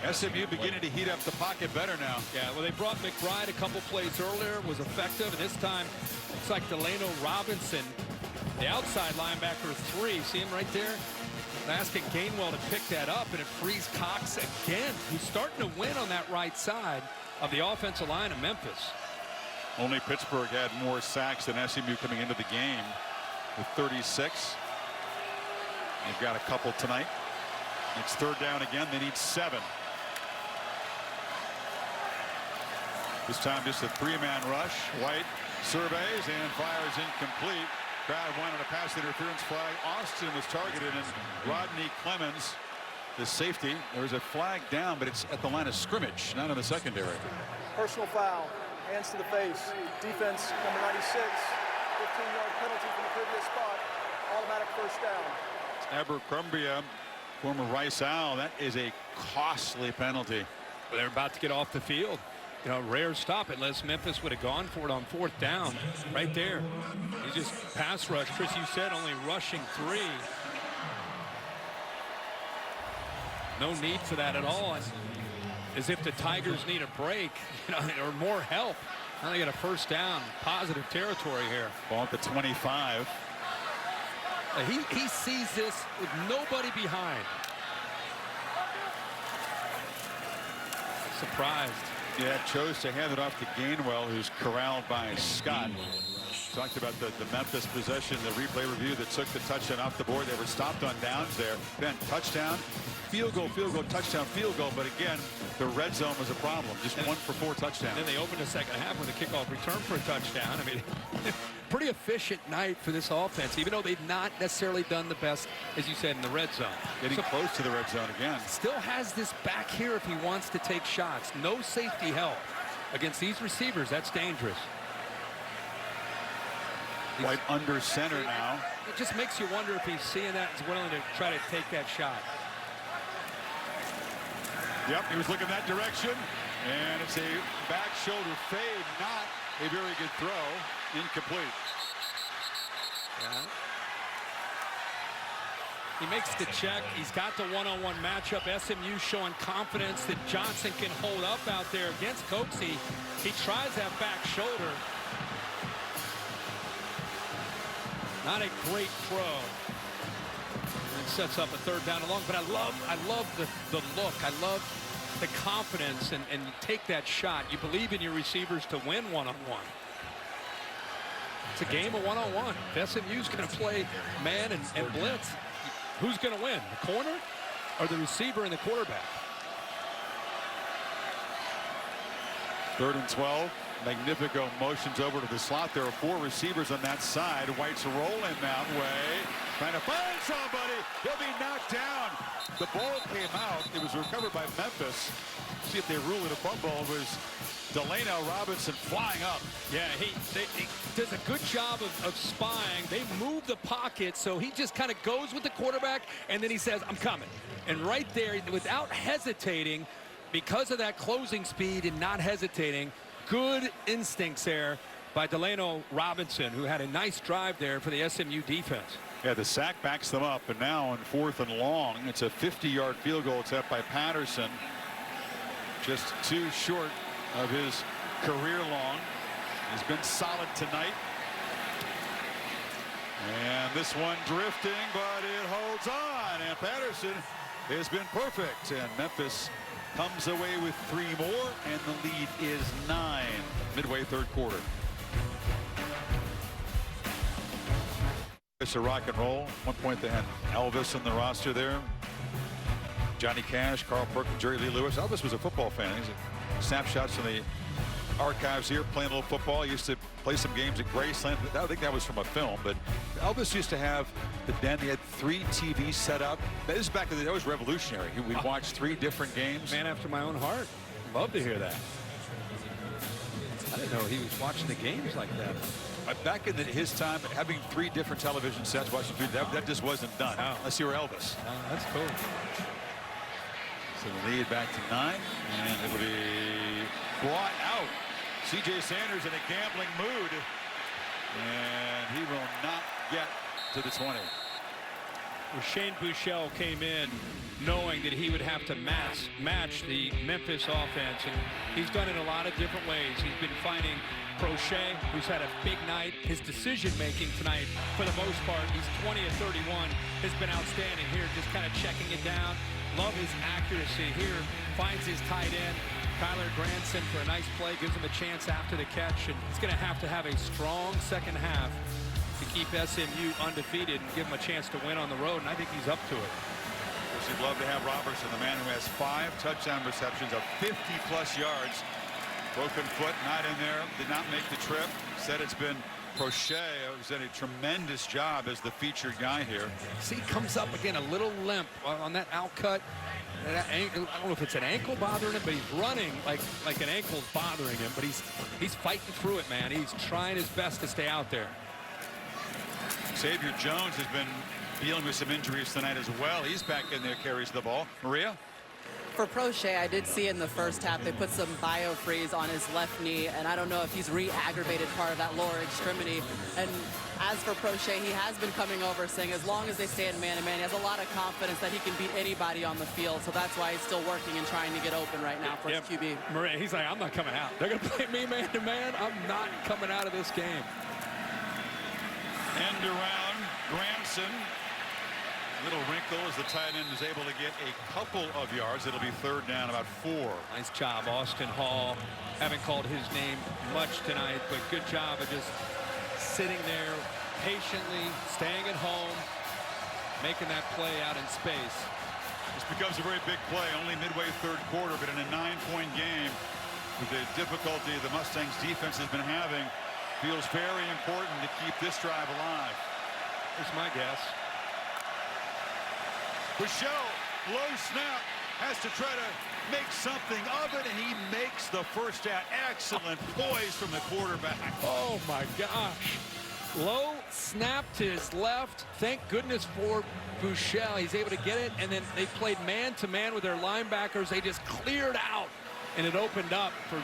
SMU beginning to heat up the pocket better now. Yeah, well, they brought McBride a couple plays earlier, was effective, and this time looks like Delano Robinson, the outside linebacker, 3. See him right there? Asking Gainwell to pick that up, and it frees Cox again, who's starting to win on that right side of the offensive line of Memphis. Only Pittsburgh had more sacks than SMU coming into the game with 36. They've got a couple tonight. It's 3rd down again. They need 7. This time just a 3-man rush. White surveys and fires incomplete. Crowd wanted a pass interference flag. Austin was targeted, and Rodney Clemens, the safety. There's a flag down, but it's at the line of scrimmage, not in the secondary. Personal foul. Hands to the face. Defense number 96. 15-yard penalty from the previous spot. Automatic first down. Abercrombie, former Rice Owl. That is a costly penalty. They're about to get off the field. You know, rare stop unless Memphis would have gone for it on 4th down. Right there. He just pass rush. Chris, you said only rushing 3. No need for that at all. As if the Tigers need a break, you know, or more help. Now they get a first down. Positive territory here. Ball at the 25. He sees this with nobody behind. Surprised. Yeah, chose to hand it off to Gainwell, who's corralled by Scott. Talked about the Memphis possession, the replay review that took the touchdown off the board. They were stopped on downs there. Then touchdown, field goal, touchdown, field goal. But again, the red zone was a problem. Just 1 for 4 touchdowns. And then they opened the second half with a kickoff return for a touchdown. I mean, pretty efficient night for this offense, even though they've not necessarily done the best, as you said, in the red zone. Getting close to the red zone again. Still has this back here if he wants to take shots. No safety help against these receivers. That's dangerous. Right under center now. It just makes you wonder if he's seeing that and is willing to try to take that shot. Yep, he was looking that direction, and it's a back shoulder fade, not a very good throw. Incomplete. Yeah. He makes the check. He's got the one-on-one matchup. SMU showing confidence that Johnson can hold up out there against Coxie. He tries that back shoulder. Not a great throw. And sets up a third down and long. But I love the look. I love the confidence and you take that shot. You believe in your receivers to win one-on-one. It's a game of one-on-one. SMU's going to play man and blitz. Who's going to win, the corner or the receiver and the quarterback? 3rd and 12. Magnifico motions over to the slot. There are 4 receivers on that side. White's rolling that way. Trying to find somebody. He'll be knocked down. The ball came out. It was recovered by Memphis. See if they rule it a fumble. It was Delano Robinson flying up. Yeah, he does a good job of spying. They move the pocket, so he just kind of goes with the quarterback, and then he says, I'm coming. And right there, without hesitating, because of that closing speed and not hesitating, good instincts there by Delano Robinson, who had a nice drive there for the SMU defense. Yeah, the sack backs them up, and now on 4th and long, it's a 50-yard field goal attempt by Patterson. Just too short of his career long. He's been solid tonight. And this one drifting, but it holds on. And Patterson has been perfect. And Memphis comes away with 3 more, and the lead is 9. Midway 3rd quarter. It's a rock and roll. One point they had Elvis on the roster there. Johnny Cash, Carl Perkins, Jerry Lee Lewis. Elvis was a football fan. He's snapshots from the archives here, playing a little football. He used to play some games at Graceland. I think that was from a film, but Elvis used to have the den. He had 3 TVs set up. That was back in the day. That was revolutionary. We'd watch 3 different games. Man after my own heart. Love to hear that. I didn't know he was watching the games like that. Back in his time, having 3 different television sets, watching 3, that just wasn't done. No. Unless you were Elvis. That's cool. So the lead back to 9, and it will be brought out. C.J. Sanders in a gambling mood, and he will not get to the 20. Well, Shane Buechele came in knowing that he would have to match the Memphis offense, and he's done it a lot of different ways. He's been finding Prochet, who's had a big night. His decision-making tonight, for the most part, he's 20 of 31, has been outstanding here, just kind of checking it down. Love his accuracy here. Finds his tight end, Kyler Granson, for a nice play. Gives him a chance after the catch. And he's going to have a strong second half to keep SMU undefeated and give him a chance to win on the road. And I think he's up to it. Of course, you'd love to have Robertson, the man who has 5 touchdown receptions of 50-plus yards. Broken foot, not in there. Did not make the trip. Said it's been Prochet, who's done a tremendous job as the featured guy here. See, comes up again a little limp on that out cut. I don't know if it's an ankle bothering him, but he's running like an ankle's bothering him. But he's fighting through it, man. He's trying his best to stay out there. Xavier Jones has been dealing with some injuries tonight as well. He's back in there, carries the ball. Maria? For Prochet, I did see in the first half they put some biofreeze on his left knee, and I don't know if he's re-aggravated part of that lower extremity. And as for Prochet, he has been coming over saying as long as they stay in man-to-man, he has a lot of confidence that he can beat anybody on the field. So that's why he's still working and trying to get open right now for his QB. Maria, he's like, I'm not coming out. They're going to play me man-to-man. I'm not coming out of this game. End around Granson. Little wrinkle as the tight end is able to get a couple of yards. It'll be 3rd down, about 4. Nice job, Austin Hall. Haven't called his name much tonight, but good job of just sitting there patiently, staying at home, making that play out in space. This becomes a very big play, only midway 3rd quarter, but in a 9-point game, with the difficulty the Mustangs defense has been having, Feels very important to keep this drive alive. Here's my guess. Buechele, low snap, has to try to make something of it, and he makes the first down. Excellent poise from the quarterback. Oh my gosh. Low snap to his left. Thank goodness for Buechele. He's able to get it, and then they played man-to-man with their linebackers. They just cleared out, and it opened up for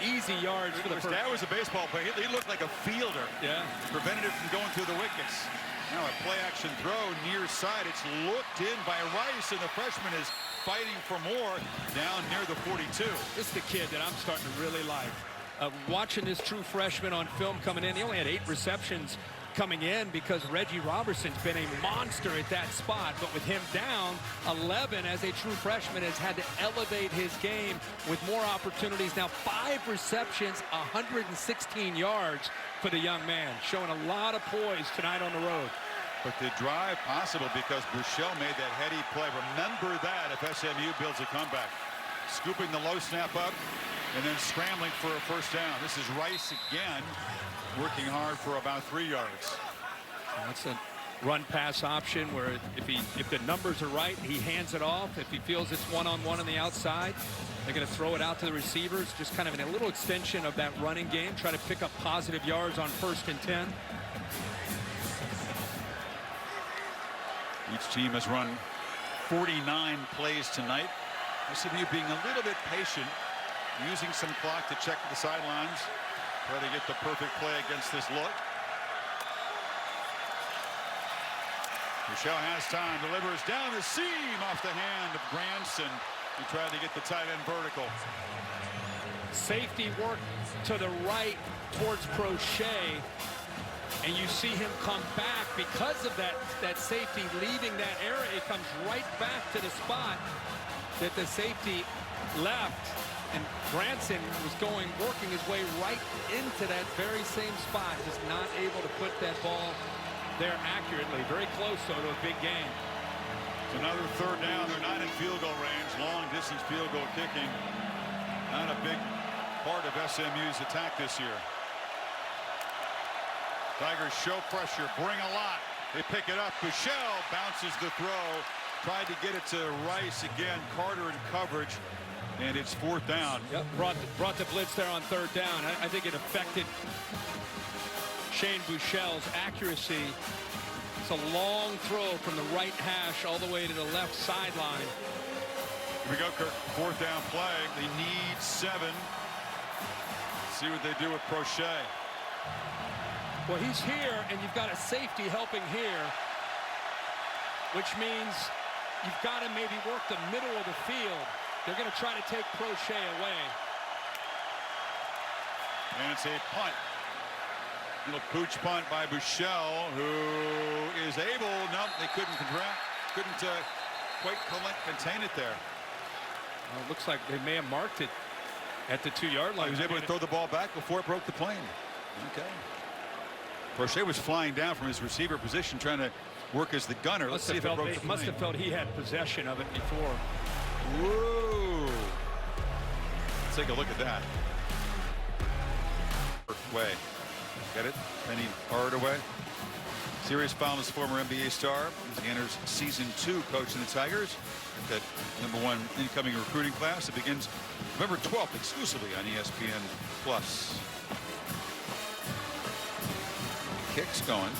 easy yards for the first. That was a baseball play. He looked like a fielder. Yeah. Prevented it from going through the wickets. Now a play-action throw near side. It's looked in by Rice, and the freshman is fighting for more down near the 42. This is the kid that I'm starting to really like. Watching this true freshman on film coming in, he only had 8 receptions coming in because Reggie Robertson's been a monster at that spot. But with him down 11 as a true freshman, has had to elevate his game with more opportunities. Now 5 receptions, 116 yards for the young man, showing a lot of poise tonight on the road. But the drive possible because Buechele made that heady play. Remember that if SMU builds a comeback. Scooping the low snap up and then scrambling for a first down. This is Rice again, working hard for about 3 yards. That's a run pass option where if the numbers are right, he hands it off. If he feels it's one-on-one on the outside, they're going to throw it out to the receivers, just kind of in a little extension of that running game, try to pick up positive yards on 1st and 10. Each team has run 49 plays tonight. SMU being a little bit patient, using some clock to check the sidelines, try to get the perfect play against this look. Buechele has time, delivers down the seam off the hand of Granson. He tried to get the tight end vertical. Safety work to the right towards Prochet, and you see him come back because of that safety leaving that area. It comes right back to the spot that the safety left, and Granson was working his way right into that very same spot, just not able to put that ball there accurately. Very close, though, to a big game. It's another 3rd down. They're not in field goal range. Long distance field goal kicking. Not a big part of SMU's attack this year. Tigers show pressure, bring a lot. They pick it up. Buechele bounces the throw. Tried to get it to Rice again. Carter in coverage. And it's 4th down. Yep, brought the blitz there on 3rd down. I think it affected Shane Buechele's accuracy. It's a long throw from the right hash all the way to the left sideline. Here we go, Kirk. 4th down play. They need 7. See what they do with Prochet. Well, he's here, and you've got a safety helping here, which means you've got to maybe work the middle of the field. They're going to try to take Prochet away. And it's a punt. Little pooch punt by Buechele, who is able. No, they couldn't quite contain it there. Well, it looks like they may have marked it at the 2-yard line. He was able to throw the ball back before it broke the plane. Okay. Prochet was flying down from his receiver position, trying to work as the gunner. Let's see if it broke the plane. Must have felt he had possession of it before. Whoa. Let's take a look at that. Way. Get it? Penny Hardaway. Serious foul on his former NBA star as he enters season 2 coaching the Tigers. That #1 incoming recruiting class. It begins November 12th exclusively on ESPN+. Kicks going.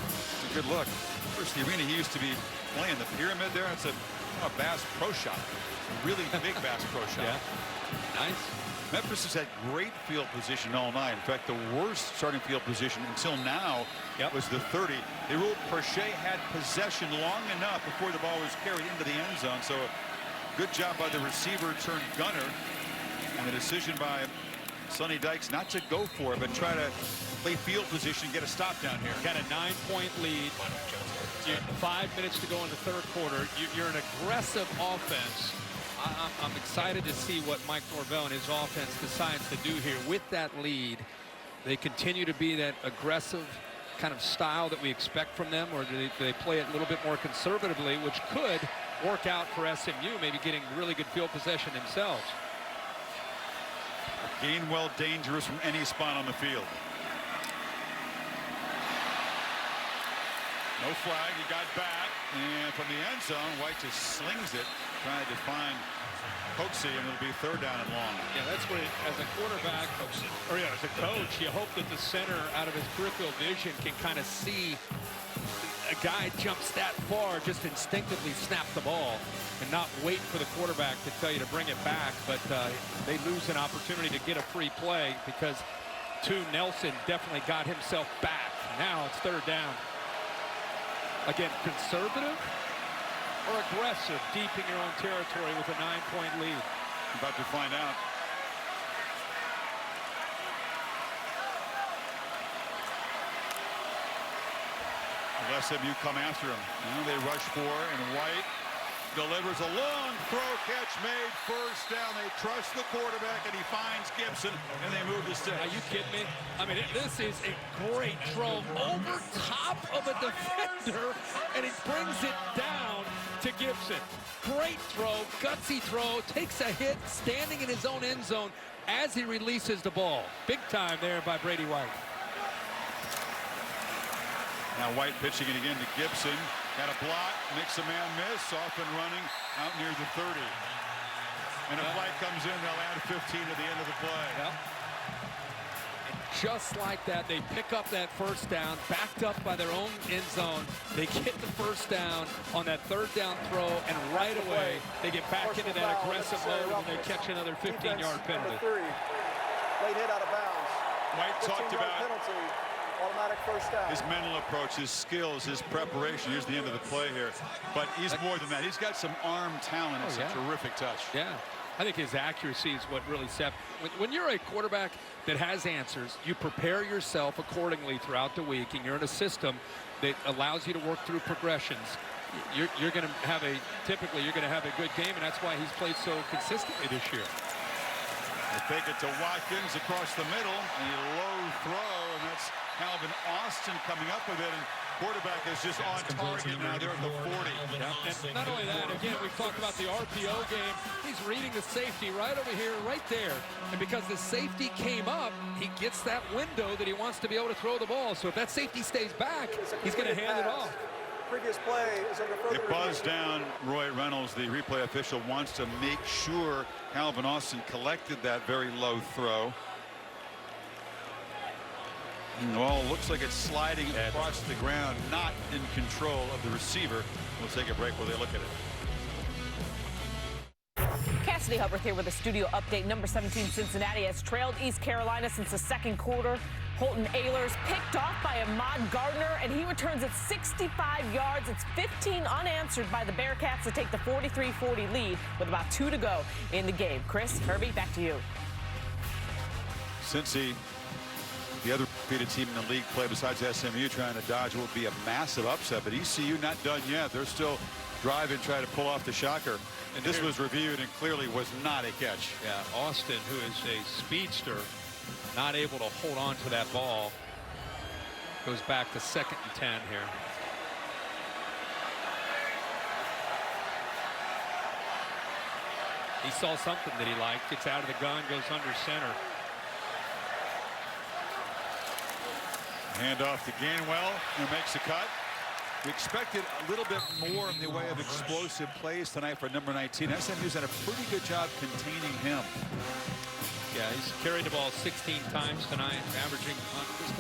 It's a good look. First, the arena he used to be playing, the pyramid there. It's a Bass Pro Shop. A really big Bass Pro Shop. Yeah. Nice. Memphis has had great field position all night. In fact, the worst starting field position until now was the 30. They ruled Prochet had possession long enough before the ball was carried into the end zone. So a good job by the receiver turned gunner. And the decision by Sonny Dykes not to go for it, but try to play field position, get a stop down here. Got a 9-point lead. 5 minutes to go in the 3rd quarter. You're an aggressive offense. I'm excited to see what Mike Norvell and his offense decides to do here with that lead. They continue to be that aggressive kind of style that we expect from them, or do they play it a little bit more conservatively, which could work out for SMU, maybe getting really good field possession themselves. Gainwell dangerous from any spot on the field. No flag. He got back, and from the end zone, White just slings it, trying to find Coxie, and it'll be 3rd down and long. Yeah, that's what, as a quarterback, or yeah, as a coach, you hope that the center, out of his peripheral vision, can kind of see a guy jumps that far, just instinctively snap the ball and not wait for the quarterback to tell you to bring it back. But they lose an opportunity to get a free play because Nelson definitely got himself back. Now it's 3rd down. Again, conservative or aggressive deep in your own territory with a 9-point lead? About to find out. Will SMU come after him? Now they rush 4, and White delivers a long throw, catch made, 1st down. They trust the quarterback, and he finds Gibson, and they move to 6. Are you kidding me? I mean, this is a great throw over top of a defender, and he brings it down to Gibson. Great throw, gutsy throw, takes a hit, standing in his own end zone as he releases the ball. Big time there by Brady White. Now White pitching it again to Gibson. Got a block, makes a man miss, off and running out near the 30. And a flag comes in, they'll add 15 to the end of the play. Yep. And just like that, they pick up that 1st down, backed up by their own end zone. They get the 1st down on that 3rd down throw, and right away they get back into that aggressive mode and they catch another 15-yard penalty. Late hit out of bounds. White talked about penalty. Automatic 1st down. His mental approach, his skills, his preparation. Here's the end of the play here. But he's more than that. He's got some arm talent. It's a terrific touch. Yeah. I think his accuracy is what really set. When you're a quarterback that has answers, you prepare yourself accordingly throughout the week, and you're in a system that allows you to work through progressions. You're going to have typically you're going to have a good game, and that's why he's played so consistently this year. They take it to Watkins across the middle, and a low throw, and that's Calvin Austin coming up with it, and quarterback is just on target now. They're at the 40. And not only that, again, we've talked about the RPO game. He's reading the safety right over here, right there. And because the safety came up, he gets that window that he wants to be able to throw the ball. So if that safety stays back, he's going to hand it off. Previous play is under further It buzzed down. Roy Reynolds, the replay official, wants to make sure Calvin Austin collected that very low throw. Well, looks like it's sliding across the ground, not in control of the receiver. We'll take a break while they look at it. Cassidy Hubbard here with a studio update. Number 17 Cincinnati has trailed East Carolina since the 2nd quarter. Holton Ahlers picked off by Ahmad Gardner, and he returns it 65 yards. It's 15 unanswered by the Bearcats to take the 43-40 lead with about 2 to go in the game. Chris, Herbie, back to you. Cincy, the other defeated team in the league, play besides SMU, trying to dodge what would be a massive upset. But ECU not done yet. They're still driving, trying to pull off the shocker. And this was reviewed and clearly was not a catch. Yeah, Austin, who is a speedster, not able to hold on to that ball. Goes back to 2nd and 10 here. He saw something that he liked. Gets out of the gun, goes under center. Hand off to Gainwell, who makes the cut. We expected a little bit more in the way of explosive plays tonight for number 19. SMU's done a pretty good job containing him. Yeah, he's carried the ball 16 times tonight, averaging just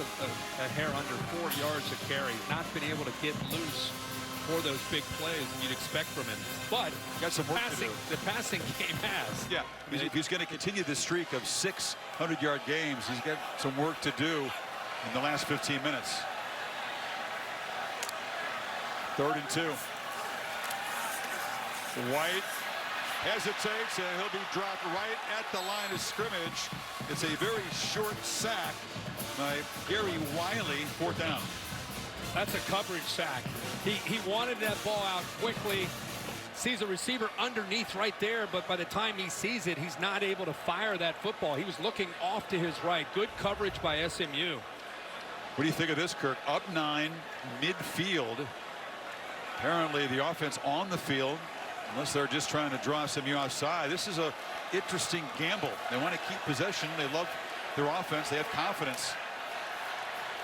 a hair under 4 yards a carry. Not been able to get loose for those big plays that you'd expect from him. But got some work to do. The passing game has. Yeah, if he's going to continue the streak of 600-yard games, he's got some work to do in the last 15 minutes. 3rd and 2. White hesitates, and he'll be dropped right at the line of scrimmage. It's a very short sack by Gary Wiley, 4th down. That's a coverage sack. He wanted that ball out quickly. Sees a receiver underneath right there, but by the time he sees it, he's not able to fire that football. He was looking off to his right. Good coverage by SMU. What do you think of this, Kirk? Up 9, midfield. Apparently the offense on the field Unless they're just trying to draw SMU outside. This is a interesting gamble. They want to keep possession. They love their offense. They have confidence.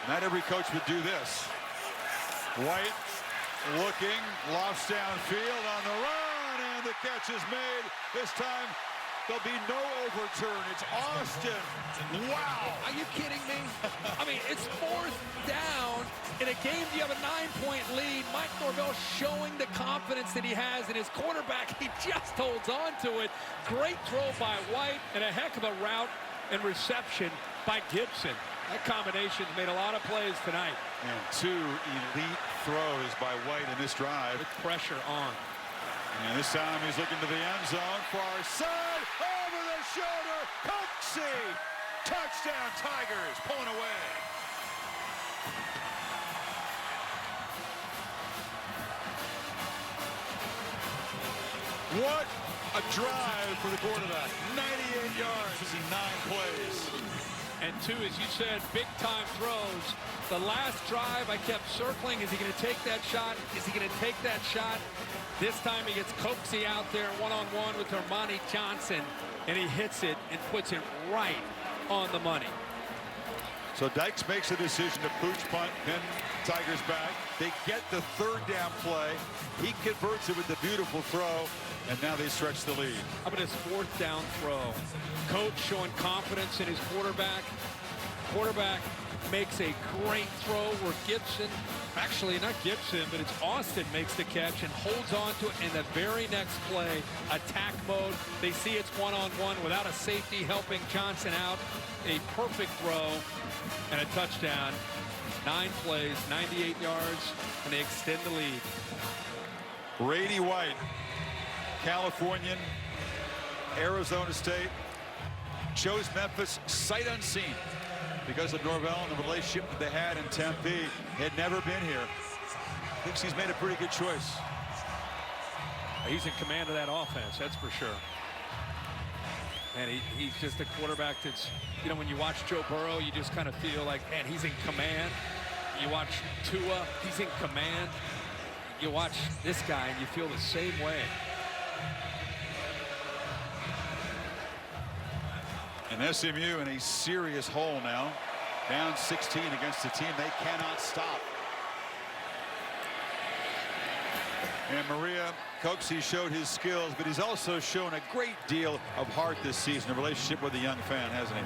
Not every coach would do this. White looking, lofts downfield on the run, and the catch is made. This time there'll be no overturn. It's Austin. Wow. Are you kidding me? I mean, it's 4th down in a game. You have a 9-point lead. Mike Norvell showing the confidence that he has in his quarterback. He just holds on to it. Great throw by White and a heck of a route and reception by Gibson. That combination's made a lot of plays tonight. And 2 elite throws by White in this drive. With pressure on. And this time he's looking to the end zone. Far side, over the shoulder, Coxie! Touchdown Tigers, pulling away. What a drive for the quarterback. 98 yards in 9 plays. And 2, as you said, big-time throws. The last drive I kept circling. Is he going to take that shot? Is he going to take that shot? This time he gets Coxie out there one-on-one with Armani Johnson, and he hits it and puts it right on the money. So Dykes makes a decision to pooch punt, then Tigers back. They get the 3rd down play. He converts it with the beautiful throw, and now they stretch the lead. How about his 4th down throw? Coach showing confidence in his quarterback. Quarterback makes a great throw where Gibson, actually not Gibson, but it's Austin makes the catch and holds on to it. In the very next play, attack mode. They see it's one-on-one without a safety helping Johnson out. A perfect throw and a touchdown. 9 plays, 98 yards, and they extend the lead. Brady White, Californian, Arizona State, chose Memphis sight unseen because of Norvell and the relationship that they had in Tempe. Had never been here. Thinks he's made a pretty good choice. He's in command of that offense, that's for sure. And he's just a quarterback that's, you know, when you watch Joe Burrow, you just kind of feel like, man, he's in command. You watch Tua, he's in command. You watch this guy and you feel the same way. And SMU in a serious hole now. Down 16 against a team they cannot stop. And Maria Coxie showed his skills, but he's also shown a great deal of heart this season, a relationship with a young fan, hasn't he?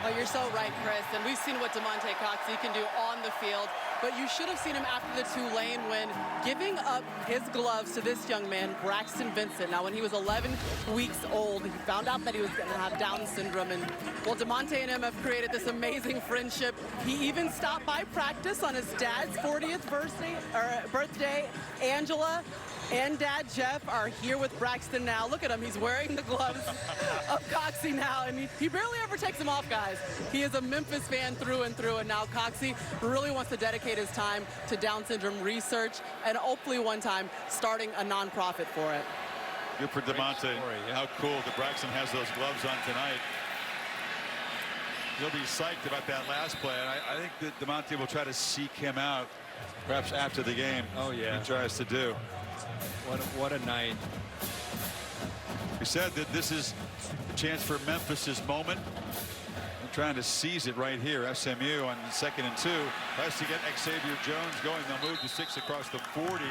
Oh, you're so right, Chris. And we've seen what DeMonte Coxie can do on the field. But you should have seen him after the Tulane win, giving up his gloves to this young man, Braxton Vincent. Now, when he was 11 weeks old, he found out that he was going to have Down syndrome. And, well, DeMonte and him have created this amazing friendship. He even stopped by practice on his dad's 40th birthday. Angela and Dad Jeff are here with Braxton now. Look at him. He's wearing the gloves of Coxie now, and he barely ever takes them off, guys. He is a Memphis fan through and through, and now Coxie really wants to dedicate his time to Down syndrome research and hopefully one time starting a nonprofit for it. Good for DeMonte. Yeah. How cool that Braxton has those gloves on tonight. He'll be psyched about that last play. And I think that DeMonte will try to seek him out, perhaps after the game. Oh, yeah. He tries to do. What a night. We said that this is a chance for Memphis's moment. They're trying to seize it right here. SMU on 2nd and 2 has to get Xavier Jones going. They'll move to 6 across the 40,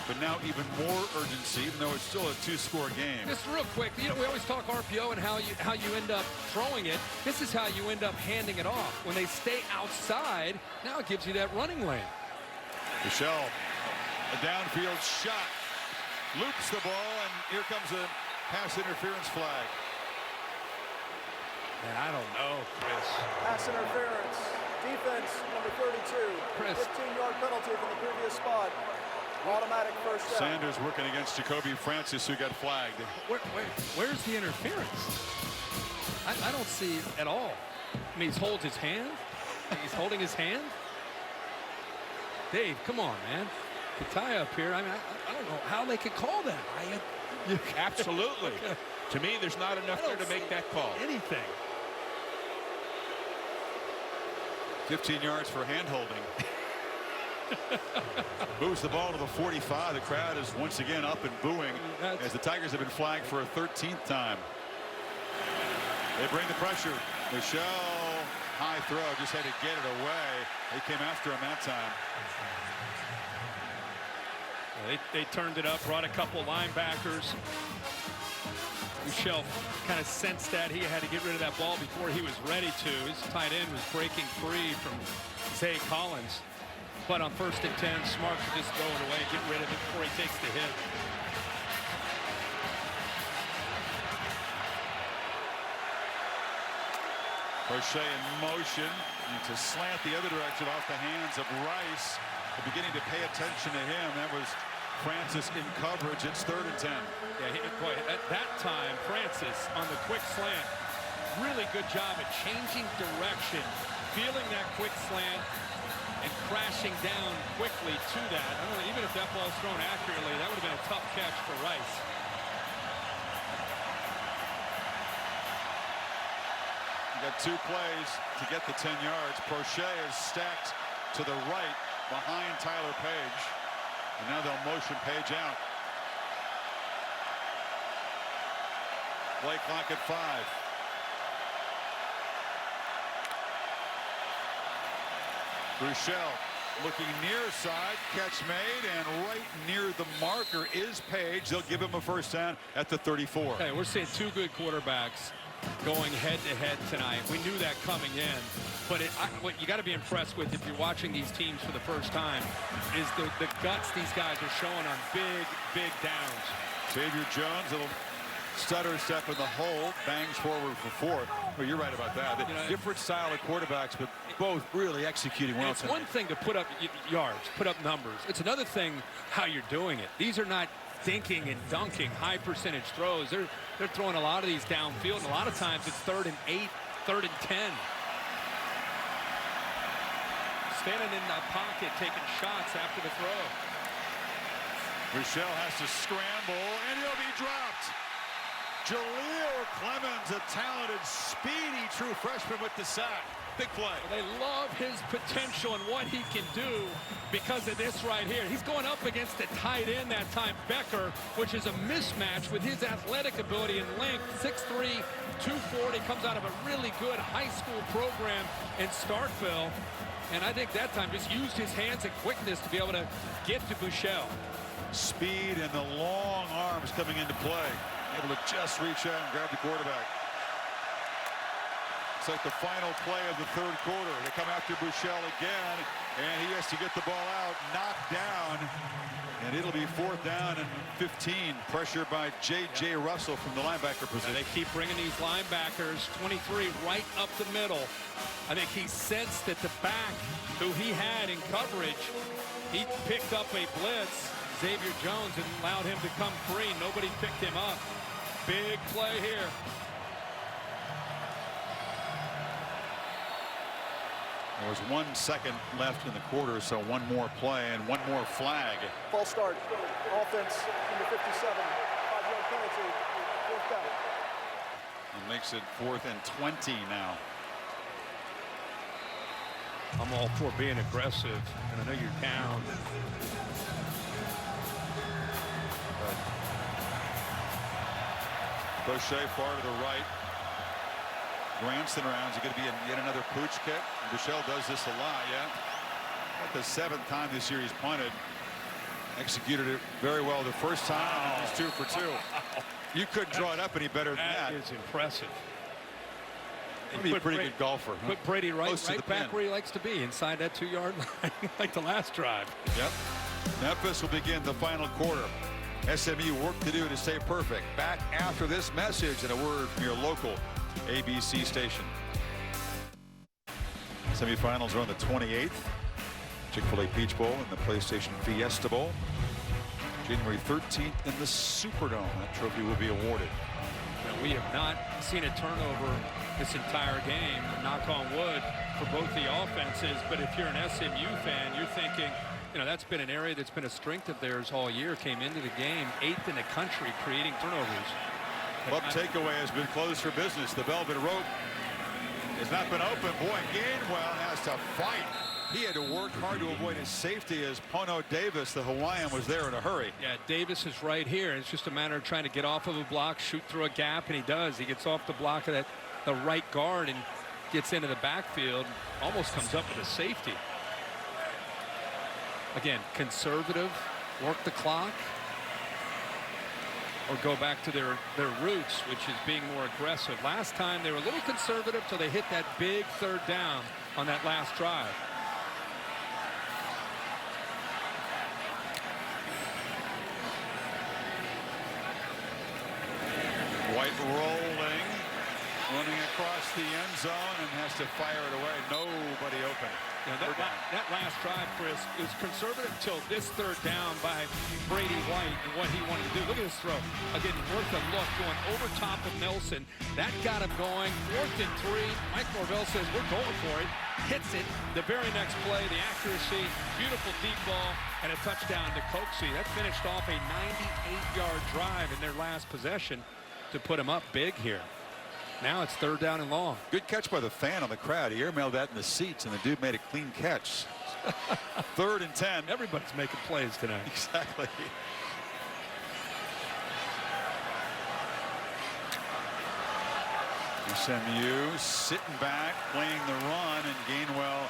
but now even more urgency, even though it's still a 2-score game. Just real quick, you know, we always talk RPO and how you end up throwing it. This is how you end up handing it off. When they stay outside, now it gives you that running lane. Michelle, a downfield shot, loops the ball, and here comes a pass interference flag. And I don't know, Chris. Pass interference. Defense, number 32. Chris. 15-yard penalty from the previous spot. Automatic first down. Sanders working against Jacoby Francis, who got flagged. Where's the interference? I don't see it at all. I mean, he holds his hand. He's holding his hand. Dave, come on, man. The tie up here. I mean, I don't know how they could call that. Absolutely. To me, there's not enough there to make that call. Anything. 15 yards for hand holding. Moves the ball to the 45. The crowd is once again up and booing as the Tigers have been flagged for a 13th time. They bring the pressure. Michelle, high throw, just had to get it away. They came after him that time. They turned it up, brought a couple linebackers. Michelle kind of sensed that he had to get rid of that ball before he was ready to. His tight end was breaking free from Zay Collins. But on 1st and 10, smart to just throw it away, get rid of it before he takes the hit. Crochet in motion, and to slant the other direction off the hands of Rice. They're beginning to pay attention to him. That was Francis in coverage. It's 3rd and 10. Yeah, boy, at that time, Francis on the quick slant, really good job at changing direction, feeling that quick slant, and crashing down quickly to that. I don't know, even if that ball's thrown accurately, that would have been a tough catch for Rice. You got 2 plays to get the 10 yards. Prochet is stacked to the right behind Tyler Page. And now they'll motion Page out. Play clock at 5. Rochelle looking near side, catch made, and right near the marker is Page. They'll give him a first down at the 34. Hey, we're seeing 2 good quarterbacks going head-to-head tonight. We knew that coming in, but what you got to be impressed with if you're watching these teams for the first time is the guts these guys are showing on big downs. Xavier Jones, little stutter step in the hole, bangs forward for 4. Well, you're right about that. Different style of quarterbacks, but both really executing well. It's one thing to put up yards, put up numbers. It's another thing how you're doing it. These are not dinking and dunking high percentage throws. They're throwing a lot of these downfield, and a lot of times it's 3rd and 8, 3rd and 10. Standing in the pocket, taking shots after the throw. Michelle has to scramble, and he'll be dropped. Jaleel Clemens, a talented, speedy true freshman with the sack. Big play. They love his potential and what he can do because of this right here. He's going up against the tight end that time, Becker, which is a mismatch with his athletic ability and length. 6'3", 240, comes out of a really good high school program in Starkville. And I think that time just used his hands and quickness to be able to get to Buechele. Speed and the long arms coming into play. Able to just reach out and grab the quarterback. It's like the final play of the 3rd quarter. They come after Buechele again, and he has to get the ball out, knocked down, and it'll be 4th down and 15. Pressure by J.J. Russell from the linebacker position. They keep bringing these linebackers, 23 right up the middle. I think he sensed that the back who he had in coverage, he picked up a blitz, Xavier Jones, and allowed him to come free. Nobody picked him up. Big play here. There was 1 second left in the quarter, so one more play and one more flag. False start. Offense, number 57. 5-yard penalty. 4th down. It makes it 4th and 20 now. I'm all for being aggressive, and I know you're down. Crochet far to the right. Granson rounds. You're going to be yet another pooch kick. Buechele does this a lot, yeah. About the 7th time this year he's punted. Executed it very well the first time. And he's 2 for 2. You couldn't draw it up any better than that. That is impressive. He'd be a pretty good golfer. Put Brady right back pin. where he likes to be, inside that 2-yard line, like the last drive. Yep. Memphis will begin the final quarter. SMU work to do to stay perfect. Back after this message and a word from your local ABC station. Semifinals are on the 28th. Chick-fil-A Peach Bowl and the PlayStation Fiesta Bowl. January 13th in the Superdome. That trophy will be awarded. Now, we have not seen a turnover this entire game, knock on wood, for both the offenses. But if you're an SMU fan, you're thinking, you know, that's been an area that's been a strength of theirs all year. Came into the game 8th in the country creating turnovers. Club takeaway has been closed for business. The velvet rope has not been open. Boy, Gainwell has to fight. He had to work hard to avoid his safety as Pono Davis, the Hawaiian, was there in a hurry. Yeah, Davis is right here. It's just a matter of trying to get off of a block, shoot through a gap, and he does. He gets off the block of the right guard and gets into the backfield, almost comes up with a safety. Again, conservative, work the clock, or go back to their roots, which is being more aggressive. Last time they were a little conservative till they hit that big third down on that last drive. White rolling, running across the end zone and has to fire it away. Nobody open. Yeah, that last drive, Chris, is conservative till this third down by Brady White and what he wanted to do. Look at this throw. Again, worth a look, going over top of Nelson. That got him going. 4th and 3. Mike Norvell says, we're going for it. Hits it. The very next play, the accuracy, beautiful deep ball, and a touchdown to Coxie. That finished off a 98-yard drive in their last possession to put him up big here. Now it's 3rd down and long. Good catch by the fan on the crowd. He airmailed that in the seats, and the dude made a clean catch. 3rd and 10. Everybody's making plays tonight. Exactly. SMU sitting back, playing the run, and Gainwell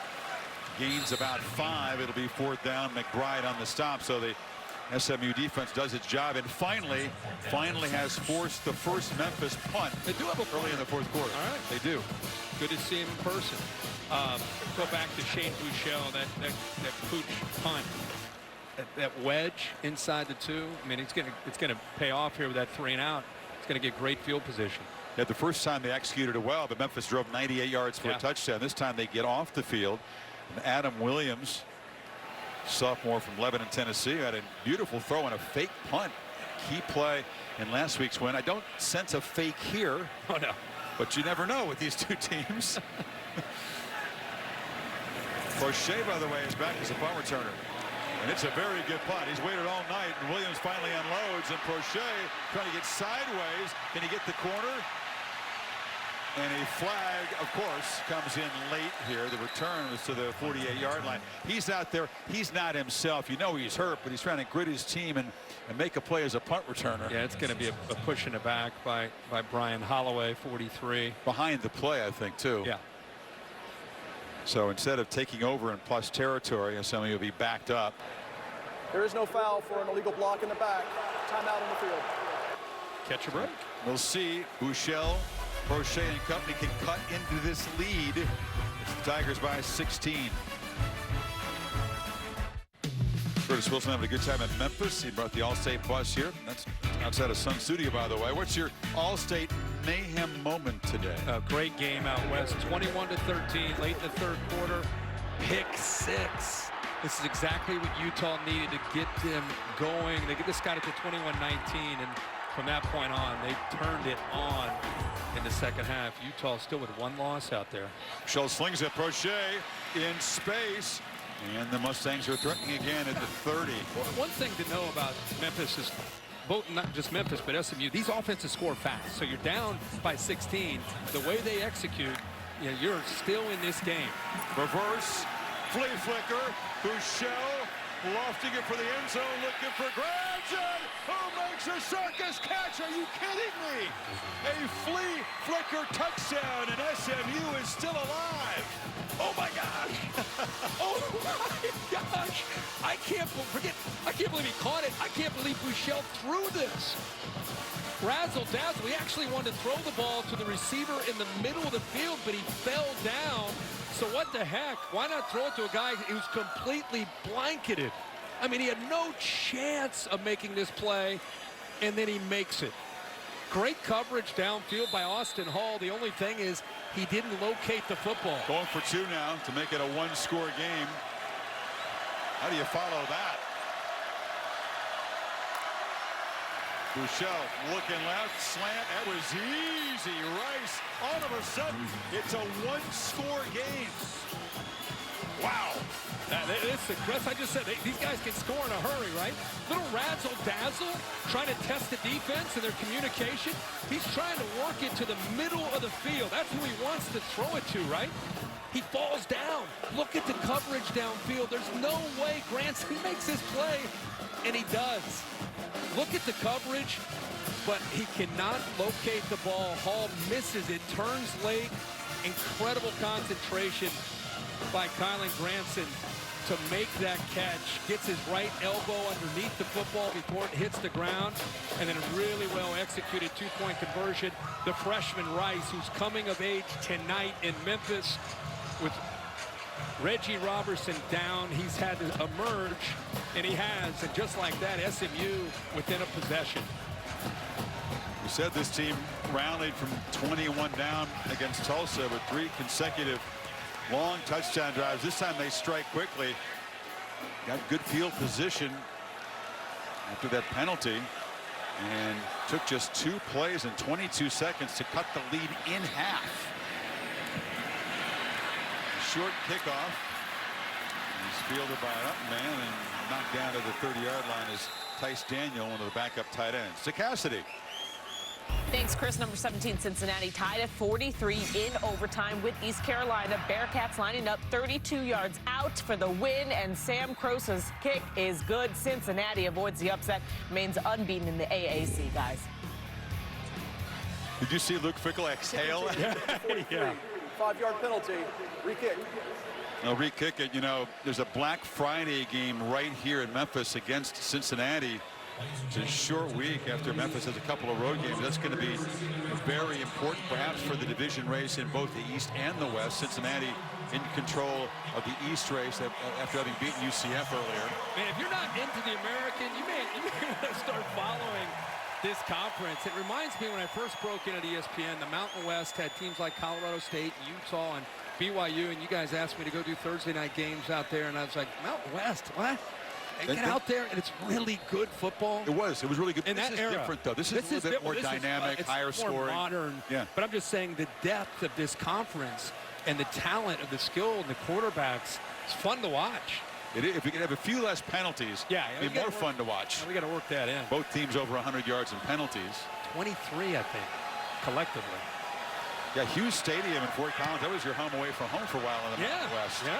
gains about 5. It'll be 4th down. McBride on the stop, so the SMU defense does its job and finally has forced the first Memphis punt. They do have a early in the 4th quarter. All right. They do. Good to see him in person. Go back to Shane Buechele, that pooch punt. That wedge inside the 2. I mean, it's gonna pay off here with that 3 and out. It's gonna get great field position. Yeah, the first time they executed it well, but Memphis drove 98 yards for a touchdown. This time they get off the field. And Adam Williams, sophomore from Lebanon, Tennessee, had a beautiful throw and a fake punt. Key play in last week's win. I don't sense a fake here. Oh, no. But you never know with these two teams. Crochet, by the way, is back as a punt returner. And it's a very good punt. He's waited all night, and Williams finally unloads, and Crochet trying to get sideways. Can he get the corner? And a flag, of course, comes in late here. The return was to the 48-yard line. He's out there. He's not himself. You know he's hurt, but he's trying to grit his team and make a play as a punt returner. Yeah, it's going to be a push in the back by Brian Holloway, 43. Behind the play, I think, too. Yeah. So instead of taking over in plus territory, SMU will be backed up. There is no foul for an illegal block in the back. Timeout on the field. Catch a break. We'll see. Buechele, Crochet and company can cut into this lead. It's the Tigers by 16. Curtis Wilson having a good time at Memphis. He brought the All-State bus here. That's outside of Sun Studio, by the way. What's your All-State mayhem moment today? A great game out west. 21-13, late in the 3rd quarter. Pick 6. This is exactly what Utah needed to get them going. They just got it to 21-19, and from that point on, they turned it on in the second half. Utah still with 1 loss out there. Shell slings it. Crochet in space. And the Mustangs are threatening again at the 30. Well, one thing to know about Memphis is, not just Memphis, but SMU, these offenses score fast. So you're down by 16. The way they execute, you're still in this game. Reverse, flea flicker, Buechele lofting it for the end zone, looking for grabs, and who makes a circus catch? Are you kidding me? A flea flicker touchdown, and SMU is still alive. Oh my gosh! Oh my gosh! I can't believe he caught it. I can't believe Buechele threw this. Razzle dazzle. He actually wanted to throw the ball to the receiver in the middle of the field, but he fell down. So what the heck? Why not throw it to a guy who's completely blanketed? I mean, he had no chance of making this play, and then he makes it. Great coverage downfield by Austin Hall. The only thing is he didn't locate the football. Going for 2 now to make it a 1-score game. How do you follow that? Buechele looking left, slant. That was easy. Rice, all of a sudden, it's a 1-score game. Wow. Listen, Chris, I just said these guys can score in a hurry, right? Little razzle-dazzle, trying to test the defense and their communication. He's trying to work it to the middle of the field. That's who he wants to throw it to, right? He falls down. Look at the coverage downfield. There's no way Granson makes this play, and he does. Look at the coverage, but he cannot locate the ball. Hall misses it, turns late. Incredible concentration by Kylan Granson to make that catch. Gets his right elbow underneath the football before it hits the ground. And then a really well executed two-point conversion. The freshman Rice, who's coming of age tonight in Memphis with Reggie Robertson down. He's had to emerge, and he has. And just like that, SMU within a possession. We said this team rallied from 21 down against Tulsa with 3 consecutive long touchdown drives. This time they strike quickly. Got good field position after that penalty and took just 2 plays in 22 seconds to cut the lead in half. Short kickoff. He's fielded by an up man and knocked down to the 30-yard line is Tice Daniel, one of the backup tight ends. To Cassidy. Thanks, Chris. Number 17, Cincinnati tied at 43 in overtime with East Carolina. Bearcats lining up 32 yards out for the win, and Sam Crosa's kick is good. Cincinnati avoids the upset, remains unbeaten in the AAC, guys. Did you see Luke Fickle exhale? Yeah. 5-yard penalty, re-kick. No, re-kick it. You know, there's a Black Friday game right here in Memphis against Cincinnati. It's a short week after Memphis has a couple of road games. That's going to be very important, perhaps, for the division race in both the East and the West. Cincinnati in control of the East race after having beaten UCF earlier. Man, if you're not into the American, you may want to start following this conference. It reminds me when I first broke into ESPN, the Mountain West had teams like Colorado State, Utah, and BYU, and you guys asked me to go do Thursday night games out there, and I was like, Mountain West, what? And get out there, and it's really good football. It was really good. In this that is era. Different, though. This is a little bit more dynamic, higher scoring. Modern. Yeah. But I'm just saying the depth of this conference and the talent of the skill and the quarterbacks, it's fun to watch. If we could have a few less penalties, it'd be more fun to watch. We got to work that in. Both teams over 100 yards in penalties. 23, I think, collectively. Yeah, Hughes Stadium in Fort Collins. That was your home away from home for a while in the Mountain West. Yeah.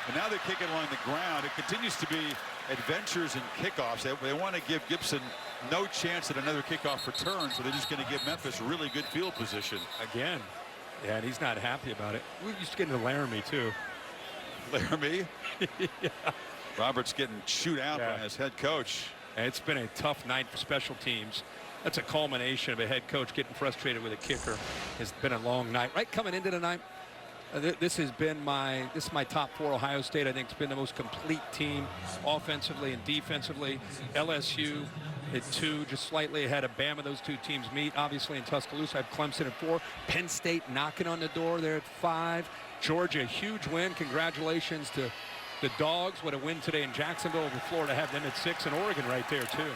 And now they kick it along the ground. It continues to be adventures and kickoffs. They want to give Gibson no chance at another kickoff return, so they're just going to give Memphis really good field position. Again. Yeah, and he's not happy about it. We used to get into Laramie, too. Laramie? Yeah. Roberts getting chewed out by his head coach. And it's been a tough night for special teams. That's a culmination of a head coach getting frustrated with a kicker. It's been a long night. Right coming into the night, this is my top 4 Ohio State. I think it's been the most complete team offensively and defensively. LSU at 2, just slightly ahead of Bama. Those 2 teams meet obviously in Tuscaloosa. I have Clemson at 4. Penn State knocking on the door there at 5. Georgia, huge win. Congratulations to the Dogs. What a win today in Jacksonville over Florida. Have them at 6, and Oregon right there too.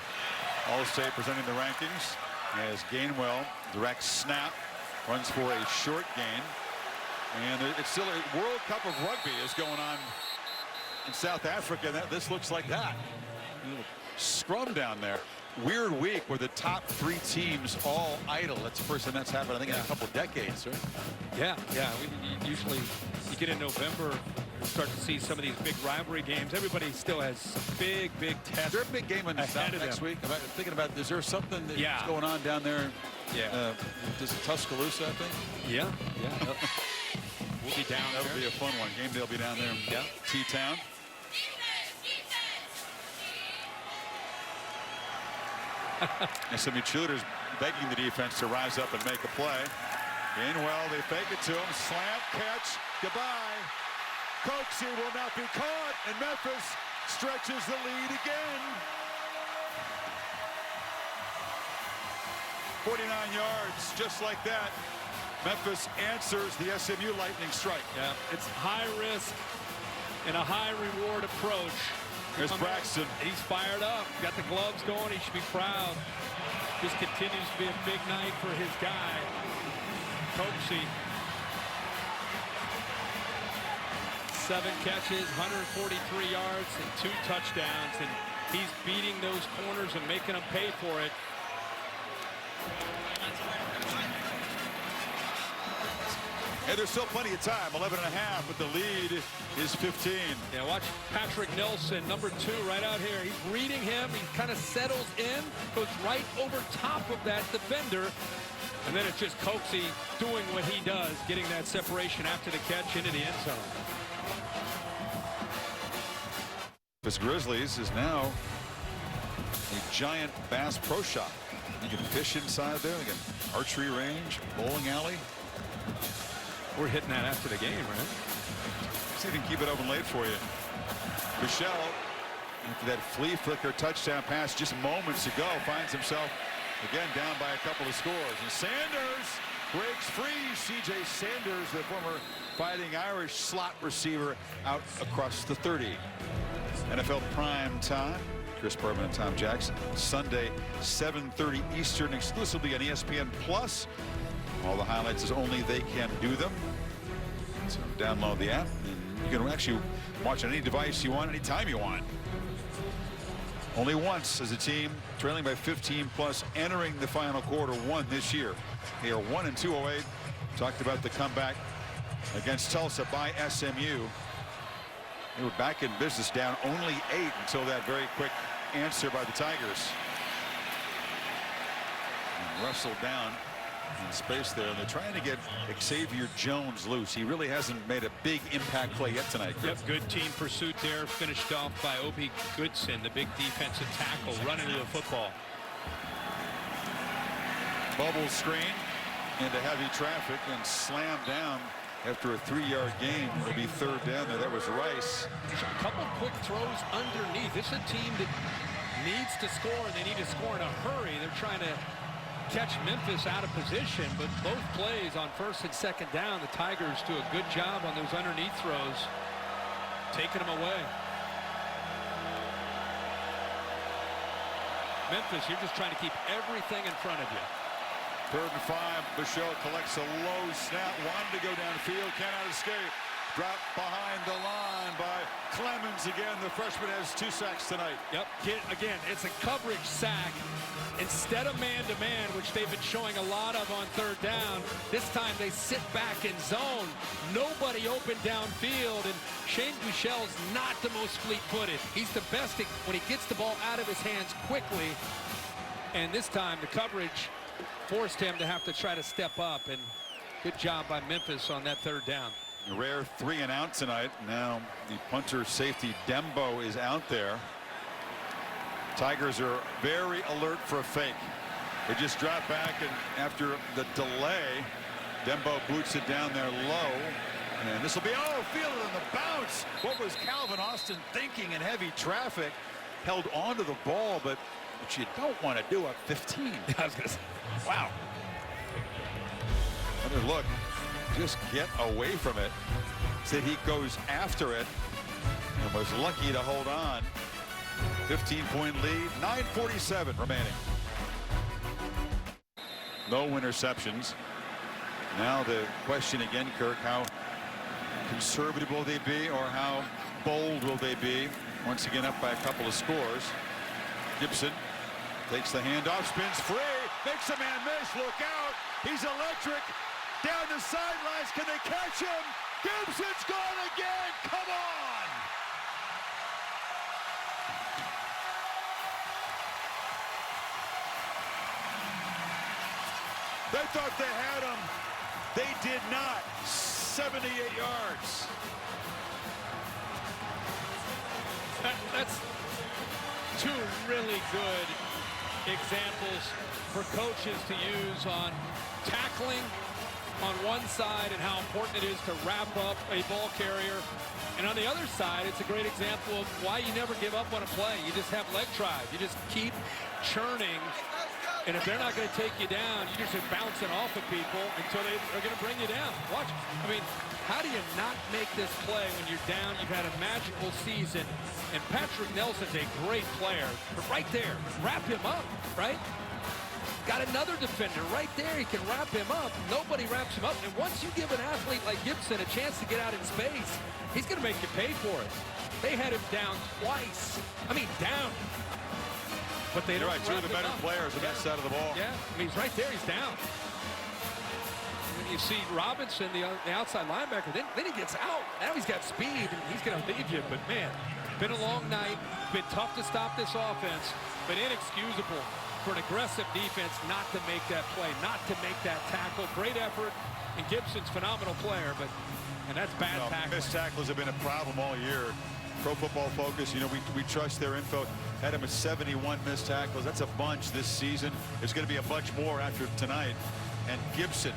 All-State presenting the rankings as Gainwell direct snap, runs for a short gain. And it's still a World Cup of Rugby is going on in South Africa. This looks like that. Scrum down there. Weird week where the top 3 teams all idle. That's the first time that's happened, I think, in a couple of decades, right? Yeah. Usually you get in November, start to see some of these big rivalry games. Everybody still has big tests. Is there a big game in the South next week? I'm thinking about, is there something that's going on down there? Yeah. This is Tuscaloosa, I think? Yeah. We'll be down there. That'll be a fun one. Game day will be down there in T-Town. SMU cheerleaders begging the defense to rise up and make a play. Gainwell, they fake it to him. Slam, catch, goodbye. Coxie will not be caught, and Memphis stretches the lead again. 49 yards, just like that. Memphis answers the SMU lightning strike. Yeah, it's high risk and a high reward approach. There's Braxton. He's fired up. Got the gloves going. He should be proud. This continues to be a big night for his guy, Coxie. 7 catches, 143 yards, and 2 touchdowns, and he's beating those corners and making them pay for it. Hey, there's still plenty of time, 11 and a half, but the lead is 15. Yeah, watch Patrick Nelson, number 2, right out here. He's reading him. He kind of settles in, goes right over top of that defender. And then it's just Coxey doing what he does, getting that separation after the catch into the end zone. This Grizzlies is now a giant Bass Pro Shop. You can fish inside there, you can archery range, bowling alley. We're hitting that after the game, right? See if he can keep it open late for you. Michelle, after that flea flicker touchdown pass just moments ago, finds himself again down by a couple of scores. And Sanders breaks free. C.J. Sanders, the former Fighting Irish slot receiver, out across the 30. NFL prime time. Chris Berman and Tom Jackson. Sunday, 7:30 Eastern, exclusively on ESPN Plus. All the highlights as only they can do them. So download the app, and you can actually watch on any device you want, anytime you want. Only once as a team trailing by 15 plus entering the final quarter won this year. They are 1-208. Talked about the comeback against Tulsa by SMU. They were back in business, down only 8 until that very quick answer by the Tigers. And Russell down in space there, and they're trying to get Xavier Jones loose. He really hasn't made a big impact play yet tonight. Yep, good team pursuit there, finished off by Obi Goodson, the big defensive tackle, running to the football. Bubble screen into heavy traffic and slammed down after a 3-yard gain. It'll be 3rd down there. That was Rice. A couple quick throws underneath. This is a team that needs to score, and they need to score in a hurry. They're trying to catch Memphis out of position, but both plays on 1st and 2nd down, the Tigers do a good job on those underneath throws, taking them away. Memphis, you're just trying to keep everything in front of you. 3rd and 5. Bichelle collects a low snap, wanted to go downfield, cannot escape. Dropped behind the line by Clemens again. The freshman has 2 sacks tonight. Yep. Again, it's a coverage sack. Instead of man-to-man, which they've been showing a lot of on 3rd down, this time they sit back in zone. Nobody open downfield, and Shane Buechele's not the most fleet-footed. He's the best when he gets the ball out of his hands quickly. And this time, the coverage forced him to have to try to step up, and good job by Memphis on that 3rd down. A rare 3 and out tonight. Now the punter safety Dembo is out there. Tigers are very alert for a fake. They just drop back, and after the delay, Dembo boots it down there low. And this will be, fielded on the bounce. What was Calvin Austin thinking in heavy traffic? Held onto the ball, but which you don't want to do at 15. I was gonna say, wow. Another look. Just get away from it. Said he goes after it and was lucky to hold on. 15-point lead, 9:47 remaining. No interceptions. Now the question again, Kirk, how conservative will they be, or how bold will they be? Once again up by a couple of scores. Gibson takes the handoff, spins free, makes a man miss, look out, he's electric. Down the sidelines, can they catch him? Gibson's gone again, come on! They thought they had him. They did not. 78 yards. That's 2 really good examples for coaches to use on tackling on one side and how important it is to wrap up a ball carrier. And on the other side, it's a great example of why you never give up on a play. You just have leg drive. You just keep churning. And if they're not going to take you down, you're just bouncing off of people until they are going to bring you down. Watch. I mean, how do you not make this play when you're down? You've had a magical season. And Patrick Nelson's a great player. But right there, wrap him up, right? got another defender right there. He can wrap him up. Nobody wraps him up. And once you give an athlete like Gibson a chance to get out in space, he's going to make you pay for it. They had him down twice. I mean, down. But they don't. You're right, two of the better players on that side of the ball. Yeah, I mean, he's right there. He's down. When you see Robinson, the outside linebacker, then he gets out. Now he's got speed, and he's going to leave you. But, man, been a long night. Been tough to stop this offense, but inexcusable for an aggressive defense not to make that play, not to make that tackle. Great effort, and Gibson's phenomenal player, and that's bad tackling. Missed tackles have been a problem all year. Pro Football Focus, you know, we trust their info. Had him at 71 missed tackles. That's a bunch this season. There's going to be a bunch more after tonight. And Gibson,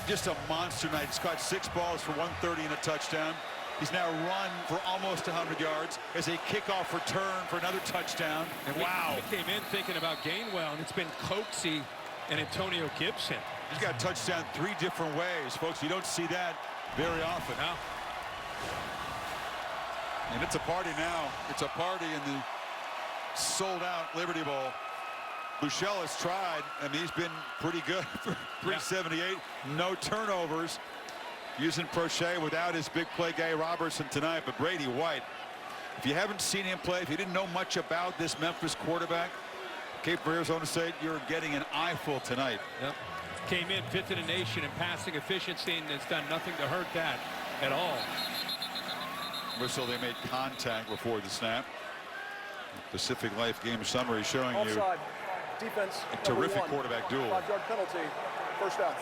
just a monster night. He's caught 6 balls for 130 and a touchdown. He's now run for almost 100 yards as a kickoff return for another touchdown. And wow. We came in thinking about Gainwell, and it's been Coxie and Antonio Gibson. He's got a touchdown 3 different ways, folks. You don't see that very often. No. And it's a party now. It's a party in the sold-out Liberty Bowl. Buechele has tried, and he's been pretty good for 378. No turnovers. Using Prochet without his big play guy Robertson tonight. But Brady White, if you haven't seen him play, if you didn't know much about this Memphis quarterback, Cape for Arizona State, you're getting an eyeful tonight. Yep. Came in 5th in the nation in passing efficiency, and has done nothing to hurt that at all. Whistle, they made contact before the snap. Pacific Life game summary showing Offside. Defense, a terrific quarterback duel. 5-yard penalty. First down.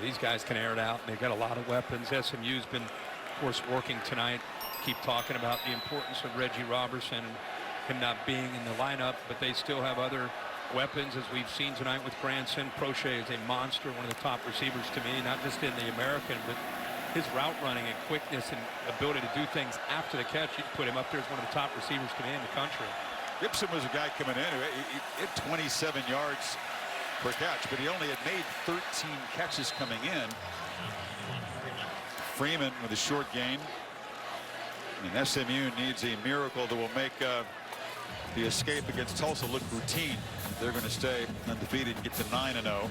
These guys can air it out. They've got a lot of weapons. SMU's been, of course, working tonight. Keep talking about the importance of Reggie Robertson and him not being in the lineup, but they still have other weapons, as we've seen tonight with Granson. Prochet is a monster, one of the top receivers to me, not just in the American, but his route running and quickness and ability to do things after the catch. You'd put him up there as one of the top receivers to me in the country. Gibson was a guy coming in who hit 27 yards per catch, but he only had made 13 catches coming in. Freeman with a short gain. And SMU needs a miracle that will make the escape against Tulsa look routine. They're going to stay undefeated and get to 9-0.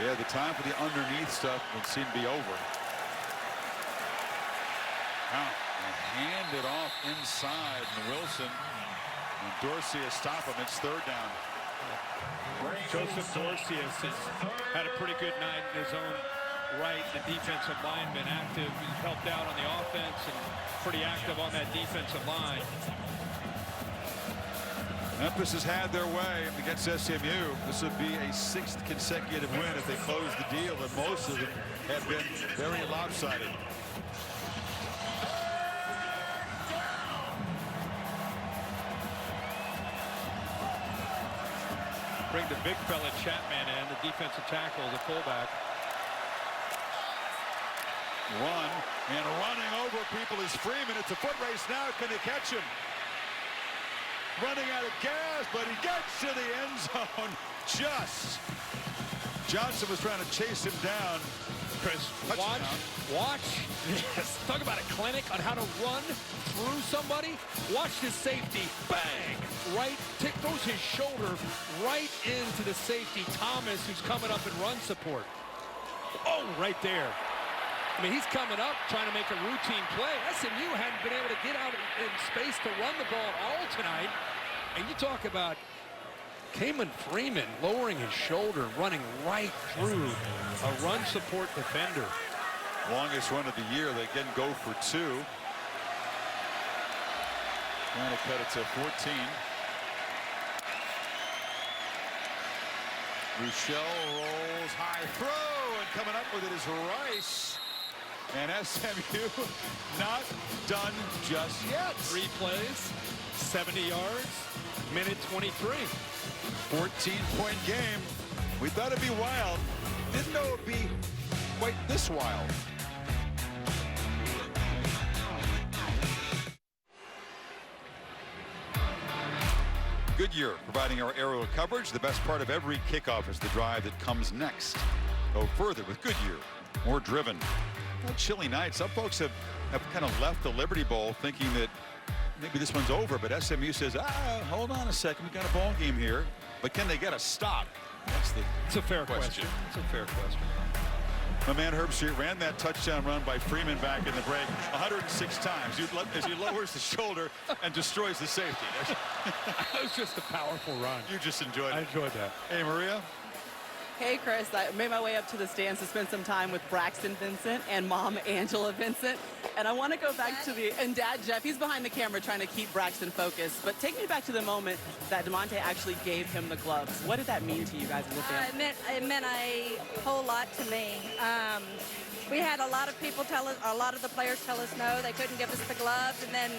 Yeah, the time for the underneath stuff would seem to be over. Now, hand it off inside, and Wilson and Dorsey has stopped him. It's 3rd down. Joseph Dorsey has had a pretty good night in his own right. The defensive lineman active. He's helped out on the offense and pretty active on that defensive line. Memphis has had their way against SMU. This would be a 6th consecutive win if they close the deal, and most of them have been very lopsided. Bring the big fella Chapman in, the defensive tackle, the fullback. Run, and running over people is Freeman. It's a foot race now. Can they catch him? Running out of gas, but he gets to the end zone. Just. Johnson was trying to chase him down. Chris, watch. Yes, talk about a clinic on how to run through somebody. Watch this safety. Bang! Right, throws his shoulder right into the safety, Thomas, who's coming up in run support. Oh, right there. I mean, he's coming up, trying to make a routine play. SMU hadn't been able to get out in space to run the ball at all tonight. And you talk about Kamen Freeman lowering his shoulder, running right through a run support defender. Longest run of the year. They again go for 2. Trying to cut it to 14. Buechele rolls, high throw, and coming up with it is Rice. And SMU not done just yet. 3 plays, 70 yards, minute 23. 14-point game. We thought it'd be wild. Didn't know it'd be quite this wild. Goodyear providing our aerial coverage. The best part of every kickoff is the drive that comes next. Go further with Goodyear. More driven, a chilly night. Some folks have kind of left the Liberty Bowl thinking that maybe this one's over, but SMU says, hold on a second, we got a ball game here. But can they get a stop? It's a fair question. It's a fair question. My man Herb Street ran that touchdown run by Freeman back in the break 106 times as he lowers the shoulder and destroys the safety. That was just a powerful run. You just enjoyed it. I enjoyed that. Hey, Maria. Hey, Chris, I made my way up to the stands to spend some time with Braxton Vincent and Mom Angela Vincent. And I want to go back to and Dad Jeff, he's behind the camera trying to keep Braxton focused. But take me back to the moment that DeMonte actually gave him the gloves. What did that mean to you guys as a family? It meant a whole lot to me. We had a lot of people a lot of the players tell us no, they couldn't give us the gloves. And then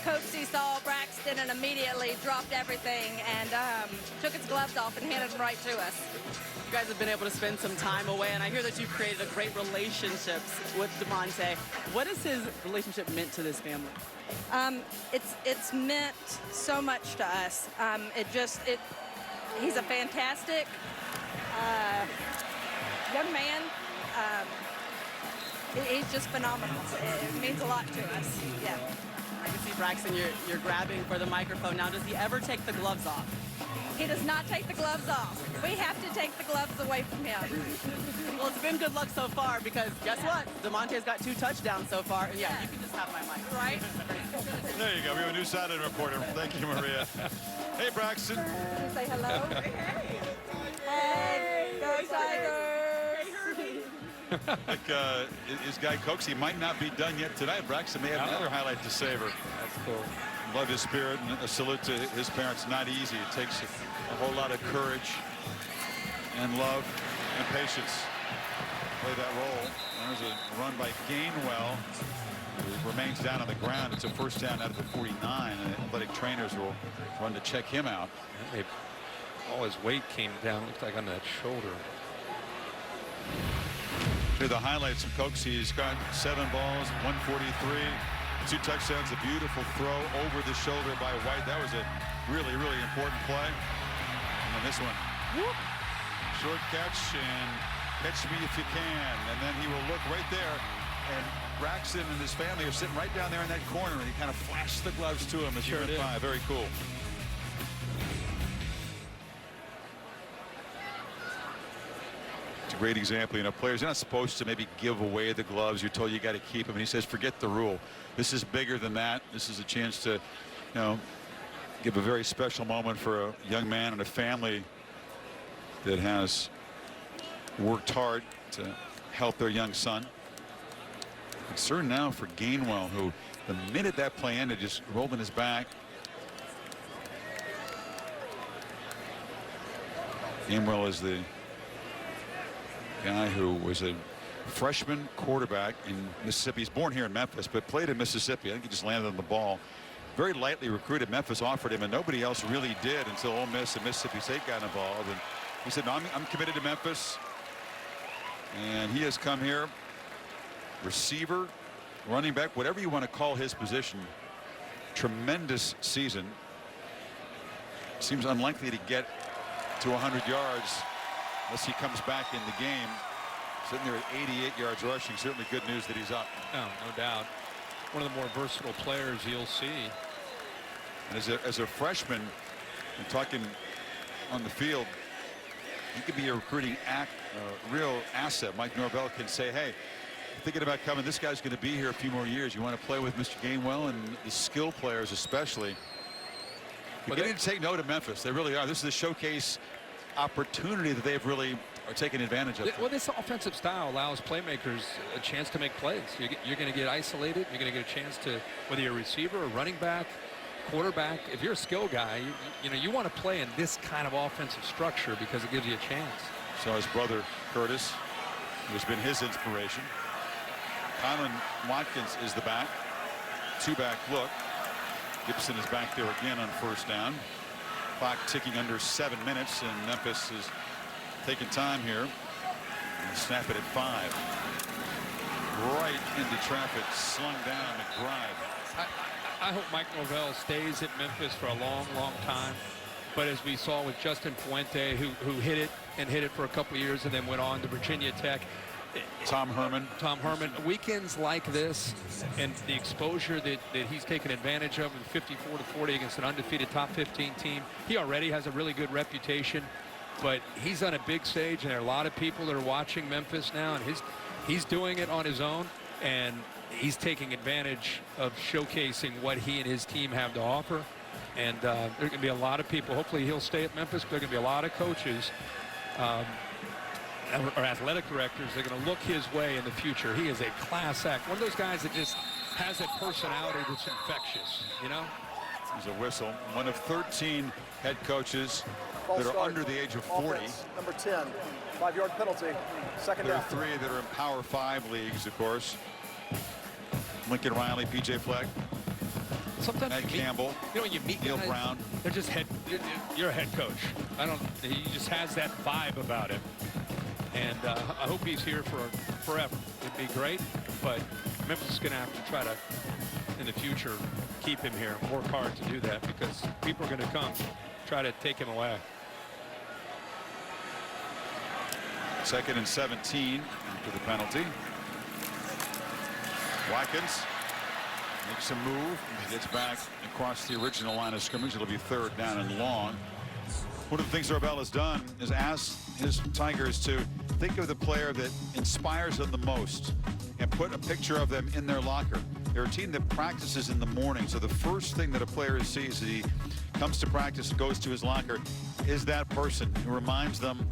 Coach C saw Braxton and immediately dropped everything and took his gloves off and handed them right to us. You guys have been able to spend some time away, and I hear that you've created a great relationship with DeMonte. What has his relationship meant to this family? It's meant so much to us. He's a fantastic young man. He's just phenomenal. It means a lot to us. Yeah. I can see, Braxton, you're grabbing for the microphone. Now, does he ever take the gloves off? He does not take the gloves off. We have to take the gloves away from him. Well, it's been good luck so far because guess what? DeMonte's got 2 touchdowns so far. And yeah, you can just have my mic. Right? There you go. We have a new sideline reporter. Thank you, Maria. Hey, Braxton. Can you say hello? Hey. Hey. Go Tigers. His guy Coxie might not be done yet tonight. Braxton may have another highlight to savor. That's cool. Love his spirit and a salute to his parents. Not easy. It takes a whole lot of courage and love and patience to play that role. There's a run by Gainwell. He remains down on the ground. It's a first down out of the 49, and athletic trainers will run to check him out. All his weight came down, looked like on that shoulder. Here are the highlights from Coxie. He's got 7 balls, 143. 2 touchdowns, a beautiful throw over the shoulder by White. That was a really, really important play. And then this one, whoop, short catch and catch me if you can. And then he will look right there. And Braxton and his family are sitting right down there in that corner. And he kind of flashed the gloves to him as he went by. Very cool. It's a great example. You know, players are not supposed to maybe give away the gloves. You're told you got to keep them. And he says, forget the rule. This is bigger than that. This is a chance to, give a very special moment for a young man and a family that has worked hard to help their young son. Concern now for Gainwell, who the minute that play ended just rolled in his back. Gainwell is the guy who was a freshman quarterback in Mississippi. He's born here in Memphis, but played in Mississippi. I think he just landed on the ball. Very lightly recruited. Memphis offered him, and nobody else really did until Ole Miss and Mississippi State got involved. And he said, no, I'm committed to Memphis. And he has come here. Receiver, running back, whatever you want to call his position. Tremendous season. Seems unlikely to get to 100 yards unless he comes back in the game. Sitting there at 88 yards rushing. Certainly good news that he's up. No doubt. One of the more versatile players you'll see. And as a freshman, and talking on the field, he could be a recruiting real asset. Mike Norvell can say, hey, thinking about coming, this guy's going to be here a few more years. You want to play with Mr. Gainwell, and the skill players especially. They're beginning to take note of Memphis. They really are. This is a showcase opportunity that they've really are taking advantage of. Well, this offensive style allows playmakers a chance to make plays. You're going to get isolated. You're going to get a chance to, whether you're a receiver, a running back, quarterback, if you're a skill guy, you want to play in this kind of offensive structure because it gives you a chance. So his brother Curtis, who's been his inspiration. Kylan Watkins is the back. 2-back look. Gibson is back there again on first down. Clock ticking under 7 minutes, and Memphis is taking time here. And snap it at 5. Right into traffic, slung down McBride. I hope Mike Norvell stays at Memphis for a long, long time. But as we saw with Justin Fuente, who hit it for a couple of years and then went on to Virginia Tech, Tom Herman. Tom Herman. Weekends like this and the exposure that he's taken advantage of in 54-40 against an undefeated top 15 team. He already has a really good reputation, but he's on a big stage, and there are a lot of people that are watching Memphis now, and he's doing it on his own, and he's taking advantage of showcasing what he and his team have to offer. And there are going to be a lot of people. Hopefully he'll stay at Memphis. There are going to be a lot of coaches or athletic directors. They're going to look his way in the future. He is a class act. One of those guys that just has a personality that's infectious, you know? There's a whistle. One of 13 head coaches that are under the age of 40. Offense, number 10, 5-yard penalty, second There down. are 3 that are in Power 5 leagues, of course. Lincoln Riley, P.J. Fleck, Sometimes Ed Campbell, you know, when you meet Neil guys, Brown. They're just you're a head coach. He just has that vibe about him. And I hope he's here for forever. It'd be great, but Memphis is going to have to try to, in the future, keep him here and work hard to do that, because people are going to come try to take him away. 2nd and 17 after the penalty. Watkins makes a move. He gets back across the original line of scrimmage. It'll be 3rd down and long. One of the things Norvell has done is ask his Tigers to think of the player that inspires them the most and put a picture of them in their locker. They're a team that practices in the morning, so the first thing that a player sees as he comes to practice and goes to his locker is that person who reminds them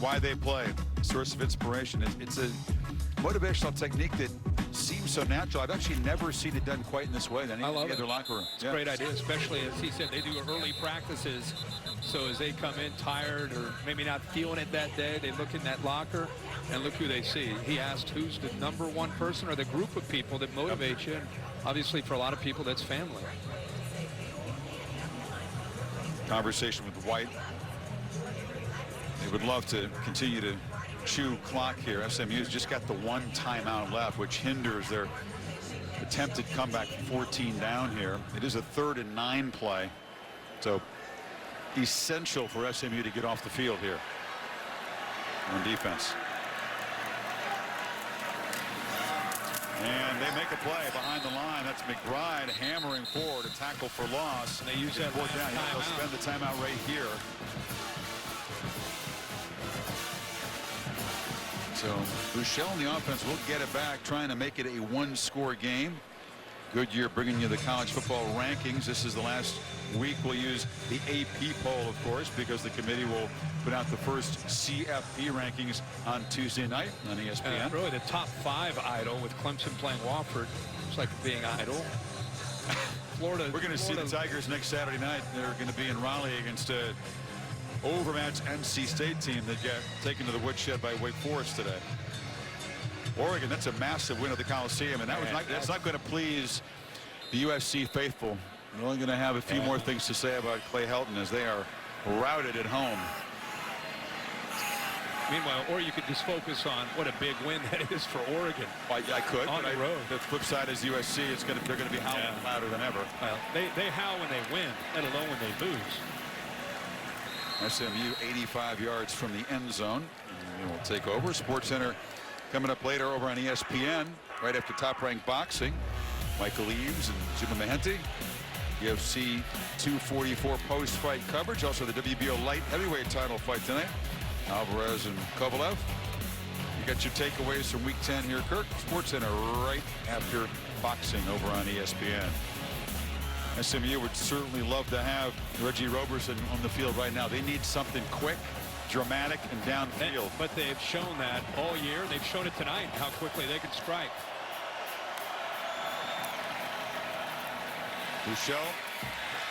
why they play. Source of inspiration. It's a motivational technique that seems so natural. I've actually never seen it done quite in this way than any other locker room. It's a great idea, especially as he said, they do early practices. So as they come in tired or maybe not feeling it that day, they look in that locker and look who they see. He asked who's the #1 person or the group of people that motivate you. And obviously for a lot of people, that's family. Conversation with White. They would love to continue to chew clock here. SMU's just got the 1 timeout left, which hinders their attempted comeback, 14 down here. It is a 3rd and 9 play. So essential for SMU to get off the field here on defense. And they make a play behind the line. That's McBride hammering forward, a tackle for loss. And they use that fourth down. They'll spend the timeout right here. So Buechele and the offense will get it back, trying to make it a 1-score game. Goodyear bringing you the college football rankings. This is the last week. We'll use the AP poll, of course, because the committee will put out the first CFB rankings on Tuesday night on ESPN. Really the top 5 idle with Clemson playing Wofford. It's like being idle. Florida. We're going to see the Tigers next Saturday night. They're going to be in Raleigh against a overmatched NC State team that got taken to the woodshed by Wake Forest today. Oregon, that's a massive win at the Coliseum, and that's not going to please the USC faithful. We're only going to have a few more things to say about Clay Helton as they are routed at home. Meanwhile, or you could just focus on what a big win that is for Oregon. Well, I could. On the road. The flip side is USC. They're going to be howling louder than ever. Well, they howl when they win, let alone when they lose. SMU 85 yards from the end zone. And we'll take over. SportsCenter coming up later over on ESPN right after Top Rank Boxing. Michael Eaves and Zuma Mahenti. UFC 244 post-fight coverage. Also the WBO light heavyweight title fight tonight. Alvarez and Kovalev. You got your takeaways from Week 10 here, Kirk. SportsCenter right after boxing over on ESPN. SMU would certainly love to have Reggie Roberson on the field right now. They need something quick, dramatic, and downfield. But they've shown that all year. They've shown it tonight, how quickly they can strike. Buechele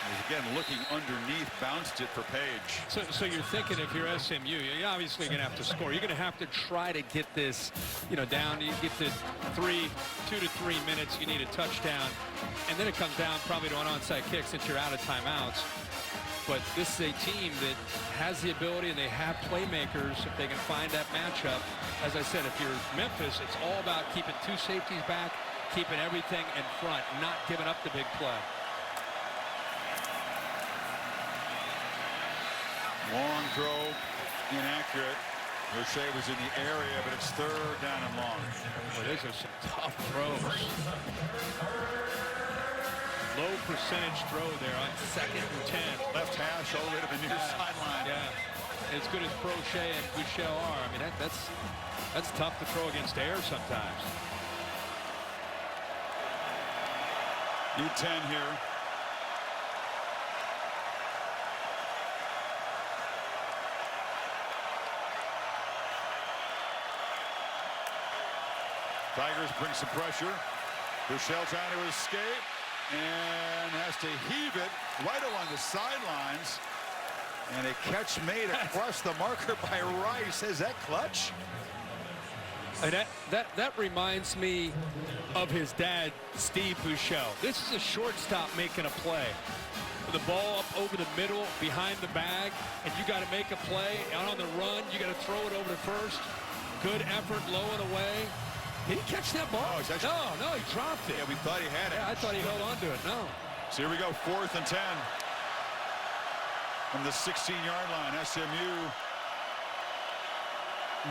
is again looking underneath, bounced it for Page. So you're thinking if you're SMU, you're obviously going to have to score. You're going to have to try to get this, down. You get to 2 to 3 minutes. You need a touchdown, and then it comes down probably to an onside kick since you're out of timeouts. But this is a team that has the ability, and they have playmakers if they can find that matchup. As I said, if you're Memphis, it's all about keeping 2 safeties back, keeping everything in front, not giving up the big play. Long throw, inaccurate. Boucher was in the area, but it's 3rd down and long. Well, those are some tough throws. Low percentage throw there on 2nd and 10. Left hash all the way to the near sideline. Yeah, as good as Brochet and Boucher are. I mean, that's tough to throw against air sometimes. Need 10 here. Tigers bring some pressure. Boucher trying to escape and has to heave it right along the sidelines. And a catch made across the marker by Rice. Is that clutch? And that reminds me of his dad, Steve Boucher. This is a shortstop making a play. The ball up over the middle, behind the bag, and you got to make a play. Out on the run, you got to throw it over to first. Good effort, low and away. Did he catch that ball? No, he dropped it. Yeah, we thought he had it. Yeah, I thought he held on to it. No. So here we go, 4th and 10. From the 16-yard line, SMU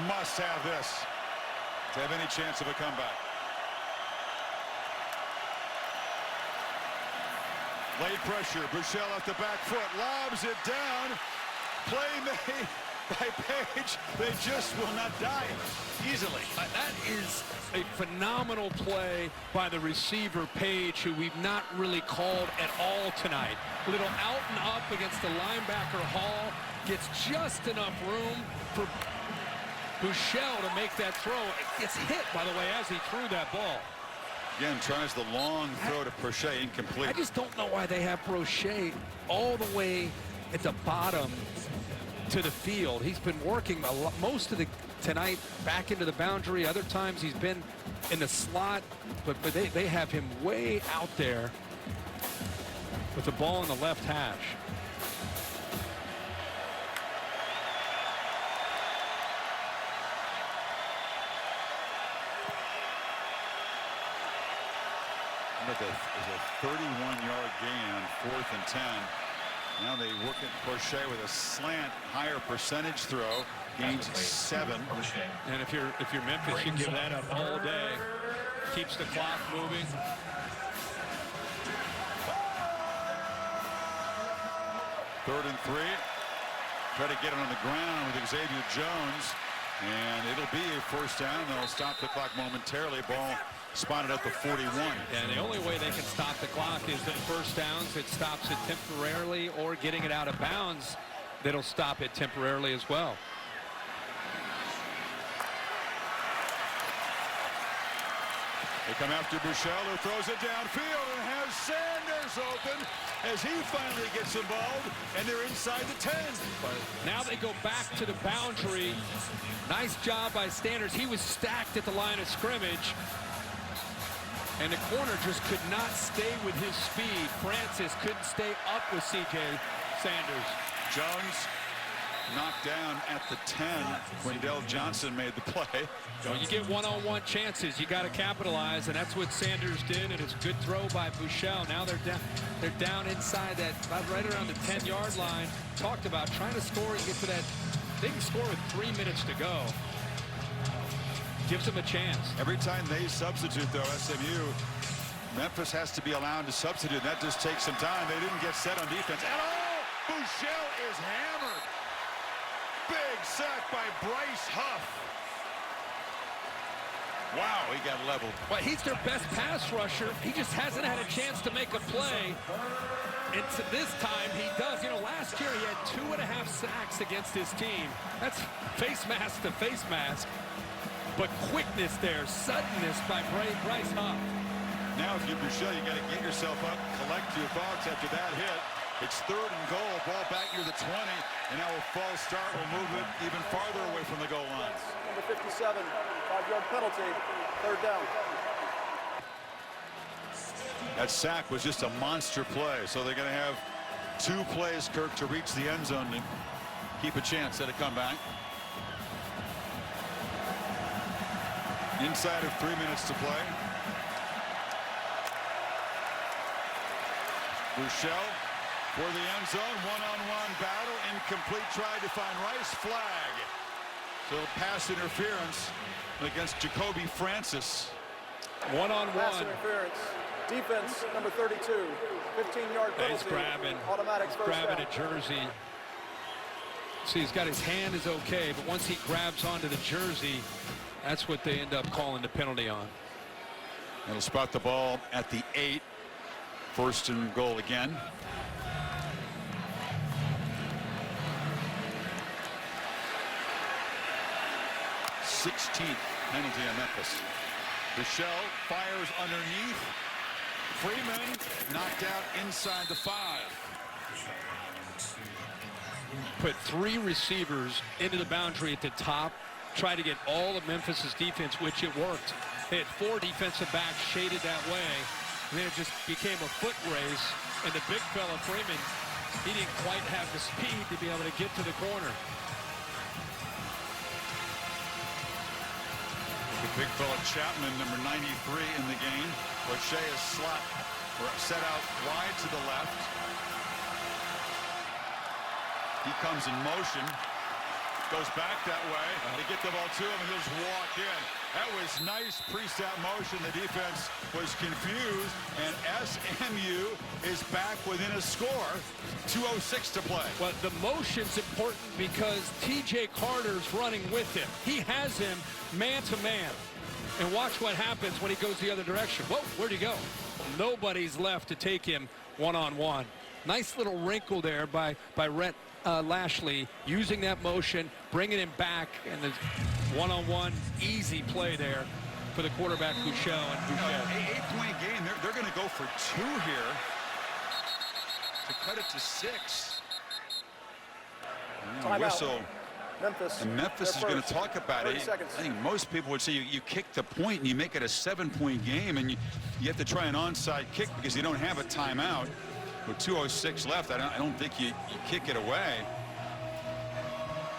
must have this to have any chance of a comeback. Late pressure, Boucher off the back foot, lobs it down. Play made by Page. They just will not die easily. That is a phenomenal play by the receiver, Page, who we've not really called at all tonight. Little out and up against the linebacker Hall. Gets just enough room for Boucher to make that throw. It gets hit, by the way, as he threw that ball. Again, tries the long throw to Brochet, incomplete. I just don't know why they have Brochet all the way at the bottom to the field. He's been working a lot, most of the tonight back into the boundary. Other times he's been in the slot, but they have him way out there with the ball in the left hash. Look, it was a 31-yard gain on 4th and 10. Now they work at Brochet with a slant, higher percentage throw, gains 7. And if you're Memphis, you give that up all day. Keeps the clock moving. Third and 3. Try to get it on the ground with Xavier Jones, and it'll be a 1st down. They'll stop the clock momentarily. Ball spotted at the 41. And the only way they can stop the clock is the 1st downs. It stops it temporarily, or getting it out of bounds, that'll stop it temporarily as well. They come after Boucher, who throws it downfield and has Sanders open as he finally gets involved, and they're inside the 10. Now they go back to the boundary. Nice job by Sanders. He was stacked at the line of scrimmage, and the corner just could not stay with his speed. Francis couldn't stay up with C.J. Sanders. Jones knocked down at the 10 when Dell Johnson made the play. So you get one-on-one chances, you got to capitalize, and that's what Sanders did, and it's a good throw by Boucher. Now they're down inside that, right around the 10-yard line. Talked about trying to score and get to that. They can score with 3 minutes to go. Gives them a chance. Every time they substitute, though, SMU, Memphis has to be allowed to substitute. That just takes some time. They didn't get set on defense at all. Boucher is hammered. Big sack by Bryce Huff. Wow, he got leveled. Well, he's their best pass rusher. He just hasn't had a chance to make a play. And this time he does. You know, last year he had 2.5 sacks against his team. That's face mask to face mask. But quickness there, suddenness by Bryce Huff. Now if you're Boucher, you got to get yourself up, collect your thoughts after that hit. It's 3rd and goal, ball back near the 20, and now a false start will move it even farther away from the goal lines. Number 57, 5-yard penalty, 3rd down. That sack was just a monster play, so they're going to have 2 plays, Kirk, to reach the end zone to keep a chance at a comeback. Inside of 3 minutes to play. Boucher for the end zone, one-on-one battle, incomplete, tried to find Rice, flag. So pass interference against Jacoby Francis. One-on-one. Pass interference. Defense, number 32. 15-yard penalty. He's grabbing. Automatic first grabbing down. a jersey. See, he's got his hand is okay, but once he grabs onto the jersey, that's what they end up calling the penalty on. It'll spot the ball at the 8. First and goal again. th penalty on Memphis. Michelle fires underneath. Freeman knocked out inside the 5. Put 3 receivers into the boundary at the top. Try to get all of Memphis's defense, which it worked. They had 4 defensive backs shaded that way. And then it just became a foot race. And the big fella, Freeman, he didn't quite have the speed to be able to get to the corner. The big fella Chapman, number 93 in the game. O'Shea is slot set out wide to the left. He comes in motion, goes back that way. They get the ball to him and he'll just walk in. That was nice pre-snap motion. The defense was confused, and SMU is back within a score. 2:06 to play. Well, the motion's important because TJ Carter's running with him. He has him man-to-man. And watch what happens when he goes the other direction. Whoa, where'd he go? Nobody's left to take him one-on-one. Nice little wrinkle there by Rhett Lashley, using that motion, bringing him back, and the one-on-one easy play there for the quarterback Bouchel. And Bouchel. 8-point game. They're going to go for 2 here to cut it to 6. Timeout. Whistle. Memphis. And Memphis is going to talk about it. I think most people would say you kick the point and you make it a 7-point game, and you have to try an onside kick because you don't have a timeout. With 2:06 left, I don't think you kick it away.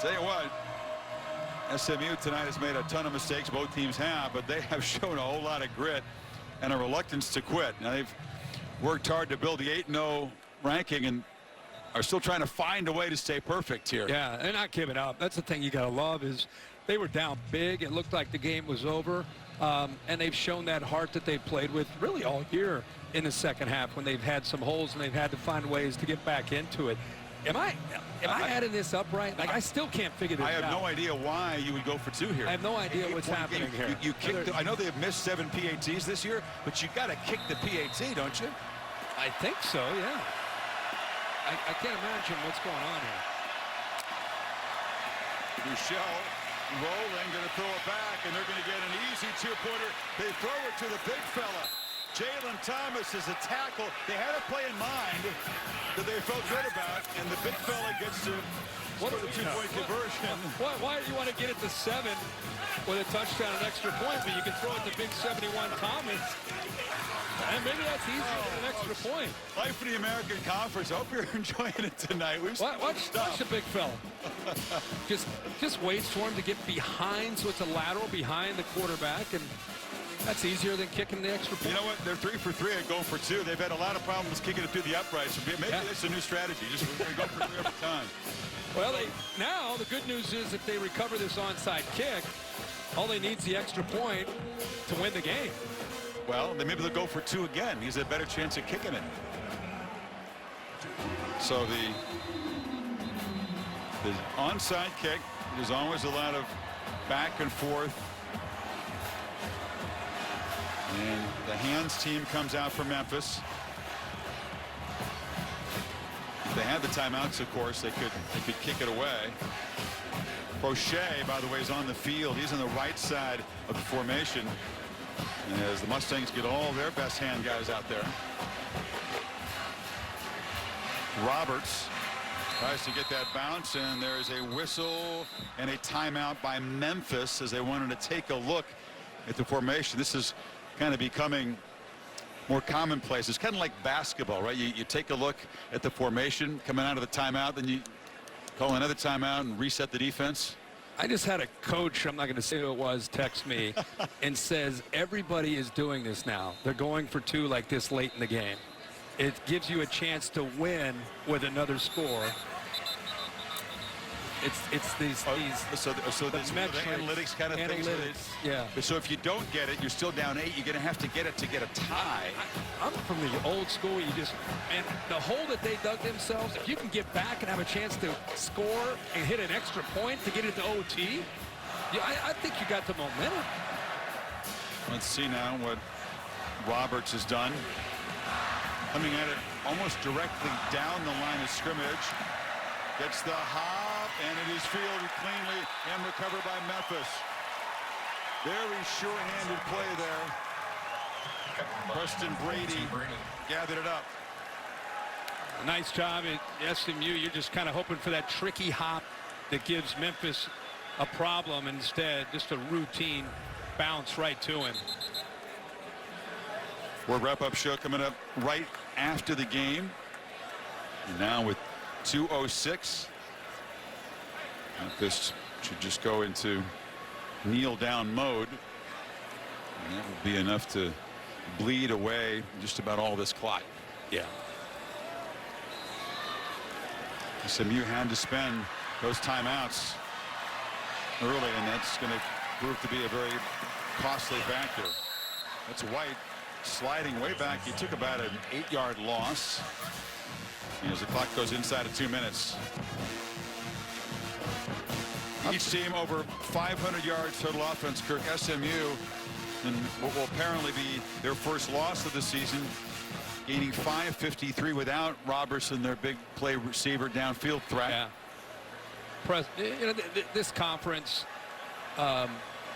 Tell you what, SMU tonight has made a ton of mistakes. Both teams have, but they have shown a whole lot of grit and a reluctance to quit. Now they've worked hard to build the 8-0 ranking and are still trying to find a way to stay perfect here. Yeah, they're not giving up. That's the thing you got to love is they were down big. It looked like the game was over, and they've shown that heart that they've played with really all year in the second half when they've had some holes and they've had to find ways to get back into it. Am I adding this up right? Like, I still can't figure this out. I have no idea why you would go for 2 here. I have no idea what's happening here. You kicked. I know they have missed 7 PATs this year, but you got to kick the PAT, don't you? I think so, yeah. I can't imagine what's going on here. Michelle rolling, going to throw it back, and they're going to get an easy 2-pointer. They throw it to the big fella. Jalen Thomas is a tackle. They had a play in mind that they felt good about, and the big fella gets to score the 2-point conversion. Why do you want to get it to 7 with a touchdown and extra point, but you can throw it to big 71 Thomas? And maybe that's easier than an extra point. Life in the American Conference. I hope you're enjoying it tonight. Watch the big fella. just waits for him to get behind, so it's a lateral behind the quarterback, and that's easier than kicking the extra point. You know what? They're 3 for 3 at going for 2. They've had a lot of problems kicking it through the uprights. Maybe that's a new strategy. Just go for 3 every time. Well, now the good news is if they recover this onside kick, all they need is the extra point to win the game. Well, then maybe they'll go for 2 again. He's a better chance at kicking it. So the onside kick, there's always a lot of back and forth. And the hands team comes out for Memphis. If they had the timeouts, of course, they could kick it away. Crochet, by the way, is on the field. He's on the right side of the formation as the Mustangs get all their best hand guys out there. Roberts tries to get that bounce, and there is a whistle and a timeout by Memphis as they wanted to take a look at the formation. This is kind of becoming more commonplace. It's kind of like basketball, right? You take a look at the formation coming out of the timeout, then you call another timeout and reset the defense. I just had a coach, I'm not going to say who it was, text me and says everybody is doing this now. They're going for 2 like this late in the game. It gives you a chance to win with another score. It's these so there's metrics, the analytics kind of things. Yeah. So if you don't get it, you're still down 8. You're going to have to get it to get a tie. I'm from the old school. And the hole that they dug themselves, if you can get back and have a chance to score and hit an extra point to get it to OT, I think you got the momentum. Let's see now what Roberts has done. Coming at it almost directly down the line of scrimmage. Gets the hop, and it is fielded cleanly and recovered by Memphis. Very sure-handed play there. Preston Brady gathered it up. Nice job at SMU. You're just kind of hoping for that tricky hop that gives Memphis a problem. Instead, just a routine bounce right to him. We're wrap-up show coming up right after the game. And now with 2:06. Memphis should just go into kneel-down mode. And that would be enough to bleed away just about all this clock. Yeah. SMU had to spend those timeouts early, and that's going to prove to be a very costly factor. That's White sliding way back. He took about an 8-yard loss as the clock goes inside of 2 minutes. Each team over 500 yards total offense. Kirk, SMU, in what will apparently be their first loss of the season, gaining 553 without Robertson, their big play receiver, downfield threat. Yeah. You know, this conference got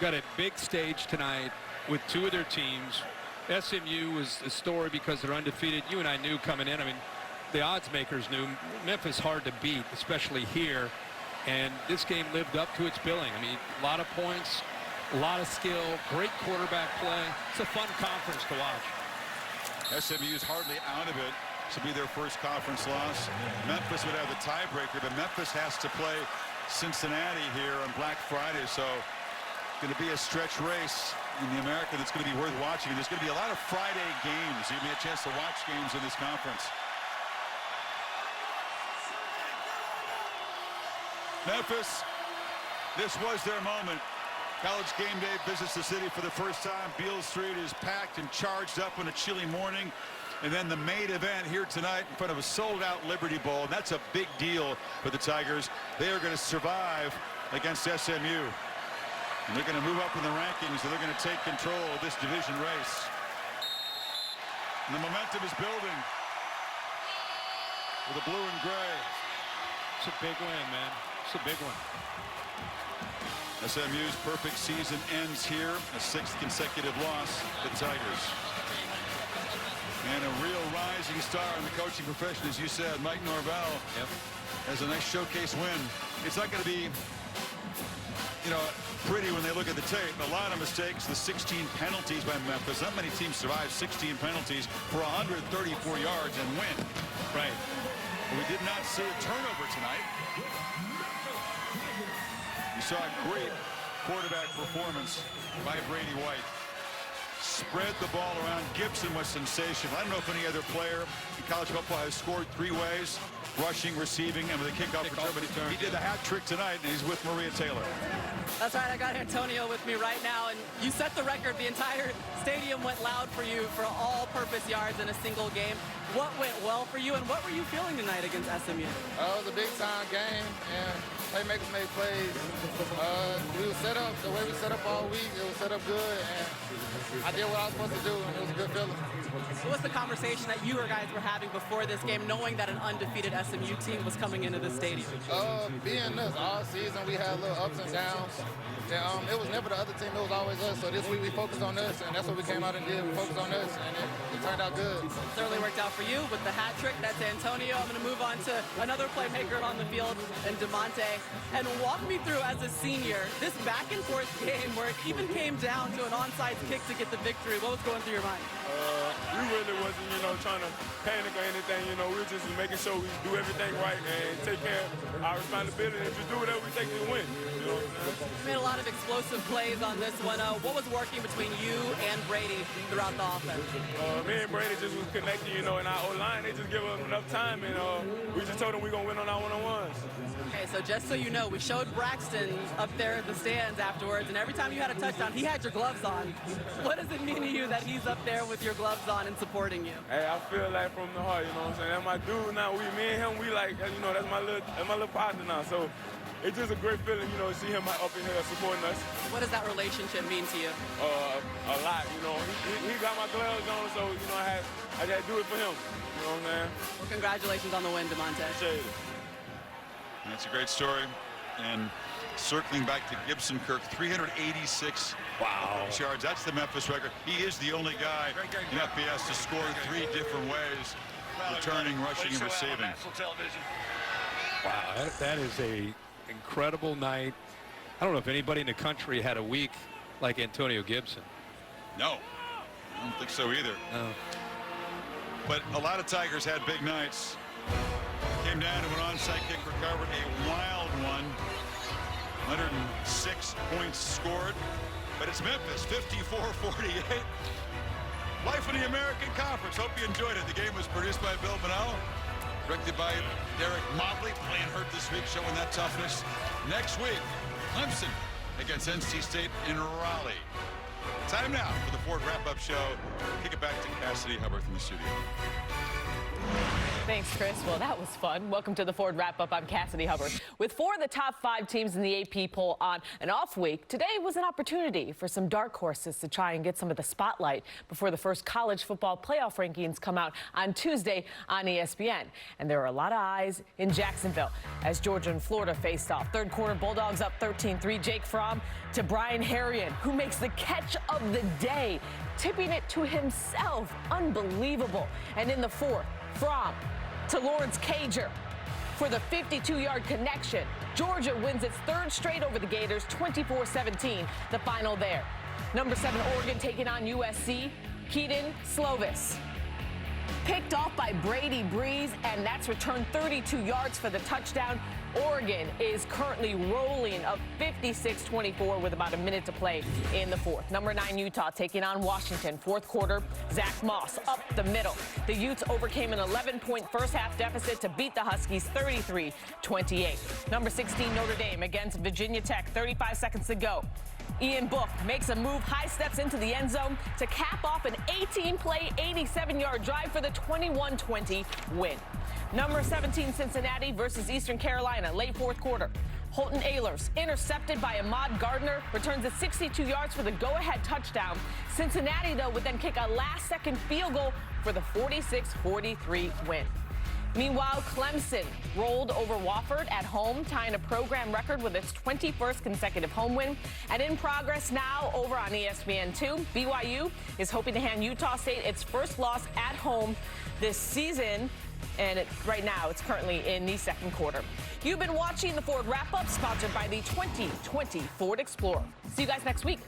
a big stage tonight with 2 of their teams. SMU was a story because they're undefeated. You and I knew coming in. I mean, the odds makers knew Memphis hard to beat, especially here. And this game lived up to its billing. I mean, a lot of points, a lot of skill, great quarterback play. It's a fun conference to watch. SMU's hardly out of it. This will be their first conference loss. Memphis would have the tiebreaker, but Memphis has to play Cincinnati here on Black Friday. So it's going to be a stretch race in the American that's going to be worth watching. And there's going to be a lot of Friday games. You'll be a chance to watch games in this conference. Memphis, this was their moment. College Game Day visits the city for the first time. Beale Street is packed and charged up on a chilly morning. And then the main event here tonight in front of a sold-out Liberty Bowl. And that's a big deal for the Tigers. They are going to survive against SMU. And they're going to move up in the rankings, and they're going to take control of this division race. And the momentum is building with the blue and gray. It's a big win, man. It's a big one. SMU's perfect season ends here. A 6th consecutive loss to the Tigers. And a real rising star in the coaching profession, as you said, Mike Norvell has a nice showcase win. It's not going to be, you know, pretty when they look at the tape. A lot of mistakes, the 16 penalties by Memphis. Not many teams survive 16 penalties for 134 yards and win. Right. We did not see a turnover tonight. You saw a great quarterback performance by Brady White. Spread the ball around. Gibson was sensational. I don't know if any other player in college football has scored 3 ways: rushing, receiving, and with a kickoff return. He did the hat trick tonight, and he's with Maria Taylor. That's right. I got Antonio with me right now, and you set the record. The entire stadium went loud for you for all-purpose yards in a single game. What went well for you, and what were you feeling tonight against SMU? It was a big-time game, and playmakers made plays. We were set up the way we set up all week. It was set up good, and I did what I was supposed to do, and it was a good feeling. What was the conversation that you guys were having before this game, knowing that an undefeated SMU team was coming into the stadium? Being this all season, we had little ups and downs. And, it was never the other team, it was always us. So this week we focused on this, and that's what we came out and did. We focused on this, and it turned out good. Certainly worked out for you with the hat trick. That's Antonio. I'm going to move on to another playmaker on the field, and DeMonte. And walk me through, as a senior, this back-and-forth game where it even came down to an onside kick to get the victory. What was going through your mind? We really wasn't, trying to panic or anything. We were just making sure we do everything right and take care of our responsibility and just do whatever we take to win. You made a lot of explosive plays on this one. What was working between you and Brady throughout the offense? Me and Brady just was connecting, in our O-line. They just give us enough time, and we just told them we're going to win on our one-on-ones. Okay, so just so you know, we showed Braxton up there in the stands afterwards, and every time you had a touchdown, he had your gloves on. What does it mean to you that he's up there with your gloves on and supporting you? Hey, I feel like from the heart, what I'm saying? That's my dude now. Me and him, we like, that's my little partner now. So it's just a great feeling, to see him up in here supporting us. What does that relationship mean to you? A lot, He got my gloves on, so, I got to do it for him. You know what I'm saying? Well, congratulations on the win, DeMonte. Appreciate it. That's a great story. And circling back to Gibson Kirk, 386 yards. That's the Memphis record. He is the only guy in FBS to score in 3 different ways, returning, rushing, and receiving. Wow, that is a incredible night. I don't know if anybody in the country had a week like Antonio Gibson. No, I don't think so either. No. But a lot of Tigers had big nights. Came down to an onside kick, recovered a wild one. 106 points scored. But it's Memphis, 54-48. Life in the American Conference. Hope you enjoyed it. The game was produced by Bill Bonnell, directed by Derek Mobley. Playing hurt this week, showing that toughness. Next week, Clemson against NC State in Raleigh. Time now for the Ford Wrap-Up Show. Kick it back to Cassidy Hubbard from the studio. Thanks, Chris. Well, that was fun. Welcome to the Ford Wrap-Up. I'm Cassidy Hubbard. With 4 of the top 5 teams in the AP poll on an off week, today was an opportunity for some dark horses to try and get some of the spotlight before the first college football playoff rankings come out on Tuesday on ESPN. And there are a lot of eyes in Jacksonville as Georgia and Florida faced off. Third quarter, Bulldogs up 13-3. Jake Fromm to Brian Harrion, who makes the catch of the day, tipping it to himself. Unbelievable. And in the fourth, Fromm to Lawrence Cager for the 52-yard connection. Georgia wins its 3rd straight over the Gators, 24-17, the final there. Number 7, Oregon taking on USC. Keaton Slovis picked off by Brady Breeze, and that's returned 32 yards for the touchdown. Oregon is currently rolling up 56-24 with about a minute to play in the fourth. Number 9, Utah taking on Washington. Fourth quarter, Zach Moss up the middle. The Utes overcame an 11-point first-half deficit to beat the Huskies 33-28. Number 16, Notre Dame against Virginia Tech. 35 seconds to go. Ian Book makes a move, high steps into the end zone to cap off an 18-play, 87-yard drive for the 21-20 win. Number 17, Cincinnati versus Eastern Carolina, late fourth quarter. Holton Ahlers, intercepted by Ahmad Gardner, returns at 62 yards for the go-ahead touchdown. Cincinnati, though, would then kick a last-second field goal for the 46-43 win. Meanwhile, Clemson rolled over Wofford at home, tying a program record with its 21st consecutive home win. And in progress now over on ESPN2, BYU is hoping to hand Utah State its first loss at home this season. And right now, it's currently in the second quarter. You've been watching the Ford Wrap-Up, sponsored by the 2020 Ford Explorer. See you guys next week.